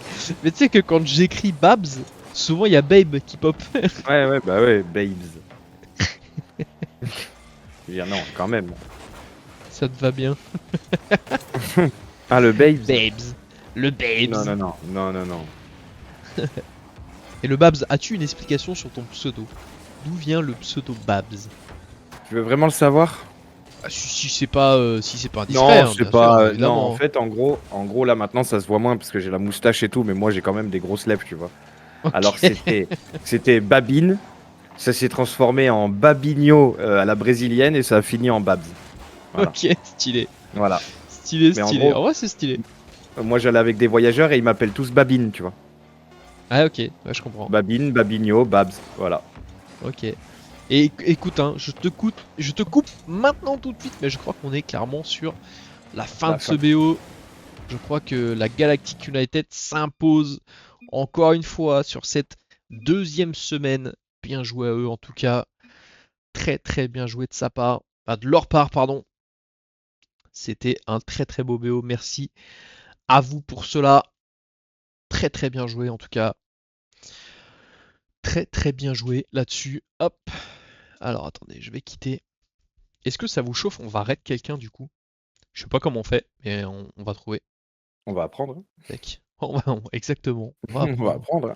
sais que quand j'écris Babs, souvent il y a Babe qui pop. Ouais, bah ouais, Babes. Je veux dire, non, quand même. Ça te va bien. Ah, le Babes. Babes. Le Babes. Non. Et le Babs, as-tu une explication sur ton pseudo? D'où vient le pseudo Babs? Tu veux vraiment le savoir? Ah, si c'est pas indiscret. Non, hein, c'est bien pas. sûr, Non, évidemment. en fait, en gros, là maintenant ça se voit moins parce que j'ai la moustache et tout, mais moi j'ai quand même des grosses lèvres, tu vois. Alors Ok. c'était Babine, ça s'est transformé en Babinho à la brésilienne et ça a fini en Babs. Voilà, Ok, stylé. voilà. Stylé, Mais en stylé. gros, En vrai, c'est stylé. moi j'allais avec des voyageurs et ils m'appellent tous Babine, tu vois. Ah, ok, ouais, je comprends. Babine, Babinho, Babs, voilà. Ok. Et écoute, hein, je te coupe maintenant tout de suite, mais je crois qu'on est clairement sur la fin La de ce fin. BO. Je crois que la Galactic United s'impose encore une fois sur cette deuxième semaine. Bien joué à eux en tout cas. Très très bien joué de sa part. Enfin, de leur part, pardon. C'était un très très beau BO. Merci à vous pour cela. Très très bien joué en tout cas. Très très bien joué là-dessus. Hop. Alors attendez, je vais quitter. Est-ce que ça vous chauffe? On va raid quelqu'un du coup. Je sais pas comment on fait, mais on va trouver. On va apprendre. Tac. Exactement. On va On va apprendre. apprendre.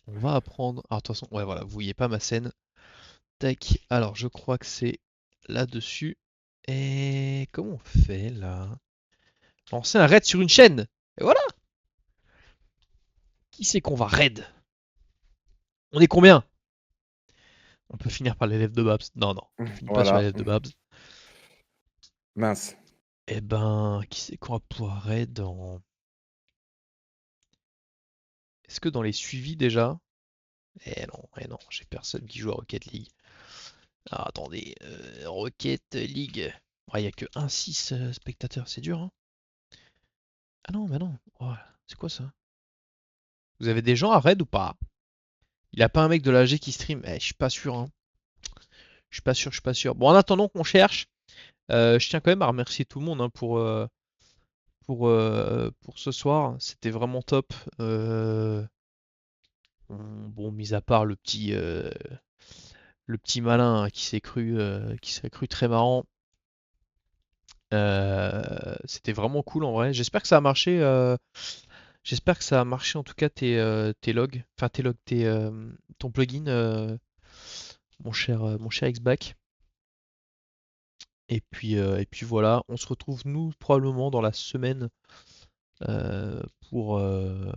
On va apprendre. Alors de toute façon, ouais voilà, vous voyez pas ma scène. Tac. Alors je crois que c'est là-dessus. Et comment on fait là? Lancer un raid sur une chaîne. Et voilà. Qui c'est qu'on va raid? On est combien? On peut finir par l'élève de Babs. Non, non, on finit pas sur Voilà. l'élève de Babs. Mince. Eh ben, qui c'est qu'on va pouvoir raid dans... Est-ce que dans les suivis déjà? Eh non, j'ai personne qui joue à Rocket League. Ah, attendez, Rocket League. Il n'y a que 1,6 spectateurs, c'est dur, hein? Ah non, bah non. Oh, c'est quoi ça? Vous avez des gens à raid ou pas? Il a pas un mec de l'AG qui stream? Je suis pas sûr, hein. Je suis pas sûr, je suis pas sûr. Bon, en attendant qu'on cherche, je tiens quand même à remercier tout le monde hein, pour ce soir. C'était vraiment top. Bon, mis à part le petit malin hein, qui s'est cru très marrant. C'était vraiment cool en vrai. J'espère que ça a marché. J'espère que ça a marché en tout cas tes logs, enfin tes logs, ton plugin, mon cher Xback. Et puis voilà, on se retrouve nous probablement dans la semaine euh, pour, euh,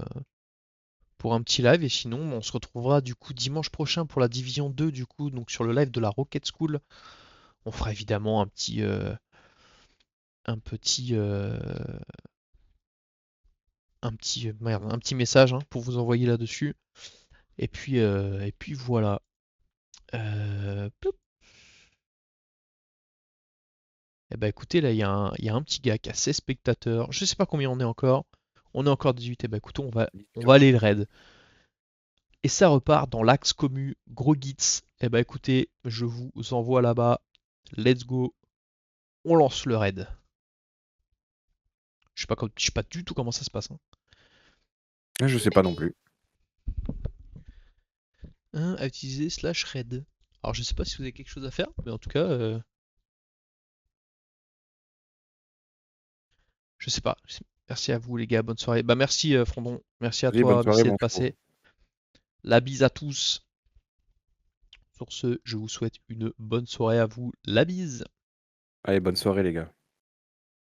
pour un petit live. Et sinon, on se retrouvera du coup dimanche prochain pour la division 2 du coup, donc sur le live de la Rocket School. On fera évidemment un petit, euh, merde, un petit message hein, pour vous envoyer là-dessus. Et puis voilà. Ploup. Eh ben écoutez, là il y a un petit gars qui a 16 spectateurs. Je sais pas combien on est encore. On est encore 18. Eh ben écoutez, on va aller le raid. Et ça repart dans l'axe commu Gros Gits. Eh ben écoutez, je vous envoie là-bas. Let's go. On lance le raid. Je sais pas du tout comment ça se passe. Hein. Je sais pas non plus. À utiliser slash raid. Alors je sais pas si vous avez quelque chose à faire, mais en tout cas, je sais pas. Merci à vous les gars, bonne soirée. Bah merci Frondon, merci à Allez, bonne toi, soirée, merci d'être mon chou. passé. La bise à tous. Sur ce, je vous souhaite une bonne soirée à vous. La bise. Allez, bonne soirée, les gars.